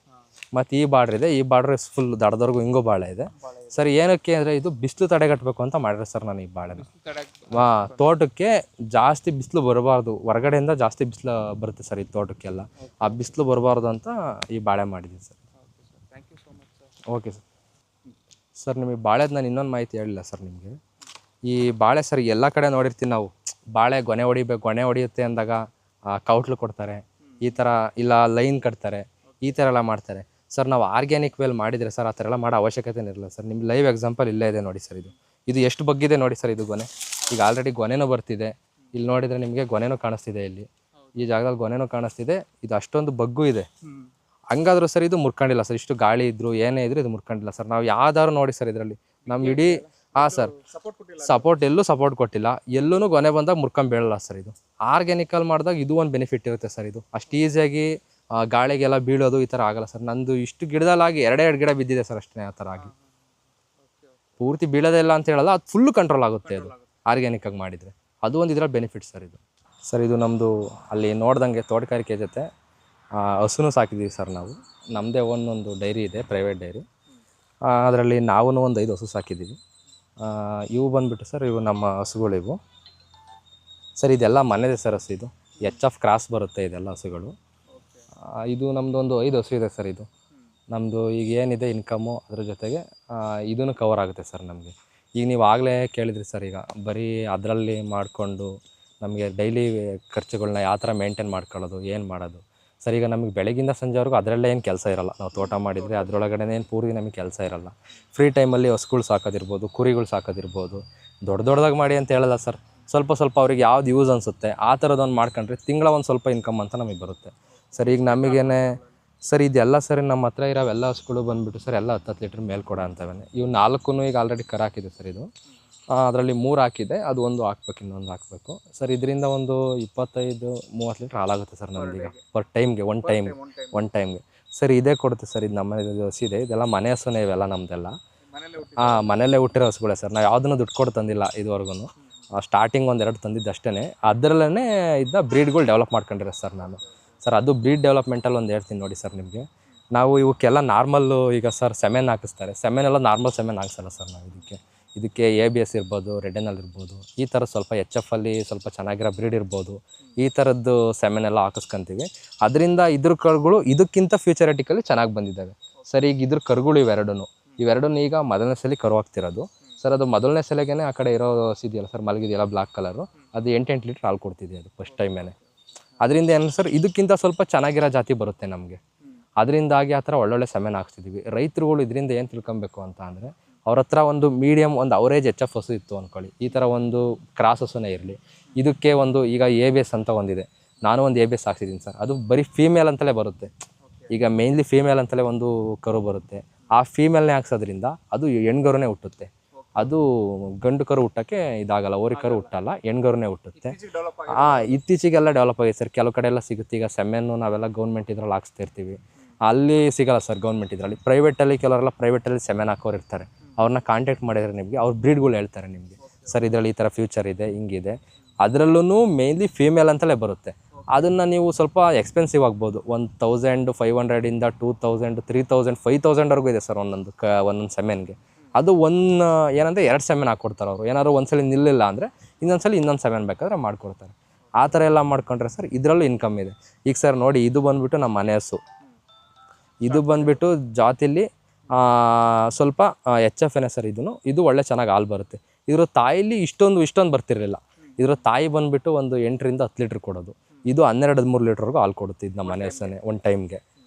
ಮತ್ತು ಈ ಬಾರ್ಡ್ರ್ ಇದೆ. ಈ ಬಾರ್ಡ್ರ್ ಫುಲ್ ದಡದವರೆಗೂ ಹಿಂಗೂ ಬಾಳೆ ಇದೆ ಸರ್. ಏನಕ್ಕೆ ಅಂದರೆ ಇದು ಬಿಸಿಲು ತಡೆಗಟ್ಟಬೇಕು ಅಂತ ಮಾಡಿದ್ರೆ ಸರ್ ನಾನು ಈ ಬಾಳೆನ. ತೋಟಕ್ಕೆ ಜಾಸ್ತಿ ಬಿಸಿಲು ಬರಬಾರ್ದು, ಹೊರಗಡೆಯಿಂದ ಜಾಸ್ತಿ ಬಿಸಿಲು ಬರುತ್ತೆ ಸರ್ ಈ ತೋಟಕ್ಕೆಲ್ಲ. ಆ ಬಿಸಿಲು ಬರಬಾರ್ದು ಅಂತ ಈ ಬಾಳೆ ಮಾಡಿದ್ದೀನಿ sir. Thank you so much sir. Okay sir. Sir ನಿಮಗೆ ಬಾಳೆದು ನಾನು ಇನ್ನೊಂದು ಮಾಹಿತಿ ಹೇಳಿಲ್ಲ ಸರ್ ನಿಮಗೆ. ಈ ಬಾಳೆ ಸರ್ ಎಲ್ಲ ಕಡೆ ನೋಡಿರ್ತೀವಿ ನಾವು, ಬಾಳೆ ಗೊನೆ ಹೊಡೆಯುತ್ತೆ ಅಂದಾಗ ಕೌಟ್ಲು ಕೊಡ್ತಾರೆ, ಈ ಥರ ಇಲ್ಲ ಲೈನ್ ಕಟ್ತಾರೆ, ಈ ಥರ ಎಲ್ಲ ಮಾಡ್ತಾರೆ ಸರ್. ನಾವು ಆರ್ಗ್ಯಾನಿಕ್ ವೇಲ್ ಮಾಡಿದರೆ ಸರ್ ಆ ಥರ ಎಲ್ಲ ಮಾಡೋ ಅವಶ್ಯಕತೆ ಇರಲ್ಲ ಸರ್. ನಿಮ್ಮ ಲೈವ್ ಎಕ್ಸಾಂಪಲ್ ಇಲ್ಲೇ ಇದೆ ನೋಡಿ ಸರ್. ಇದು ಎಷ್ಟು ಬಗ್ಗಿದೆ ನೋಡಿ ಸರ್. ಇದು ಗೊನೆ ಈಗ ಆಲ್ರೆಡಿ ಗೊನೆನೂ ಬರ್ತಿದೆ. ಇಲ್ಲಿ ನೋಡಿದರೆ ನಿಮಗೆ ಗೊನೆನೂ ಕಾಣಿಸ್ತಿದೆ. ಇಲ್ಲಿ ಈ ಜಾಗದಲ್ಲಿ ಗೊನೆನೂ ಕಾಣಿಸ್ತಿದೆ. ಇದು ಅಷ್ಟೊಂದು ಬಗ್ಗು ಇದೆ. ಹಂಗಾದ್ರೂ ಸರ್ ಇದು ಮುರ್ಕೊಂಡಿಲ್ಲ ಸರ್. ಇಷ್ಟು ಗಾಳಿ ಇದ್ರು ಏನೇ ಇದ್ರು ಇದು ಮುರ್ಕೊಂಡಿಲ್ಲ ಸರ್. ನಾವು ಯಾವ್ದಾದ್ರು ನೋಡಿ ಸರ್ ಇದರಲ್ಲಿ ನಮ್ಮ ಇಡೀ ಸರ್ ಎಲ್ಲೂ ಸಪೋರ್ಟ್ ಕೊಟ್ಟಿಲ್ಲ. ಎಲ್ಲೂ ಗೊನೆ ಬಂದಾಗ ಮುರ್ಕೊಂಬೀಳಲ್ಲ ಸರ್. ಇದು ಆರ್ಗ್ಯಾನಿಕಲ್ ಮಾಡಿದಾಗ ಇದು ಒಂದು ಬೆನಿಫಿಟ್ ಇರುತ್ತೆ ಸರ್. ಇದು ಅಷ್ಟು ಈಸಿಯಾಗಿ ಗಾಳಿಗೆಲ್ಲ ಬೀಳೋದು ಈ ಥರ ಆಗಲ್ಲ ಸರ್. ನಂದು ಇಷ್ಟು ಗಿಡದಲ್ಲಾಗಿ ಎರಡು ಗಿಡ ಬಿದ್ದಿದೆ ಸರ್ ಅಷ್ಟೇ. ಆ ಥರ ಆಗಿ ಪೂರ್ತಿ ಬೀಳೋದೇ ಇಲ್ಲ ಅಂತ ಹೇಳಲ್ಲ, ಅದು ಫುಲ್ಲು ಕಂಟ್ರೋಲ್ ಆಗುತ್ತೆ ಅದು ಆರ್ಗ್ಯಾನಿಕ್ಕಾಗಿ ಮಾಡಿದರೆ. ಅದು ಒಂದು ಇದರಲ್ಲಿ ಬೆನಿಫಿಟ್ ಸರ್. ಇದು ನಮ್ಮದು ಅಲ್ಲಿ ನೋಡ್ದಂಗೆ ತೋಟಗಾರಿಕೆ ಜೊತೆ ಹಸುನೂ ಸಾಕಿದ್ದೀವಿ ಸರ್ ನಾವು. ನಮ್ಮದೇ ಒಂದೊಂದು ಡೈರಿ ಇದೆ, ಪ್ರೈವೇಟ್ ಡೈರಿ. ಅದರಲ್ಲಿ ನಾವು ಒಂದು 5 ಹಸು ಸಾಕಿದ್ದೀವಿ. ಇವು ಬಂದುಬಿಟ್ಟು ಸರ್, ಇವು ನಮ್ಮ ಹಸುಗಳಿವು ಸರ್. ಇದೆಲ್ಲ ಮನೆಯದೇ ಸರ್ ಹಸು. ಇದು HF ಕ್ರಾಸ್ ಬರುತ್ತೆ ಇದೆಲ್ಲ ಹಸುಗಳು. ಇದು ನಮ್ಮದು ಒಂದು 5 ಹಸು ಇದೆ ಸರ್. ಇದು ನಮ್ಮದು ಈಗ ಏನಿದೆ ಇನ್ಕಮ್ಮು ಅದ್ರ ಜೊತೆಗೆ ಇದೂ ಕವರ್ ಆಗುತ್ತೆ ಸರ್ ನಮಗೆ. ಈಗ ನೀವು ಆಗಲೇ ಕೇಳಿದ್ರಿ ಸರ್, ಈಗ ಬರೀ ಅದರಲ್ಲಿ ಮಾಡಿಕೊಂಡು ನಮಗೆ ಡೈಲಿ ಖರ್ಚುಗಳನ್ನ ಯಾವ ಥರ ಮೇಂಟೈನ್ ಮಾಡ್ಕೊಳ್ಳೋದು, ಏನು ಮಾಡೋದು ಸರ್. ಈಗ ನಮಗೆ ಬೆಳಗಿಂದ ಸಂಜೆವರೆಗೂ ಅದರಲ್ಲೇ ಏನು ಕೆಲಸ ಇರೋಲ್ಲ. ನಾವು ತೋಟ ಮಾಡಿದರೆ ಅದರೊಳಗಡೆ ಏನು ಪೂರ್ತಿ ನಮಗೆ ಕೆಲಸ ಇರೋಲ್ಲ. ಫ್ರೀ ಟೈಮಲ್ಲಿ ಹಸುಗಳು ಸಾಕೋದಿರ್ಬೋದು, ಕುರಿಗಳು ಸಾಕೋದಿರ್ಬೋದು. ದೊಡ್ಡದಾಗಿ ಮಾಡಿ ಅಂತ ಹೇಳಲ್ಲ ಸರ್. ಸ್ವಲ್ಪ ಅವ್ರಿಗೆ ಯಾವ್ದು ಯೂಸ್ ಅನಿಸುತ್ತೆ ಆ ಥರದೊಂದು ಮಾಡ್ಕೊಂಡ್ರೆ ತಿಂಗಳ ಒಂದು ಸ್ವಲ್ಪ ಇನ್ಕಮ್ ಅಂತ ನಮಗೆ ಬರುತ್ತೆ ಸರ್. ಈಗ ನಮಗೇನೆ ಸರ್ ಇದೆಲ್ಲ ಸರ್ ನಮ್ಮ ಹತ್ರ ಇರೋವೆಲ್ಲ ಹಸುಗಳು ಬಂದುಬಿಟ್ಟು ಸರ್ ಎಲ್ಲ 10 ಲೀಟ್ರ್ ಮೇಲೆ ಕೊಡೋ ಅಂಥವೇ. ಇವು 4 ಈಗ ಆಲ್ರೆಡಿ ಕರು ಹಾಕಿದೆ ಸರ್. ಇದು ಅದರಲ್ಲಿ 3 ಹಾಕಿದೆ, ಅದು 1 ಹಾಕ್ಬೇಕು, ಇನ್ನೊಂದು ಹಾಕಬೇಕು ಸರ್. ಇದರಿಂದ ಒಂದು 25-30 ಲೀಟ್ರ್ ಹಾಲಾಗುತ್ತೆ ಸರ್ ನಮ್ಮದೀಗ ಪರ್ ಟೈಮ್ಗೆ, ಒನ್ ಟೈಮ್ಗೆ ಸರ್. ಇದೇ ಕೊಡುತ್ತೆ ಸರ್. ಇದು ನಮ್ಮ ಹಸು ಇದೆ, ಇದೆಲ್ಲ ಮನೆ ಹಸುನೇ ಇವೆಲ್ಲ ನಮ್ಮದೆಲ್ಲ. ಮನೆಯಲ್ಲೇ ಹುಟ್ಟಿರೋ ಹಸುಗಳೇ ಸರ್. ನಾವು ಯಾವುದನ್ನು ದುಡ್ಡು ಕೊಟ್ಟು ತಂದಿಲ್ಲ ಇದುವರೆಗೂ. ಸ್ಟಾರ್ಟಿಂಗ್ 1-2 ತಂದಿದ್ದು ಅಷ್ಟೇ. ಅದರಲ್ಲೇ ಇದನ್ನ ಬ್ರೀಡ್ಗಳು ಡೆವಲಪ್ ಮಾಡ್ಕೊಂಡಿರೋ ಸರ್ ನಾನು. ಸರ್ ಅದು ಬ್ರೀಡ್ ಡೆವಲಪ್ಮೆಂಟಲ್ಲಿ ಒಂದು ಹೇಳ್ತೀನಿ ನೋಡಿ ಸರ್ ನಿಮಗೆ. ನಾವು ಇವಕ್ಕೆಲ್ಲ ನಾರ್ಮಲ್ಲು ಈಗ ಸರ್ ಸೆಮೆನ್ ಹಾಕಿಸ್ತಾರೆ. ಸೆಮೆನೆಲ್ಲ ನಾರ್ಮಲ್ ಸೆಮೆನ್ ಹಾಕ್ಸಲ್ಲ ಸರ್ ನಾವು. ಇದಕ್ಕೆ ABS ಇರ್ಬೋದು, ರೆಡೆನಲ್ ಇರ್ಬೋದು, ಈ ಥರ ಸ್ವಲ್ಪ HF ಅಲ್ಲಿ ಸ್ವಲ್ಪ ಚೆನ್ನಾಗಿರೋ ಬ್ರೀಡ್ ಇರ್ಬೋದು, ಈ ಥರದ್ದು ಸೆಮೆನೆಲ್ಲ ಹಾಕಿಸ್ಕೊಂತೀವಿ. ಅದರಿಂದ ಇದ್ರ ಕರುಗಳು ಇದಕ್ಕಿಂತ ಫ್ಯೂಚರಿಟಿಕಲಿ ಚೆನ್ನಾಗಿ ಬಂದಿದ್ದಾವೆ ಸರ್. ಈಗ ಇದ್ರ ಕರುಗಳು ಇವೆರಡೂ ಈಗ ಮೊದಲನೇ ಸಲ ಕರು ಹಾಕ್ತಿರೋದು ಸರ್. ಅದು ಮೊದಲನೇ ಸಲಗೇ ಆ ಕಡೆ ಇರೋ ಇದೆಯಲ್ಲ ಸರ್, ಮಲಗಿದೆಯಲ್ಲ ಬ್ಲಾಕ್ ಕಲರು, ಅದು 8 ಲೀಟ್ರ್ ಹಾಲು ಕೊಡ್ತಿದೆ ಅದು ಫಸ್ಟ್ ಟೈಮೇನೆ. ಅದರಿಂದ ಏನು ಸರ್, ಇದಕ್ಕಿಂತ ಸ್ವಲ್ಪ ಚೆನ್ನಾಗಿರೋ ಜಾತಿ ಬರುತ್ತೆ ನಮಗೆ. ಅದರಿಂದಾಗಿ ಆ ಥರ ಒಳ್ಳೊಳ್ಳೆ ಸೆಮೆನ್ ಹಾಕ್ತಿದ್ದೀವಿ. ರೈತರುಗಳು ಇದರಿಂದ ಏನು ತಿಳ್ಕೊಬೇಕು ಅಂತ ಅಂದರೆ, ಅವ್ರ ಹತ್ರ ಒಂದು ಮೀಡಿಯಮ್ ಒಂದು ಅವರೇಜ್ HF ಹಸು ಇತ್ತು ಅಂದ್ಕೊಳ್ಳಿ, ಈ ಥರ ಒಂದು ಕ್ರಾಸ್ ಹಸುನೇ ಇರಲಿ. ಇದಕ್ಕೆ ಒಂದು ಈಗ ABS ಅಂತ ಒಂದಿದೆ, ನಾನು ಒಂದು ABS ಹಾಕ್ಸಿದ್ದೀನಿ ಸರ್. ಅದು ಬರೀ ಫೀಮೇಲ್ ಅಂತಲೇ ಬರುತ್ತೆ. ಈಗ ಮೇನ್ಲಿ ಫೀಮೇಲ್ ಅಂತಲೇ ಒಂದು ಕರು ಬರುತ್ತೆ. ಆ ಫೀಮೇಲ್ನೇ ಹಾಕ್ಸೋದ್ರಿಂದ ಅದು ಹೆಣ್ಗರುನೇ ಹುಟ್ಟುತ್ತೆ. ಅದು ಗಂಡು ಕರು ಹುಟ್ಟೋಕ್ಕೆ ಇದಾಗಲ್ಲ, ಓರಿ ಕರು ಹುಟ್ಟಲ್ಲ, ಹೆಣ್ಗರುನೇ ಹುಟ್ಟುತ್ತೆ. ಇತ್ತೀಚೆಗೆಲ್ಲ ಡೆವಲಪ್ ಆಗಿದೆ ಸರ್. ಕೆಲವು ಕಡೆ ಎಲ್ಲ ಸಿಗುತ್ತೆ. ಈಗ ಸೆಮೆನ್ನು ನಾವೆಲ್ಲ ಗೌರ್ಮೆಂಟ್ ಇದ್ರಲ್ಲಿ ಹಾಕ್ಸ್ತಾ ಇರ್ತೀವಿ, ಅಲ್ಲಿ ಸಿಗಲ್ಲ ಸರ್ ಗೌರ್ಮೆಂಟ್ ಇದರಲ್ಲಿ. ಪ್ರೈವೇಟಲ್ಲಿ ಕೆಲವರೆಲ್ಲ ಪ್ರೈವೇಟಲ್ಲಿ ಸೆಮೆನ್ ಹಾಕೋರು ಇರ್ತಾರೆ. ಅವ್ರನ್ನ ಕಾಂಟ್ಯಾಕ್ಟ್ ಮಾಡಿದರೆ ನಿಮಗೆ ಅವ್ರ ಬ್ರೀಡ್ಗಳು ಹೇಳ್ತಾರೆ ನಿಮಗೆ, ಸರ್ ಇದರಲ್ಲಿ ಈ ಥರ ಫ್ಯೂಚರ್ ಇದೆ, ಹಿಂಗಿದೆ. ಅದರಲ್ಲೂ ಮೇನ್ಲಿ ಫೀಮೇಲ್ ಅಂತಲೇ ಬರುತ್ತೆ. ಅದನ್ನು ನೀವು ಸ್ವಲ್ಪ ಎಕ್ಸ್ಪೆನ್ಸಿವ್ ಆಗ್ಬೋದು. 1500ಇಂದ 2000, 3000, 5000ವರೆಗೂ ಇದೆ ಸರ್ ಒಂದೊಂದು ಸೆಮೆನ್ಗೆ. ಅದು ಏನಂದರೆ 2 ಸೆಮೆನ್ ಹಾಕ್ಕೊಡ್ತಾರೆ ಅವರು. ಏನಾದ್ರು ಒಂದ್ಸಲ ನಿಲ್ಲಿಲ್ಲ ಅಂದರೆ ಇನ್ನೊಂದು ಸೆಮೆನ್ ಬೇಕಾದ್ರೆ ಮಾಡಿಕೊಡ್ತಾರೆ. ಆ ಥರ ಎಲ್ಲ ಮಾಡ್ಕೊಂಡ್ರೆ ಸರ್ ಇದರಲ್ಲೂ ಇನ್ಕಮ್ ಇದೆ. ಈಗ ಸರ್ ನೋಡಿ, ಇದು ಬಂದುಬಿಟ್ಟು ನಮ್ಮ ಮನೆ ಹಸು. ಇದು ಬಂದುಬಿಟ್ಟು ಜಾತಿಲಿ ಸ್ವಲ್ಪ HF ಸರ್. ಇದು ಒಳ್ಳೆ ಚೆನ್ನಾಗಿ ಹಾಲು ಬರುತ್ತೆ. ಇದ್ರ ತಾಯಿಲಿ ಇಷ್ಟೊಂದು ಬರ್ತಿರಲಿಲ್ಲ. ಇದ್ರ ತಾಯಿ ಬಂದುಬಿಟ್ಟು ಒಂದು 8ರಿಂದ 10 ಲೀಟ್ರ್ ಕೊಡೋದು. ಇದು 12-13 ಲೀಟ್ರ್ವರೆಗೂ ಹಾಲು ಕೊಡುತ್ತೆ. ಇದು ನಮ್ಮ ಮನೆ ಹಸುನೇ ಒಂದು ಟೈಮ್ಗೆ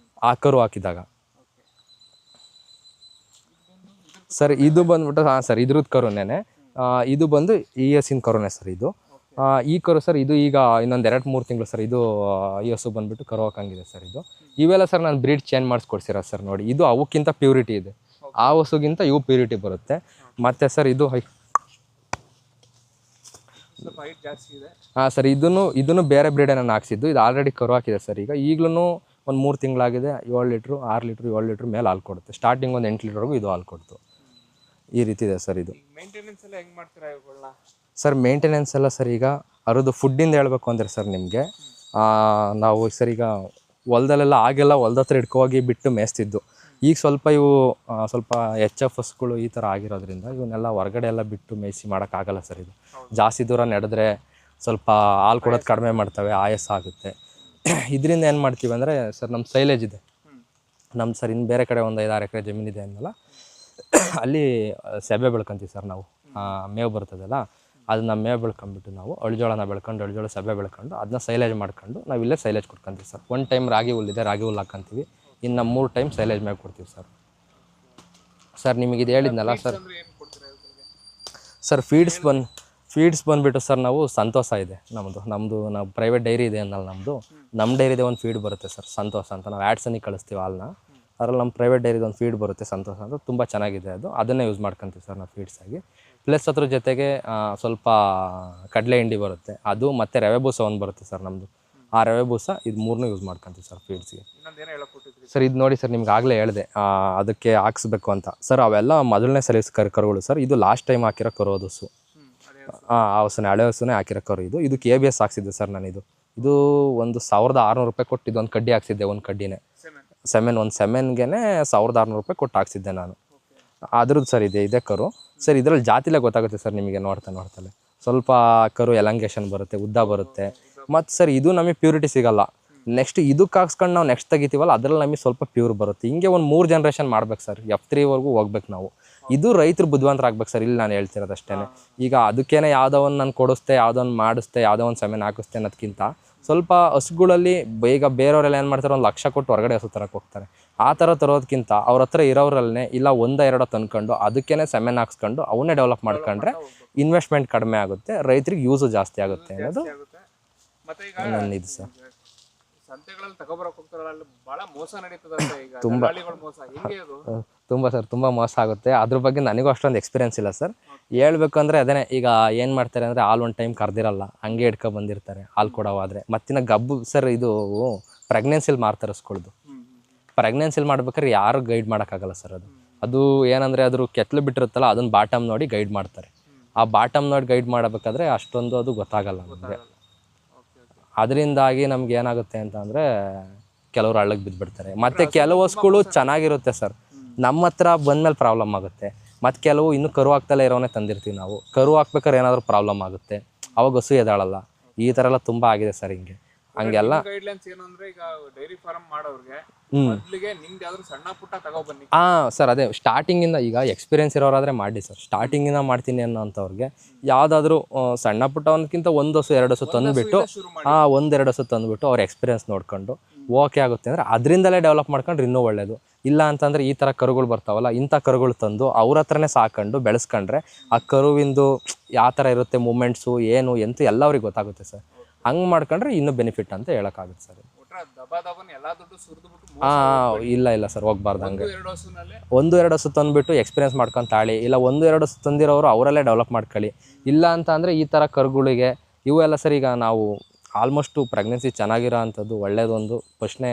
ಆ ಕರು ಹಾಕಿದಾಗ ಸರ್. ಇದು ಬಂದುಬಿಟ್ಟು ಸರ್ ಇದ್ರದ್ದು ಕರುನೇ. ಇದು ಬಂದು ಈ ಹಸಿನ ಕರುನೇ ಸರ್. ಈ ಕರು ಸರ್, ಇದು ಈಗ ಇನ್ನೊಂದು 2-3 ತಿಂಗಳು ಸರ್. ಈ ಹಸು ಬಂದುಬಿಟ್ಟು ಕರು ಹಾಕಂಗಿದೆ ಸರ್. ಇವೆಲ್ಲ ಸರ್ ನಾನು ಬ್ರೀಡ್ ಚೇಂಜ್ ಮಾಡಿಸ್ಕೊಡ್ಸಿರೋದು ಸರ್. ನೋಡಿ, ಇದು ಅವಕ್ಕಿಂತ ಪ್ಯೂರಿಟಿ ಇದೆ, ಆ ಹಸುಗಿಂತ ಇವು ಪ್ಯೂರಿಟಿ ಬರುತ್ತೆ. ಮತ್ತು ಸರ್ ಸ್ವಲ್ಪ ಹೈಟ್ ಜಾಸ್ತಿ ಇದೆ. ಹಾಂ ಸರ್, ಇದನ್ನು ಬೇರೆ ಬ್ರೀಡೇ ನಾನು ಹಾಕ್ಸಿದ್ದು. ಇದು ಆಲ್ರೆಡಿ ಕರು ಹಾಕಿದೆ ಸರ್. ಈಗಲೂ ಒಂದು 3 ತಿಂಗಳಾಗಿದೆ. 7 ಲೀಟ್ರು 6 ಲೀಟ್ರು 7 ಲೀಟ್ರ್ ಮೇಲೆ ಹಾಲು ಕೊಡುತ್ತೆ. ಸ್ಟಾರ್ಟಿಂಗ್ ಒಂದು 8 ಲೀಟ್ರ್ವರೆಗೂ ಇದು ಹಾಲು ಕೊಡ್ತು. ಈ ರೀತಿ ಇದೆ ಸರ್ ಇದು. ಮೇಂಟೆನೆನ್ಸ್ ಎಲ್ಲ ಹೆಂಗೆ ಮಾಡ್ತೀರಾ ಇವುಗಳನ್ನ? ಸರ್ ಮೇಂಟೆನೆನ್ಸ್ ಎಲ್ಲ ಸರ್, ಈಗ ಅದ್ರದ್ದು ಫುಡ್ಡಿಂದ ಹೇಳ್ಬೇಕು ಅಂದರೆ ಸರ್ ನಿಮಗೆ, ನಾವು ಸರ್ ಈಗ ಹೊಲದಲ್ಲೆಲ್ಲ ಆಗೆಲ್ಲ ಹೊಲ್ದ ಹತ್ರ ಹಿಡ್ಕೋಗಿ ಬಿಟ್ಟು ಮೇಯಿಸ್ತಿದ್ದು. ಈಗ ಸ್ವಲ್ಪ ಇವು ಸ್ವಲ್ಪ HFSಗಳು ಈ ಥರ ಆಗಿರೋದ್ರಿಂದ ಇವನ್ನೆಲ್ಲ ಹೊರಗಡೆ ಎಲ್ಲ ಬಿಟ್ಟು ಮೇಯಿಸಿ ಮಾಡೋಕ್ಕಾಗಲ್ಲ ಸರ್. ಇದು ಜಾಸ್ತಿ ದೂರ ನಡೆದ್ರೆ ಸ್ವಲ್ಪ ಹಾಲು ಕೊಡೋದು ಕಡಿಮೆ ಮಾಡ್ತವೆ, ಆಯಾಸ ಆಗುತ್ತೆ. ಇದರಿಂದ ಏನು ಮಾಡ್ತೀವಿ ಅಂದರೆ ಸರ್, ನಮ್ಮ ಸೈಲೇಜ್ ಇದೆ ನಮ್ಮ ಸರ್, ಇನ್ನು ಬೇರೆ ಕಡೆ ಒಂದು 5-6 ಎಕರೆ ಜಮೀನಿದೆ ಅಂದಲ್ಲ, ಅಲ್ಲಿ ಸೆಬೆ ಬೆಳ್ಕೊಂತೀವಿ ಸರ್ ನಾವು. ಮೇವು ಬರ್ತದಲ್ಲ, ಅದನ್ನ ಮೇವು ಬೆಳ್ಕೊಂಬಿಟ್ಟು ನಾವು ಅಳಿಜೋಳನ ಬೆಳ್ಕೊಂಡು, ಅಳಿಜೋಳ ಸೆಬೆ ಬೆಳ್ಕೊಂಡು ಅದನ್ನ ಸೈಲೇಜ್ ಮಾಡ್ಕೊಂಡು ನಾವು ಇಲ್ಲೇ ಸೈಲೇಜ್ ಕೊಡ್ಕೊಂತೀವಿ ಸರ್. 1 ಟೈಮ್ ರಾಗಿ ಹುಲ್ಲಿದೆ, ರಾಗಿ ಹುಲ್ಲು ಹಾಕ್ಕೊಂತೀವಿ. ಇನ್ನು 3 ಟೈಮ್ ಸೈಲೇಜ್ ಮೇವು ಕೊಡ್ತೀವಿ ಸರ್. ಸರ್ ನಿಮಗೆ ಇದು ಹೇಳಿದ್ನಲ್ಲ ಸರ್. ಏನು ಕೊಡ್ತೀರಾ ಇವುಗಳಿಗೆ? ಸರ್ ಫೀಡ್ಸ್ ಬಂದುಬಿಟ್ಟು ಸರ್, ನಾವು ಸಂತೋಷ ಇದೆ ನಮ್ಮದು ನಾವು ಪ್ರೈವೇಟ್ ಡೈರಿ ಇದೆ ಅನ್ನಲ್ಲ ನಮ್ಮದು. ನಮ್ಮ ಡೈರಿದೆ ಒಂದು ಫೀಡ್ ಬರುತ್ತೆ ಸರ್, ಸಂತೋಷ ಅಂತ. ನಾವು ಆ್ಯಡ್ಸನ್ನಿಗೆ ಕಳಿಸ್ತೀವಿ ಹಾಲನ್ನ. ಅದರಲ್ಲಿ ನಮ್ಮ ಪ್ರೈವೇಟ್ ಡೈರಿದು ಒಂದು ಫೀಡ್ ಬರುತ್ತೆ, ಸಂತೋಷ ಅಂತ. ತುಂಬ ಚೆನ್ನಾಗಿದೆ ಅದು. ಅದನ್ನೇ ಯೂಸ್ ಮಾಡ್ಕೊತೀವಿ ಸರ್ ನಾವು ಫೀಡ್ಸಾಗಿ. ಪ್ಲಸ್ ಅದ್ರ ಜೊತೆಗೆ ಸ್ವಲ್ಪ ಕಡಲೆ ಹಿಂಡಿ ಬರುತ್ತೆ, ಅದು ಮತ್ತು ರವೆ ಬೂಸ ಒಂದು ಬರುತ್ತೆ ಸರ್ ನಮ್ಮದು. ಆ ರವೆ ಬೂಸ ಇದು 3ನೂ ಯೂಸ್ ಮಾಡ್ಕೊತೀವಿ ಸರ್ ಫೀಡ್ಸ್ಗೆ. ಇನ್ನೊಂದೇನೋ ಹೇಳಕೊಟ್ಟಿದ್ರಿ ಸರ್, ಇದು ನೋಡಿ ಸರ್, ನಿಮ್ಗೆ ಆಗಲೇ ಹೇಳಿದೆ ಅದಕ್ಕೆ ಹಾಕ್ಸ್ಬೇಕು ಅಂತ ಸರ್. ಅವೆಲ್ಲ ಮೊದಲನೇ ಸಲ ಕರುಗಳು ಸರ್. ಇದು ಲಾಸ್ಟ್ ಟೈಮ್ ಹಾಕಿರೋ ಕರು ಹಸು. ಹಸುನೇ, ಹಳೆ ಹಸುನೇ ಹಾಕಿರೋ ಕರು ಇದು. ಇದಕ್ಕೆ ABS ಹಾಕ್ಸಿದ್ದೆ ಸರ್ ನಾನು. ಇದು ಒಂದು 1600 ರೂಪಾಯಿ ಕೊಟ್ಟು ಇದೊಂದು ಕಡ್ಡಿ ಹಾಕ್ಸಿದ್ದೆ. ಒಂದು ಕಡ್ಡಿನೇ ಒಂದು ಸೆಮೆನ್ಗೆ 1600 ರೂಪಾಯಿ ಕೊಟ್ಟು ಹಾಕ್ಸಿದ್ದೆ ನಾನು. ಅದ್ರದ್ದು ಸರ್ ಇದೇ ಕರು ಸರ್. ಇದರಲ್ಲಿ ಜಾತಿಲೇ ಗೊತ್ತಾಗುತ್ತೆ ಸರ್ ನಿಮಗೆ ನೋಡ್ತಲೇ. ಸ್ವಲ್ಪ ಕರು ಎಲಂಗೇಷನ್ ಬರುತ್ತೆ, ಉದ್ದ ಬರುತ್ತೆ. ಮತ್ತು ಸರ್ ಇದು ನಮಗೆ ಪ್ಯೂರಿಟಿ ಸಿಗೋಲ್ಲ. ನೆಕ್ಸ್ಟ್ ಇದಕ್ಕೆ ಹಾಕ್ಸ್ಕೊಂಡು ನಾವು ನೆಕ್ಸ್ಟ್ ತೆಗಿತೀವಲ್ಲ, ಅದರಲ್ಲಿ ನಮಗೆ ಸ್ವಲ್ಪ ಪ್ಯೂರ್ ಬರುತ್ತೆ. ಹಿಂಗೆ ಒಂದು 3 ಜನರೇಷನ್ ಮಾಡ್ಬೇಕು ಸರ್. F3ವರೆಗೂ ಹೋಗ್ಬೇಕು ನಾವು. ಇದು ರೈತರು ಬುದ್ಧಿವಂತರಾಗ್ಬೇಕು ಸರ್. ಇಲ್ಲಿ ನಾನು ಹೇಳ್ತಿರೋದು ಅಷ್ಟೇ. ಈಗ ಅದಕ್ಕೇನೆ ಯಾವುದೋ ಒಂದು ನಾನು ಕೊಡಿಸ್ತೆ, ಯಾವುದೋ ಒಂದು ಮಾಡಿಸ್ತೆ, ಯಾವುದೋ ಒಂದು ಸೆಮೆನ್ ಹಾಕಿಸ್ತೆ ಅನ್ನೋದಕ್ಕಿಂತ ಸ್ವಲ್ಪ ಹಸುಗಳಲ್ಲಿ ಈಗ ಬೇರೆಯವರೆಲ್ಲ ಏನು ಮಾಡ್ತಾರೆ, 1 ಲಕ್ಷ ಕೊಟ್ಟು ಹೊರಗಡೆ ಹಸು ತರಕ್ಕೆ ಹೋಗ್ತಾರೆ. ಆ ಥರ ತರೋದಕ್ಕಿಂತ ಅವ್ರ ಹತ್ರ ಇರೋರಲ್ಲೇ ಇಲ್ಲ 1-2 ತಂದ್ಕೊಂಡು ಅದಕ್ಕೇ ಸೆಮೆನ್ ಹಾಕ್ಸ್ಕೊಂಡು ಅವನ್ನೇ ಡೆವಲಪ್ ಮಾಡ್ಕೊಂಡ್ರೆ ಇನ್ವೆಸ್ಟ್ಮೆಂಟ್ ಕಡಿಮೆ ಆಗುತ್ತೆ, ರೈತರಿಗೆ ಯೂಸು ಜಾಸ್ತಿ ಆಗುತ್ತೆ ಅನ್ನೋದು ಮತ್ತೆ ಈಗ ನನ್ನ ಇದು ಸರ್. ಸಂತೆಗಳಲ್ಲಿ ತಗೊಬರಕ್ಕೆ ಹೋಗ್ತಾರಲ್ಲ, ಅಲ್ಲಿ ಭಾಳ ಮೋಸ ನಡೀತದಂತೆ. ಈಗ ದಲ್ಲಾಳಿಗಳ ಮೋಸ ಹೆಂಗೆ ಅದು? ತುಂಬ ಮೋಸ ಆಗುತ್ತೆ. ಅದ್ರ ಬಗ್ಗೆ ನನಗೂ ಅಷ್ಟೊಂದು ಎಕ್ಸ್ಪೀರಿಯನ್ಸ್ ಇಲ್ಲ ಸರ್. ಹೇಳ್ಬೇಕು ಅಂದರೆ ಅದೇ, ಈಗ ಏನು ಮಾಡ್ತಾರೆ ಅಂದರೆ ಹಾಲು ಒಂದು ಟೈಮ್ ಕರೆದಿರಲ್ಲ, ಹಂಗೆ ಹಿಡ್ಕೊ ಬಂದಿರ್ತಾರೆ ಹಾಲು ಕೊಡೋವಾದರೆ. ಮತ್ತಿನ್ನ ಗಬ್ಬು ಸರ್, ಇದು ಪ್ರೆಗ್ನೆನ್ಸಿಲಿ ಮಾರ್ತಾರೆ ಹಸುಗಳ್ದು. ಪ್ರೆಗ್ನೆನ್ಸಿಲಿ ಮಾಡ್ಬೇಕಾದ್ರೆ ಯಾರು ಗೈಡ್ ಮಾಡೋಕ್ಕಾಗಲ್ಲ ಸರ್. ಅದು ಏನಂದರೆ ಅದ್ರ ಕೆತ್ತಲು ಬಿಟ್ಟಿರುತ್ತಲ್ಲ, ಅದನ್ನು ಬಾಟಮ್ ನೋಡಿ ಗೈಡ್ ಮಾಡ್ತಾರೆ. ಆ ಬಾಟಮ್ ನೋಡಿ ಗೈಡ್ ಮಾಡಬೇಕಾದ್ರೆ ಅಷ್ಟೊಂದು ಅದು ಗೊತ್ತಾಗಲ್ಲ ನಮಗೆ. ಅದರಿಂದಾಗಿ ನಮ್ಗೆ ಏನಾಗುತ್ತೆ ಅಂತ ಅಂದರೆ ಕೆಲವರು ಹಳ್ಳಕ್ಕೆ ಬಿದ್ದುಬಿಡ್ತಾರೆ. ಮತ್ತು ಕೆಲವು ಹಸುಗಳು ಚೆನ್ನಾಗಿರುತ್ತೆ ಸರ್, ನಮ್ಮ ಹತ್ರ ಬಂದಮೇಲೆ ಪ್ರಾಬ್ಲಮ್ ಆಗುತ್ತೆ. ಮತ್ತು ಕೆಲವು ಇನ್ನೂ ಕರು ಹಾಕ್ತಲೇ ಇರೋನೇ ತಂದಿರ್ತೀವಿ ನಾವು. ಕರು ಹಾಕ್ಬೇಕಾದ್ರೆ ಏನಾದರೂ ಪ್ರಾಬ್ಲಮ್ ಆಗುತ್ತೆ, ಅವಾಗ ಹಸು ಎದಾಳಲ್ಲ. ಈ ಥರ ಎಲ್ಲ ತುಂಬ ಆಗಿದೆ ಸರ್. ಹಂಗೆಲ್ಲ ಗೈಡ್ಲೈನ್ಸ್ ಏನು ಅಂದರೆ, ಈಗ ಡೈರಿ ಫಾರ್ಮ್ ಮಾಡೋರಿಗೆ ಮೊದಲಿಗೆ ನಿಮ್ದು ಯಾವ್ದಾದ್ರು ಸಣ್ಣ ಪುಟ್ಟ ತಗೊಬನ್ನಿ. ಸರ್, ಅದೇ ಸ್ಟಾರ್ಟಿಂಗಿಂದ ಈಗ ಎಕ್ಸ್ಪೀರಿಯನ್ಸ್ ಇರೋರಾದರೆ ಮಾಡಿ ಸರ್. ಸ್ಟಾರ್ಟಿಂಗಿಂದ ಮಾಡ್ತೀನಿ ಅನ್ನೋಂಥವ್ರಿಗೆ ಯಾವುದಾದ್ರೂ ಸಣ್ಣ ಪುಟ್ಟ ಒಂದಕ್ಕಿಂತ 1 ಹಸು 2 ಹಸು ತಂದುಬಿಟ್ಟು 1-2 ಹಸು ತಂದುಬಿಟ್ಟು ಅವ್ರ ಎಕ್ಸ್ಪೀರಿಯನ್ಸ್ ನೋಡ್ಕೊಂಡು ಓಕೆ ಆಗುತ್ತೆ ಅಂದರೆ ಅದರಿಂದಲೇ ಡೆವಲಪ್ ಮಾಡ್ಕೊಂಡ್ರೆ ಇನ್ನೂ ಒಳ್ಳೆಯದು. ಇಲ್ಲ ಅಂತಂದರೆ ಈ ಥರ ಕರುಗಳು ಬರ್ತಾವಲ್ಲ, ಇಂಥ ಕರುಗಳು ತಂದು ಅವ್ರ ಹತ್ರನೇ ಸಾಕೊಂಡು ಬೆಳೆಸ್ಕೊಂಡ್ರೆ ಆ ಕರುವಿಂದು ಯಾವ ಥರ ಇರುತ್ತೆ, ಮೂಮೆಂಟ್ಸು ಏನು ಎಂತ ಎಲ್ಲ ಅವ್ರಿಗೆ ಗೊತ್ತಾಗುತ್ತೆ ಸರ್. ಹಂಗೆ ಮಾಡ್ಕೊಂಡ್ರೆ ಇನ್ನೂ ಬೆನಿಫಿಟ್ ಅಂತ ಹೇಳೋಕ್ಕಾಗುತ್ತೆ ಸರ್. ಇಲ್ಲ ಸರ್, ಹೋಗ್ಬಾರ್ದು ಹಂಗೆ. 1-2 ಹಸು ತಂದುಬಿಟ್ಟು ಎಕ್ಸ್ಪೀರಿಯನ್ಸ್ ಮಾಡ್ಕೊಂಡು ತಾಳಿ, ಇಲ್ಲ 1-2 ಹಸು ತಂದಿರೋರು ಅವರಲ್ಲೇ ಡೆವಲಪ್ ಮಾಡ್ಕೊಳ್ಳಿ. ಇಲ್ಲ ಅಂತ ಅಂದರೆ ಈ ಥರ ಕರುಗಳಿಗೆ ಇವೆಲ್ಲ ಸರ್. ಈಗ ನಾವು ಆಲ್ಮೋಸ್ಟು ಪ್ರೆಗ್ನೆನ್ಸಿ ಚೆನ್ನಾಗಿರೋ ಅಂಥದ್ದು ಒಳ್ಳೇದೊಂದು ಫಸ್ಟ್ನೇ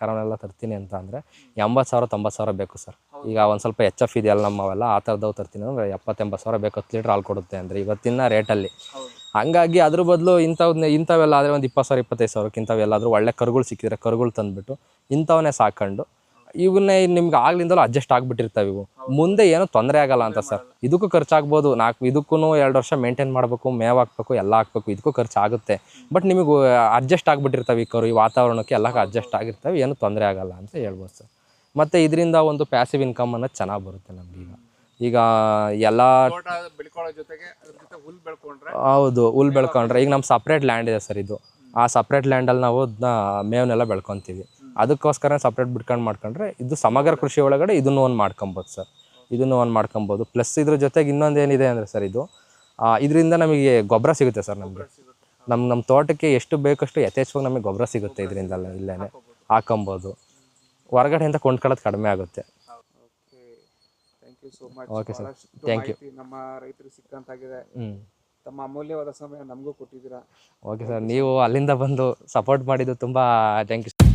ಕರನೆಲ್ಲ ತರ್ತೀನಿ ಅಂತ ಅಂದರೆ 80,000-90,000 ಬೇಕು ಸರ್. ಈಗ ಒಂದು ಸ್ವಲ್ಪ HF ಇದೆಯಲ್ಲ ನಮ್ಮವೆಲ್ಲ, ಆ ಥರದವು ತರ್ತೀನಿ ಅಂದರೆ 70-80,000 ಬೇಕು 10 ಲೀಟ್ರ್ ಹಾಲು ಕೊಡುತ್ತೆ ಅಂದರೆ ಇವತ್ತಿನ ರೇಟಲ್ಲಿ. ಹಂಗಾಗಿ ಅದ್ರ ಬದಲು ಇಂಥವೆಲ್ಲ ಆದರೆ ಒಂದು 20,000-25,000 ಇಂಥವೆಲ್ಲಾದರೂ ಒಳ್ಳೆ ಕರುಗಳು ಸಿಕ್ಕಿದ್ರೆ ಕರುಗಳು ತಂದುಬಿಟ್ಟು ಇಂಥವನ್ನೇ ಸಾಕೊಂಡು ಇವನ್ನೇ ನಿಮ್ಗೆ ಆಗ್ಲಿಂದಲೂ ಅಡ್ಜಸ್ಟ್ ಆಗಿಬಿಟ್ಟಿರ್ತವೆ. ಇವು ಮುಂದೆ ಏನೂ ತೊಂದರೆ ಆಗಲ್ಲ ಅಂತ ಸರ್. ಇದಕ್ಕೂ ಖರ್ಚಾಗ್ಬೋದು, ಇದಕ್ಕೂ 2 ವರ್ಷ ಮೇಂಟೈನ್ ಮಾಡಬೇಕು, ಮೇವು ಹಾಕ್ಬೇಕು, ಎಲ್ಲ ಹಾಕ್ಬೇಕು, ಇದಕ್ಕೂ ಖರ್ಚಾಗುತ್ತೆ. ಬಟ್ ನಿಮಗೆ ಅಡ್ಜಸ್ಟ್ ಆಗಿಬಿಟ್ಟಿರ್ತವೆ ಈ ಕರು, ಈ ವಾತಾವರಣಕ್ಕೆ ಎಲ್ಲ ಅಡ್ಜಸ್ಟ್ ಆಗಿರ್ತವೆ, ಏನೂ ತೊಂದರೆ ಆಗಲ್ಲ ಅಂತ ಹೇಳ್ಬೋದು ಸರ್. ಮತ್ತು ಇದರಿಂದ ಒಂದು ಪ್ಯಾಸಿವ್ ಇನ್ಕಮ್ ಅನ್ನೋದು ಚೆನ್ನಾಗಿ ಬರುತ್ತೆ ನಮ್ಗೆ. ಈಗ ಎಲ್ಲ ಹೌದು, ಹುಲ್ ಬೆಳ್ಕೊಂಡ್ರೆ ಈಗ ನಮ್ಮ ಸಪ್ರೇಟ್ ಲ್ಯಾಂಡ್ ಇದೆ ಸರ್. ಇದು ಆ ಸಪ್ರೇಟ್ ಲ್ಯಾಂಡಲ್ಲಿ ನಾವು ಮೇವನ್ನೆಲ್ಲ ಬೆಳ್ಕೊತೀವಿ. ಅದಕ್ಕೋಸ್ಕರ ಸಪ್ರೇಟ್ ಬಿಟ್ಕೊಂಡು ಮಾಡ್ಕೊಂಡ್ರೆ ಇದು ಸಮಗ್ರ ಕೃಷಿ ಒಳಗಡೆ ಇದನ್ನು ಒಂದು ಮಾಡ್ಕೊಬೋದು ಸರ್. ಇದನ್ನು ಒಂದು ಮಾಡ್ಕೊಬೋದು. ಪ್ಲಸ್ ಇದ್ರ ಜೊತೆಗೆ ಇನ್ನೊಂದು ಏನಿದೆ ಅಂದರೆ ಸರ್, ಇದರಿಂದ ನಮಗೆ ಗೊಬ್ಬರ ಸಿಗುತ್ತೆ ಸರ್. ನಮ್ಮ ತೋಟಕ್ಕೆ ಎಷ್ಟು ಬೇಕಷ್ಟು ಯಥೇಚ್ಛವಾಗಿ ನಮಗೆ ಗೊಬ್ಬರ ಸಿಗುತ್ತೆ ಇದರಿಂದಲ್ಲ. ಇಲ್ಲೇ ಹಾಕೊಬೋದು. ಹೊರಗಡೆಯಿಂದ ಕೊಂಡ್ಕೊಳ್ಳೋದು ಕಡಿಮೆ ಆಗುತ್ತೆ. Thank you so much. Okay sir, thank you. ನಮ್ಮ ರೈತರಿಗೆ ಸಿಕ್ಕಂತಾಗಿದೆ. ತಮ್ಮ ಅಮೂಲ್ಯವಾದ ಸಮಯ ನಮಗೂ ಕೊಟ್ಟಿದ್ದೀರಾ. ಓಕೆ ಸರ್, ನೀವು ಅಲ್ಲಿಂದ ಬಂದು ಸಪೋರ್ಟ್ ಮಾಡಿದ್ದು ತುಂಬ ಥ್ಯಾಂಕ್ ಯು.